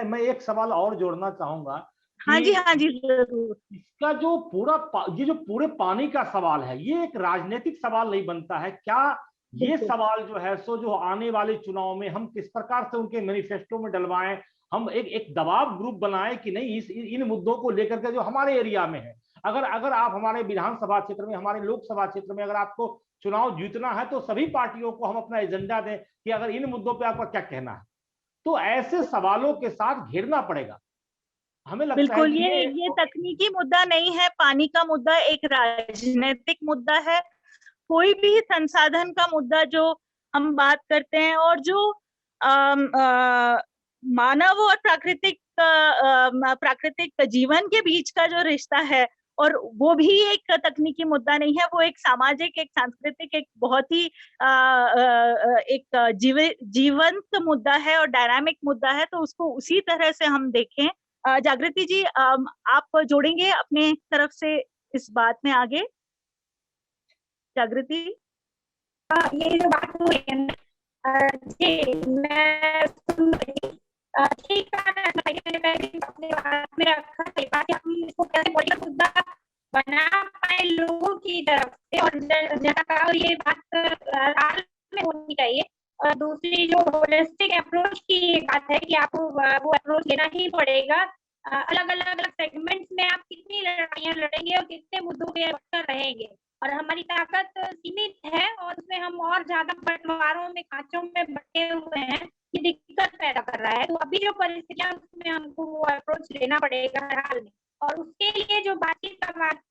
मैं एक सवाल और जोड़ना चाहूंगा। हाँ जी, हाँ जी, जरूर। इसका जो ये जो पूरे पानी का सवाल है, ये एक राजनीतिक सवाल नहीं बनता है क्या? ये सवाल जो है सो जो आने वाले चुनाव में हम किस प्रकार से उनके मैनिफेस्टो में डलवाएं, हम एक दबाव ग्रुप बनाएं कि नहीं इन मुद्दों को लेकर के जो हमारे एरिया में है, अगर आप हमारे विधानसभा क्षेत्र में, हमारे लोकसभा क्षेत्र में अगर आपको चुनाव जीतना है तो सभी पार्टियों को हम अपना एजेंडा दें कि अगर इन मुद्दों पर आपका क्या कहना है। तो ऐसे सवालों के साथ घेरना पड़ेगा। हमें लगता बिल्कुल, है ये तकनीकी मुद्दा नहीं है, पानी का मुद्दा एक राजनीतिक मुद्दा है। कोई भी संसाधन का मुद्दा जो हम बात करते हैं, और जो मानव और प्राकृतिक जीवन के बीच का जो रिश्ता है, और वो भी एक तकनीकी मुद्दा नहीं है, वो एक सामाजिक, एक सांस्कृतिक, एक बहुत ही एक जीवंत मुद्दा है और डायनामिक मुद्दा है। तो उसको उसी तरह से हम देखें। जागृति जी, आप जोड़ेंगे अपने तरफ से इस बात में आगे? जागृति, ये जो बात हुई है जी, मैं सुन रही, ठीक है, मैंने अपने हाथ में रखा था कि हम इसको कैसे पॉलिटिकल मुद्दा बना पाए लोगों की तरफ से, और जनता का, और ये बात हाल में होनी चाहिए। और दूसरी जो होलिस्टिक अप्रोच की बात है कि आपको वो अप्रोच लेना ही पड़ेगा। अलग अलग सेगमेंट्स में आप कितनी लड़ाइयां लड़ेंगे और कितने मुद्दों पे अटकर रहेंगे, और हमारी ताकत सीमित है, और उसमें हम और ज्यादा बंटवारों में, खांचों में बटे हुए हैं, ये दिक्कत पैदा कर रहा है। तो अभी जो परिस्थितियां, उसमें हमको वो अप्रोच लेना पड़ेगा हर हाल में। और उसके लिए जो बातचीत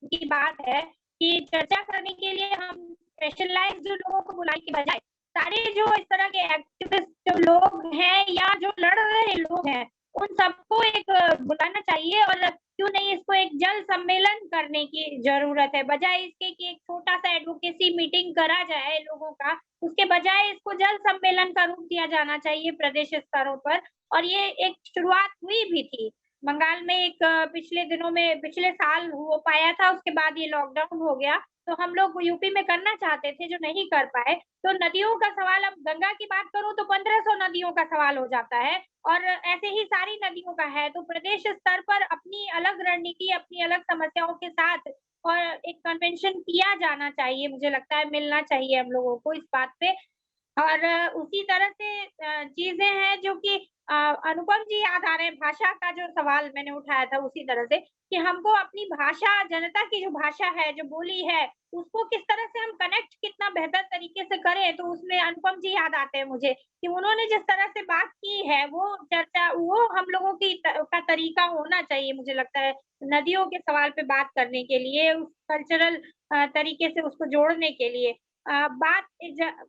की बात है कि चर्चा करने के लिए हम स्पेशलाइज्ड लोगों को बुलाने के बजाय सारे जो इस तरह के एक्टिविस्ट जो लोग हैं या जो लड़ रहे लोग हैं, उन सबको एक बुलाना चाहिए। और क्यों नहीं इसको एक जल सम्मेलन करने की जरूरत है, बजाय इसके कि एक छोटा सा एडवोकेसी मीटिंग करा जाए लोगों का, उसके बजाय इसको जल सम्मेलन का रूप दिया जाना चाहिए प्रदेश स्तरों पर। और ये एक शुरुआत हुई भी थी बंगाल में, एक पिछले दिनों में, पिछले साल हो पाया था, उसके बाद ये लॉकडाउन हो गया। तो हम लोग यूपी में करना चाहते थे, जो नहीं कर पाए। तो नदियों का सवाल, अब गंगा की बात करूं तो 1500 नदियों का सवाल हो जाता है, और ऐसे ही सारी नदियों का है। तो प्रदेश स्तर पर अपनी अलग रणनीति, अपनी अलग समस्याओं के साथ और एक कन्वेंशन किया जाना चाहिए, मुझे लगता है मिलना चाहिए हम लोगों को इस बात पे। और उसी तरह से चीजें हैं जो कि अनुपम जी याद आ रहे हैं, भाषा का जो सवाल मैंने उठाया था उसी तरह से, कि हमको अपनी भाषा, जनता की जो भाषा है, जो बोली है, उसको किस तरह से हम कनेक्ट कितना बेहतर तरीके से करें। तो उसमें अनुपम जी याद आते हैं मुझे कि उन्होंने जिस तरह से बात की है, वो चर्चा, वो हम लोगों की का तरीका होना चाहिए, मुझे लगता है नदियों के सवाल पे बात करने के लिए, उस कल्चरल तरीके से उसको जोड़ने के लिए। बात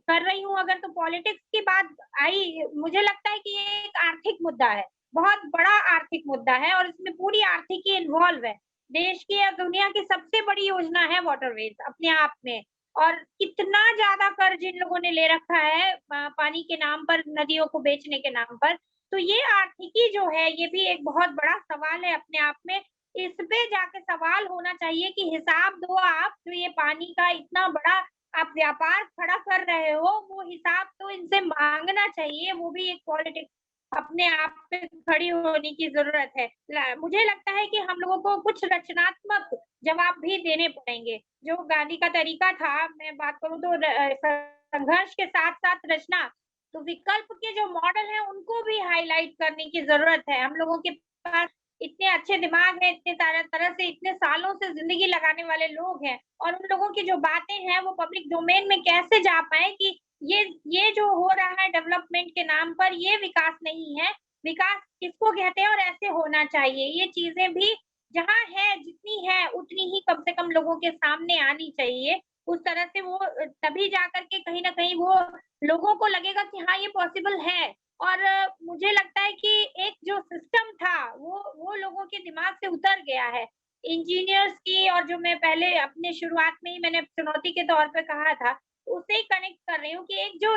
कर रही हूँ अगर, तो पॉलिटिक्स की बात आई, मुझे लगता है कि ये एक आर्थिक मुद्दा है, बहुत बड़ा आर्थिक मुद्दा है, और इसमें पूरी आर्थिकी इन्वॉल्व है। देश की या दुनिया की सबसे बड़ी योजना है वाटरवेज अपने आप में, और कितना ज्यादा कर्ज इन लोगों ने ले रखा है पानी के नाम पर, नदियों को बेचने के नाम पर। तो ये आर्थिकी जो है, ये भी एक बहुत बड़ा सवाल है अपने आप में। इस पे जाके सवाल होना चाहिए कि हिसाब दो आप, जो ये पानी का इतना बड़ा आप व्यापार खड़ा कर रहे हो, वो हिसाब तो इनसे मांगना चाहिए। वो भी एक पॉलिटिक्स अपने आप पे खड़ी होने की जरूरत है। मुझे लगता है कि हम लोगों को कुछ रचनात्मक जवाब भी देने पड़ेंगे। जो गांधी का तरीका था, मैं बात करूं तो संघर्ष के साथ साथ रचना, तो विकल्प के जो मॉडल हैं उनको भी हाईलाइट करने की जरूरत है। हम लोगों के पास इतने अच्छे दिमाग है, इतने तरह से इतने सालों से जिंदगी लगाने वाले लोग हैं, और उन लोगों की जो बातें हैं वो पब्लिक डोमेन में कैसे जा पाए कि ये जो हो रहा है डेवलपमेंट के नाम पर, ये विकास नहीं है। विकास किसको कहते हैं और ऐसे होना चाहिए, ये चीजें भी जहाँ है, जितनी है उतनी ही कम से कम लोगों के सामने आनी चाहिए। उस तरह से वो तभी जाकर के कहीं ना कहीं वो लोगों को लगेगा कि हाँ ये पॉसिबल है, और मुझे लगता है कि एक जो सिस्टम था वो लोगों के दिमाग से उतर गया है। इंजीनियर्स की, और जो मैं पहले अपने शुरुआत में ही मैंने चुनौती के तौर पे कहा था, उससे ही कनेक्ट कर रही हूँ कि एक जो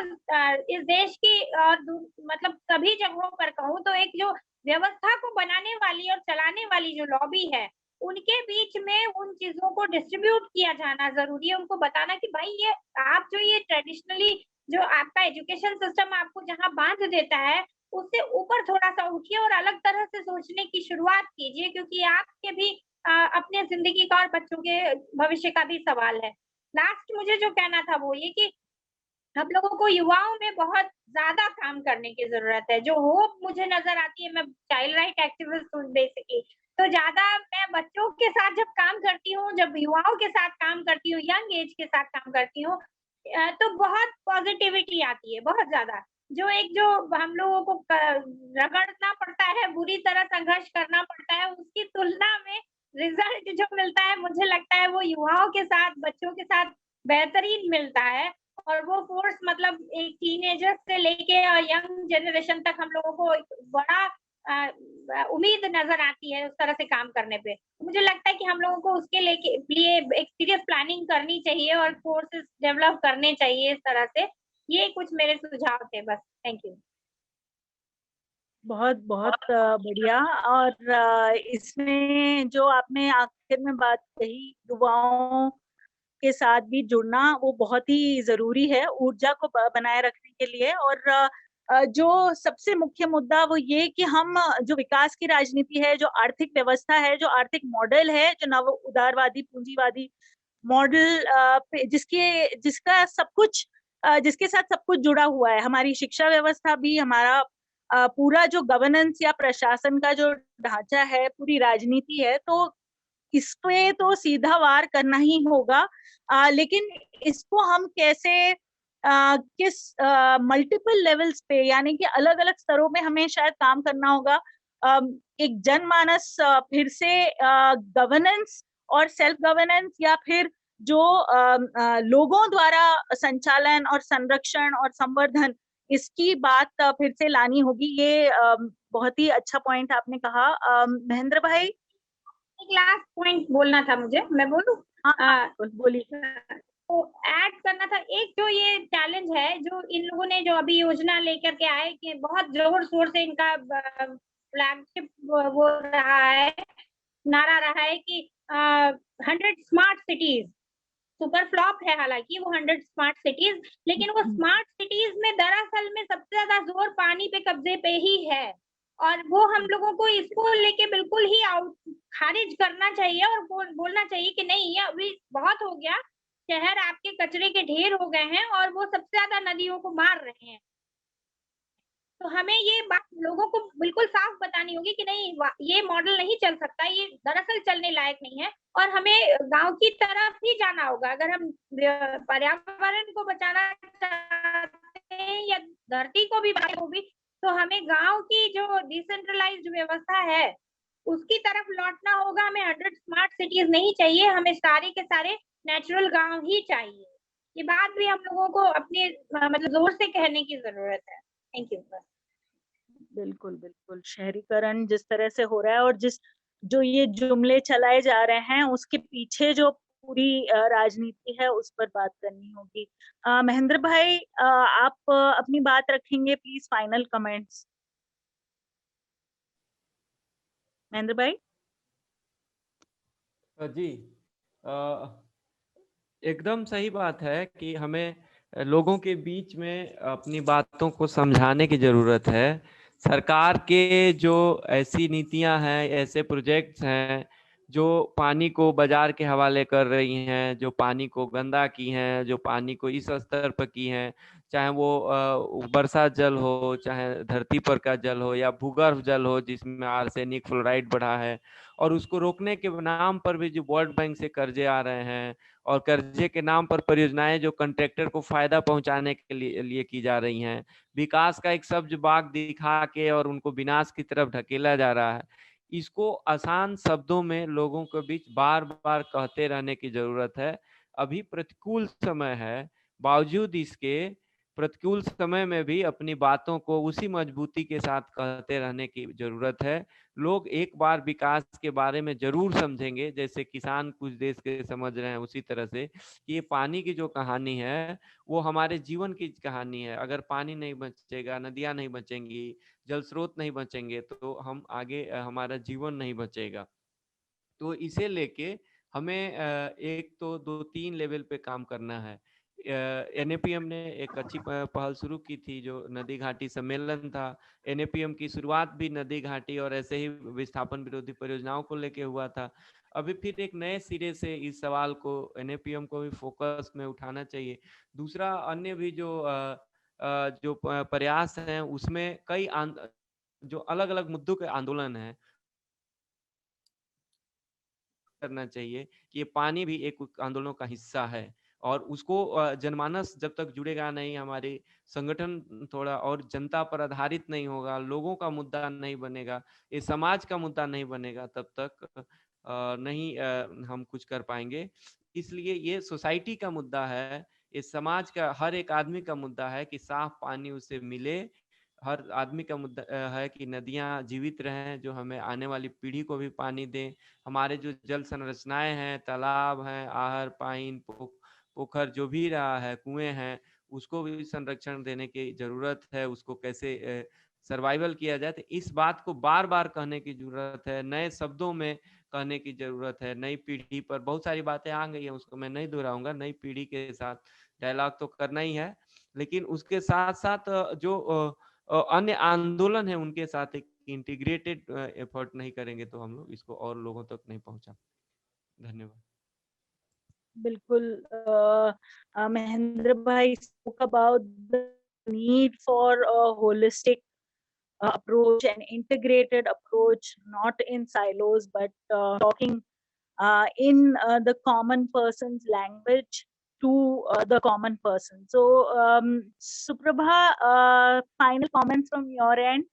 इस देश की और मतलब सभी जगहों पर कहूँ तो एक जो व्यवस्था को बनाने वाली और चलाने वाली जो लॉबी है, उनके बीच में उन चीज़ों को डिस्ट्रीब्यूट किया जाना ज़रूरी है। उनको बताना कि भाई ये आप जो ये ट्रेडिशनली जो आपका एजुकेशन सिस्टम आपको जहाँ बाँध देता है, उससे ऊपर थोड़ा-सा उठिए और अलग तरह से सोचने की शुरुआत कीजिए, क्योंकि आपके भी अपने ज़िंदगी का और बच्चों के भविष्य का भी सवाल है। लास्ट मुझे जो कहना था वो ये कि हम लोगों को युवाओं में बहुत ज़्यादा काम करने की ज़रूरत है। जो होप मुझे नज़र आती है, मैं चाइल्ड राइट एक्टिविस्ट हूँ बेसिकली, तो ज़्यादा मैं बच्चों के साथ जब काम करती हूँ, जब युवाओं के साथ काम करती हूँ, यंग एज के साथ काम करती हूँ, तो बहुत पॉजिटिविटी आती है, बहुत ज़्यादा। जो एक जो हम लोगों को रगड़ना पड़ता है, बुरी तरह संघर्ष करना पड़ता है, उसकी तुलना में रिजल्ट जो मिलता है, मुझे लगता है वो युवाओं के साथ, बच्चों के साथ बेहतरीन मिलता है। और वो फोर्स मतलब एक टीनेजर से लेके यंग जनरेशन तक हम लोगों को एक बड़ा उम्मीद नजर आती है उस तरह से काम करने पे। मुझे लगता है कि हम लोगों को उसके लिए एक सीरियस प्लानिंग करनी चाहिए और कोर्सेज डेवलप करने चाहिए इस तरह से। ये कुछ मेरे सुझाव थे बस। Thank you. बहुत बहुत बढ़िया। और इसमें जो आपने आखिर में बात कही, युवाओं के साथ भी जुड़ना वो बहुत ही जरूरी है ऊर्जा को बनाए रखने के लिए। और जो सबसे मुख्य मुद्दा वो ये कि हम जो विकास की राजनीति है, जो आर्थिक व्यवस्था है, जो आर्थिक मॉडल है, जो नव उदारवादी पूंजीवादी मॉडल जिसका सब कुछ जिसके साथ सब कुछ जुड़ा हुआ है, हमारी शिक्षा व्यवस्था भी, हमारा पूरा जो गवर्नेंस या प्रशासन का जो ढांचा है, पूरी राजनीति है, तो इस पे तो सीधा वार करना ही होगा। लेकिन इसको हम कैसे किस मल्टीपल लेवल्स पे, यानी कि अलग-अलग स्तरों में हमें शायद काम करना होगा। एक जनमानस फिर से गवर्नेंस और सेल्फ गवर्नेंस, या फिर जो लोगों द्वारा संचालन और संरक्षण और संवर्धन, इसकी बात फिर से लानी होगी। ये बहुत ही अच्छा पॉइंट आपने कहा। महेंद्र भाई, एक लास्ट पॉइंट बोलना था मुझे, मैं बोलूं? बोलिए। तो ऐड करना था, एक जो ये चैलेंज है जो इन लोगों ने जो अभी योजना लेकर के आए कि बहुत जोर शोर से इनका फ्लैगशिप वो रहा है, नारा रहा है कि 100 स्मार्ट सिटीज। सुपर फ्लॉप है हालांकि वो 100 स्मार्ट सिटीज, लेकिन वो स्मार्ट सिटीज में दरअसल में सबसे ज्यादा जोर पानी पे कब्जे पे ही है। और वो हम लोगों को इसको लेके बिल्कुल ही खारिज करना चाहिए और बोलना चाहिए कि नहीं, ये अभी बहुत हो गया, शहर आपके कचरे के ढेर हो गए हैं और वो सबसे ज्यादा नदियों को मार रहे हैं। तो हमें ये बात लोगों को बिल्कुल साफ बतानी होगी कि नहीं, ये मॉडल नहीं चल सकता, ये दरअसल चलने लायक नहीं है। और हमें गांव की तरफ ही जाना होगा अगर हम पर्यावरण को बचाना चाहते हैं या धरती को भी तो हमें गांव की जो डिसेंट्रलाइज्ड व्यवस्था है उसकी तरफ लौटना होगा। हमें 100 स्मार्ट सिटीज नहीं चाहिए, हमें सारे के सारे नेचुरल गांव ही चाहिए। ये बात भी हम लोगों को अपने मतलब जोर से कहने की जरूरत है। Thank you. बिल्कुल बिल्कुल, शहरीकरण जिस तरह से हो रहा है और जो ये जुमले चलाए जा रहे हैं, उसके पीछे जो पूरी राजनीति है उस पर बात करनी होगी। महेंद्र भाई, आप अपनी बात रखेंगे प्लीज, फाइनल कमेंट्स। महेंद्र भाई जी, एकदम सही बात है कि हमें लोगों के बीच में अपनी बातों को समझाने की जरूरत है। सरकार के जो ऐसी नीतियां हैं, ऐसे प्रोजेक्ट्स हैं जो पानी को बाजार के हवाले कर रही हैं, जो पानी को गंदा की हैं, जो पानी को इस स्तर पर की हैं, चाहे वो वर्षा जल हो, चाहे धरती पर का जल हो, या भूगर्भ जल हो जिसमें आर्सेनिक फ्लोराइड बढ़ा है, और उसको रोकने के नाम पर भी जो वर्ल्ड बैंक से कर्जे आ रहे हैं और कर्जे के नाम पर परियोजनाएं जो कॉन्ट्रैक्टर को फायदा पहुंचाने के लिए की जा रही हैं, विकास का एक सब्ज बाग दिखा के और उनको विनाश की तरफ ढकेला जा रहा है। इसको आसान शब्दों में लोगों के बीच बार बार कहते रहने की जरूरत है। अभी प्रतिकूल समय है, बावजूद इसके प्रतिकूल समय में भी अपनी बातों को उसी मजबूती के साथ कहते रहने की जरूरत है। लोग एक बार विकास के बारे में जरूर समझेंगे, जैसे किसान कुछ देश के समझ रहे हैं, उसी तरह से कि ये पानी की जो कहानी है वो हमारे जीवन की कहानी है। अगर पानी नहीं बचेगा, नदियां नहीं बचेंगी, जल स्रोत नहीं बचेंगे, तो हम आगे हमारा जीवन नहीं बचेगा। तो इसे लेके हमें एक तो 2-3 लेवल पे काम करना है। एनएपीएम ने एक अच्छी पहल शुरू की थी, जो नदी घाटी सम्मेलन था। एनएपीएम की शुरुआत भी नदी घाटी और ऐसे ही विस्थापन विरोधी परियोजनाओं को लेके हुआ था। अभी फिर एक नए सिरे से इस सवाल को एनएपीएम को भी फोकस में उठाना चाहिए। दूसरा, अन्य भी जो प्रयास हैं उसमें कई जो अलग अलग मुद्दों के आंदोलन है करना चाहिए कि ये पानी भी एक आंदोलनों का हिस्सा है, और उसको जनमानस जब तक जुड़ेगा नहीं, हमारे संगठन थोड़ा और जनता पर आधारित नहीं होगा, लोगों का मुद्दा नहीं बनेगा, ये समाज का मुद्दा नहीं बनेगा, तब तक नहीं हम कुछ कर पाएंगे। इसलिए ये सोसाइटी का मुद्दा है, ये समाज का हर एक आदमी का मुद्दा है कि साफ पानी उसे मिले। हर आदमी का मुद्दा है कि नदियां जीवित रहें, जो हमें आने वाली पीढ़ी को भी पानी दें। हमारे जो जल संरचनाएं हैं, तालाब हैं, आहर पाइन पोखर जो भी रहा है, कुएं हैं, उसको भी संरक्षण देने की जरूरत है। उसको कैसे सर्वाइवल किया जाए, तो इस बात को बार बार कहने की जरूरत है, नए शब्दों में कहने की जरूरत है। नई पीढ़ी पर बहुत सारी बातें आ गई हैं, उसको मैं नहीं दोहराऊंगा। नई पीढ़ी के साथ डायलॉग तो करना ही है, लेकिन उसके साथ साथ जो अन्य आंदोलन है उनके साथ एक इंटीग्रेटेड एफर्ट नहीं करेंगे तो हम लोग इसको और लोगों तक नहीं पहुंचा। धन्यवाद। बिल्कुल। महेंद्र भाई spoke about the need for a holistic approach and integrated approach, not in silos, but talking in the common person's language to the common person. So, Suprabha, final comments from your end?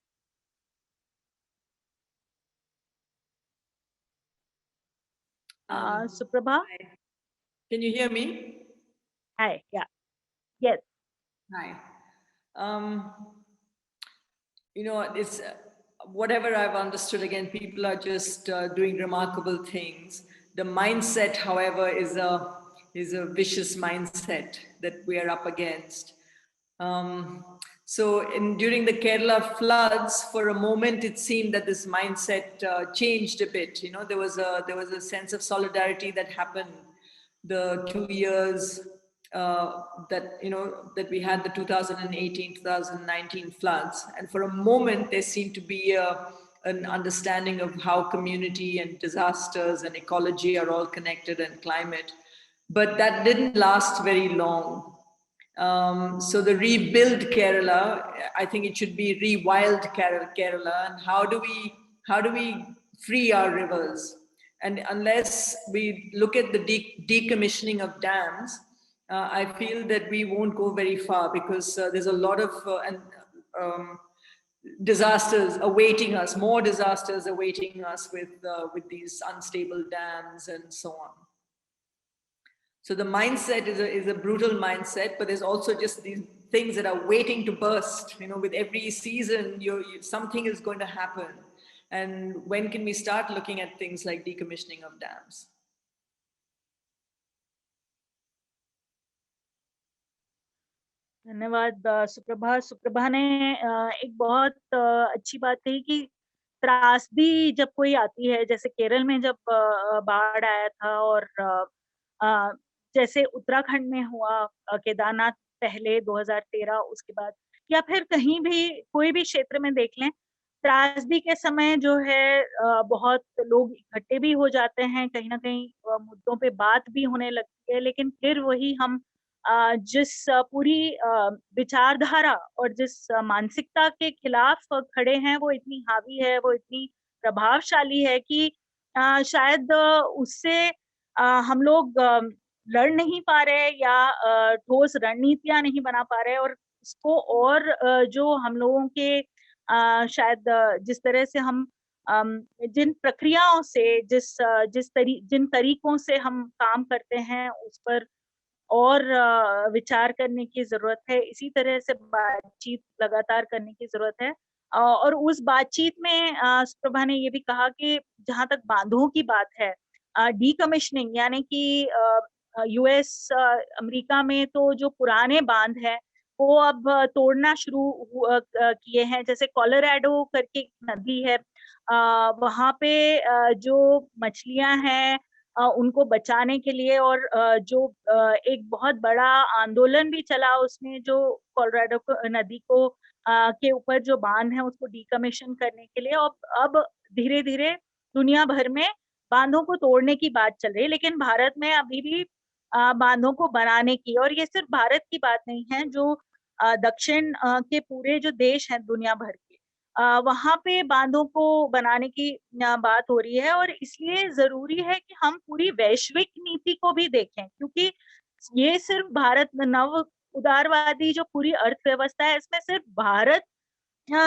Suprabha? Can you hear me? Hi, yeah. Yes. Hi. You know, it's whatever I've understood, again, people are just doing remarkable things. The mindset, however, is a vicious mindset that we are up against. So during the Kerala floods, for a moment, it seemed that this mindset changed a bit. You know, there was a sense of solidarity that happened the 2 years that we had the 2018-2019 floods. And for a moment, there seemed to be an understanding of how community and disasters and ecology are all connected, and climate. But that didn't last very long. So the rebuild Kerala, I think it should be rewild Kerala. And how do we free our rivers? And unless we look at the decommissioning of dams, I feel that we won't go very far, because there's a lot of disasters awaiting us, more disasters awaiting us with these unstable dams and so on. So the mindset is a brutal mindset, but there's also just these things that are waiting to burst. You know, with every season, something is going to happen. And when can we start looking at things like decommissioning of dams? धन्यवाद सुप्रभा। सुप्रभा ने एक बहुत अच्छी बात कही कि त्रासदी जब कोई आती है, जैसे केरल में जब बाढ़ आया था, और जैसे उत्तराखंड में हुआ, केदारनाथ पहले 2013, उसके बाद, या फिर कहीं भी कोई भी क्षेत्र में देख लें, त्रासदी के समय जो है बहुत लोग इकट्ठे भी हो जाते हैं, कहीं ना कहीं मुद्दों पे बात भी होने लगती है, लेकिन फिर वही हम जिस पूरी विचारधारा और जिस मानसिकता के खिलाफ खड़े हैं, वो इतनी हावी है, वो इतनी प्रभावशाली है कि शायद उससे हम लोग लड़ नहीं पा रहे, या ठोस रणनीतियां नहीं बना पा रहे, और इसको और जो हम लोगों के शायद जिस तरह से हम जिन प्रक्रियाओं से जिन तरीकों से हम काम करते हैं, उस पर और विचार करने की जरूरत है। इसी तरह से बातचीत लगातार करने की जरूरत है। और उस बातचीत में सुप्रभा ने ये भी कहा कि जहां तक बांधों की बात है, डीकमिशनिंग यानी कि यूएस अमेरिका में तो जो पुराने बांध हैं वो अब तोड़ना शुरू किए हैं। जैसे कोलोराडो करके एक नदी है, वहां पे जो मछलियां हैं उनको बचाने के लिए और जो एक बहुत बड़ा आंदोलन भी चला उसमें, जो कोलोराडो नदी को के ऊपर जो बांध है उसको डीकमीशन करने के लिए। अब धीरे धीरे दुनिया भर में बांधों को तोड़ने की बात चल रही है, लेकिन भारत में अभी भी बांधों को बनाने की, और ये सिर्फ भारत की बात नहीं है, जो दक्षिण के पूरे जो देश हैं दुनिया भर के, वहां पे बांधों को बनाने की बात हो रही है। और इसलिए जरूरी है कि हम पूरी वैश्विक नीति को भी देखें, क्योंकि ये सिर्फ भारत नव उदारवादी जो पूरी अर्थव्यवस्था है इसमें सिर्फ भारत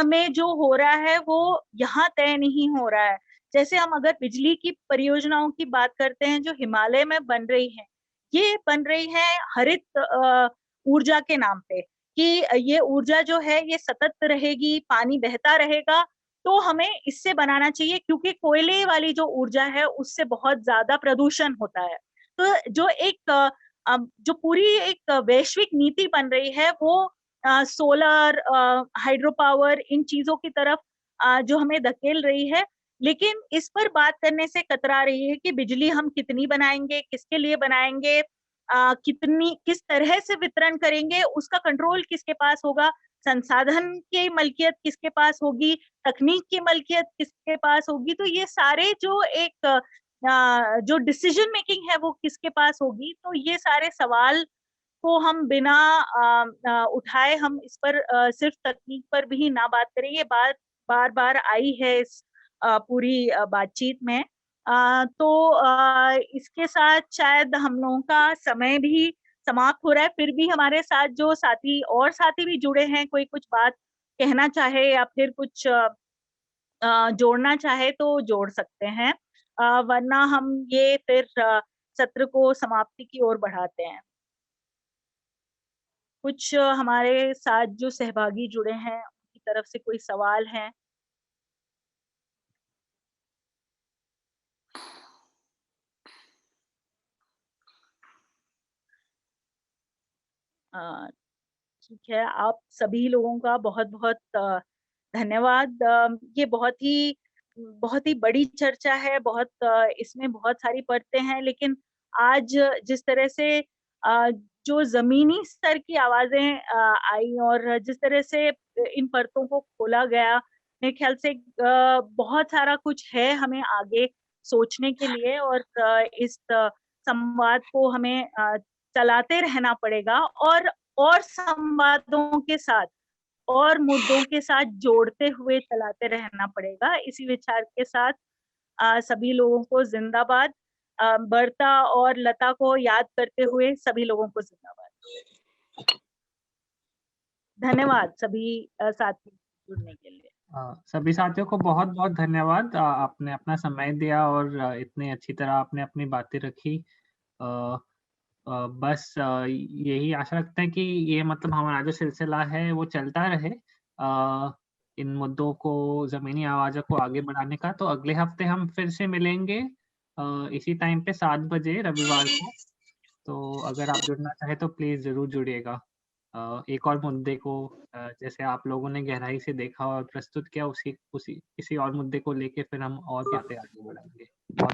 में जो हो रहा है वो यहाँ तय नहीं हो रहा है। जैसे हम अगर बिजली की परियोजनाओं की बात करते हैं जो हिमालय में बन रही है, ये बन रही है हरित ऊर्जा के नाम पे, कि ये ऊर्जा जो है ये सतत रहेगी, पानी बहता रहेगा, तो हमें इससे बनाना चाहिए, क्योंकि कोयले वाली जो ऊर्जा है उससे बहुत ज्यादा प्रदूषण होता है। तो जो एक जो पूरी एक वैश्विक नीति बन रही है वो सोलर, हाइड्रो पावर, इन चीजों की तरफ जो हमें धकेल रही है, लेकिन इस पर बात करने से कतरा रही है कि बिजली हम कितनी बनाएंगे, किसके लिए बनाएंगे, कितनी किस तरह से वितरण करेंगे, उसका कंट्रोल किसके पास होगा, संसाधन की मलकियत किसके पास होगी, तकनीक की मलकियत किसके पास होगी। तो ये सारे जो एक जो डिसीजन मेकिंग है वो किसके पास होगी। तो ये सारे सवाल को हम बिना उठाए हम इस पर सिर्फ तकनीक पर भी ना बात करें। ये बात बार बार आई है इस पूरी बातचीत में। तो इसके साथ शायद हम लोगों का समय भी समाप्त हो रहा है। फिर भी हमारे साथ जो साथी भी जुड़े हैं, कोई कुछ बात कहना चाहे या फिर कुछ जोड़ना चाहे तो जोड़ सकते हैं, वरना हम ये फिर सत्र को समाप्ति की ओर बढ़ाते हैं। कुछ हमारे साथ जो सहभागी जुड़े हैं उनकी तरफ से कोई सवाल है? ठीक है, आप सभी लोगों का बहुत-बहुत धन्यवाद। ये बहुत ही बड़ी चर्चा है, इसमें बहुत सारी परतें हैं, लेकिन आज जिस तरह से जो ज़मीनी स्तर की आवाज़ें आई और जिस तरह से इन परतों को खोला गया, मेरे ख्याल से बहुत सारा कुछ है हमें आगे सोचने के लिए, और इस संवाद को हमें चलाते रहना पड़ेगा, और संवादों के साथ और मुद्दों के साथ जोड़ते हुए चलाते रहना पड़ेगा। इसी विचार के साथ सभी लोगों को जिंदाबाद। बर्ता और लता को याद करते हुए सभी लोगों को जिंदाबाद। धन्यवाद सभी साथी जुड़ने के लिए। सभी साथियों को बहुत बहुत धन्यवाद। आपने अपना समय दिया और इतनी अच्छी तरह आपने अपनी बातें रखी। बस यही आशा रखते हैं कि ये मतलब हमारा जो सिलसिला है वो चलता रहे, इन मुद्दों को, ज़मीनी आवाज़ों को आगे बढ़ाने का। तो अगले हफ्ते हम फिर से मिलेंगे इसी टाइम पे 7 बजे रविवार को। तो अगर आप जुड़ना चाहें तो प्लीज़ ज़रूर जुड़िएगा। एक और मुद्दे को जैसे आप लोगों ने गहराई से देखा और प्रस्तुत किया, किसी और मुद्दे को लेके फिर हम और बातें आगे बढ़ाएंगे। बहुत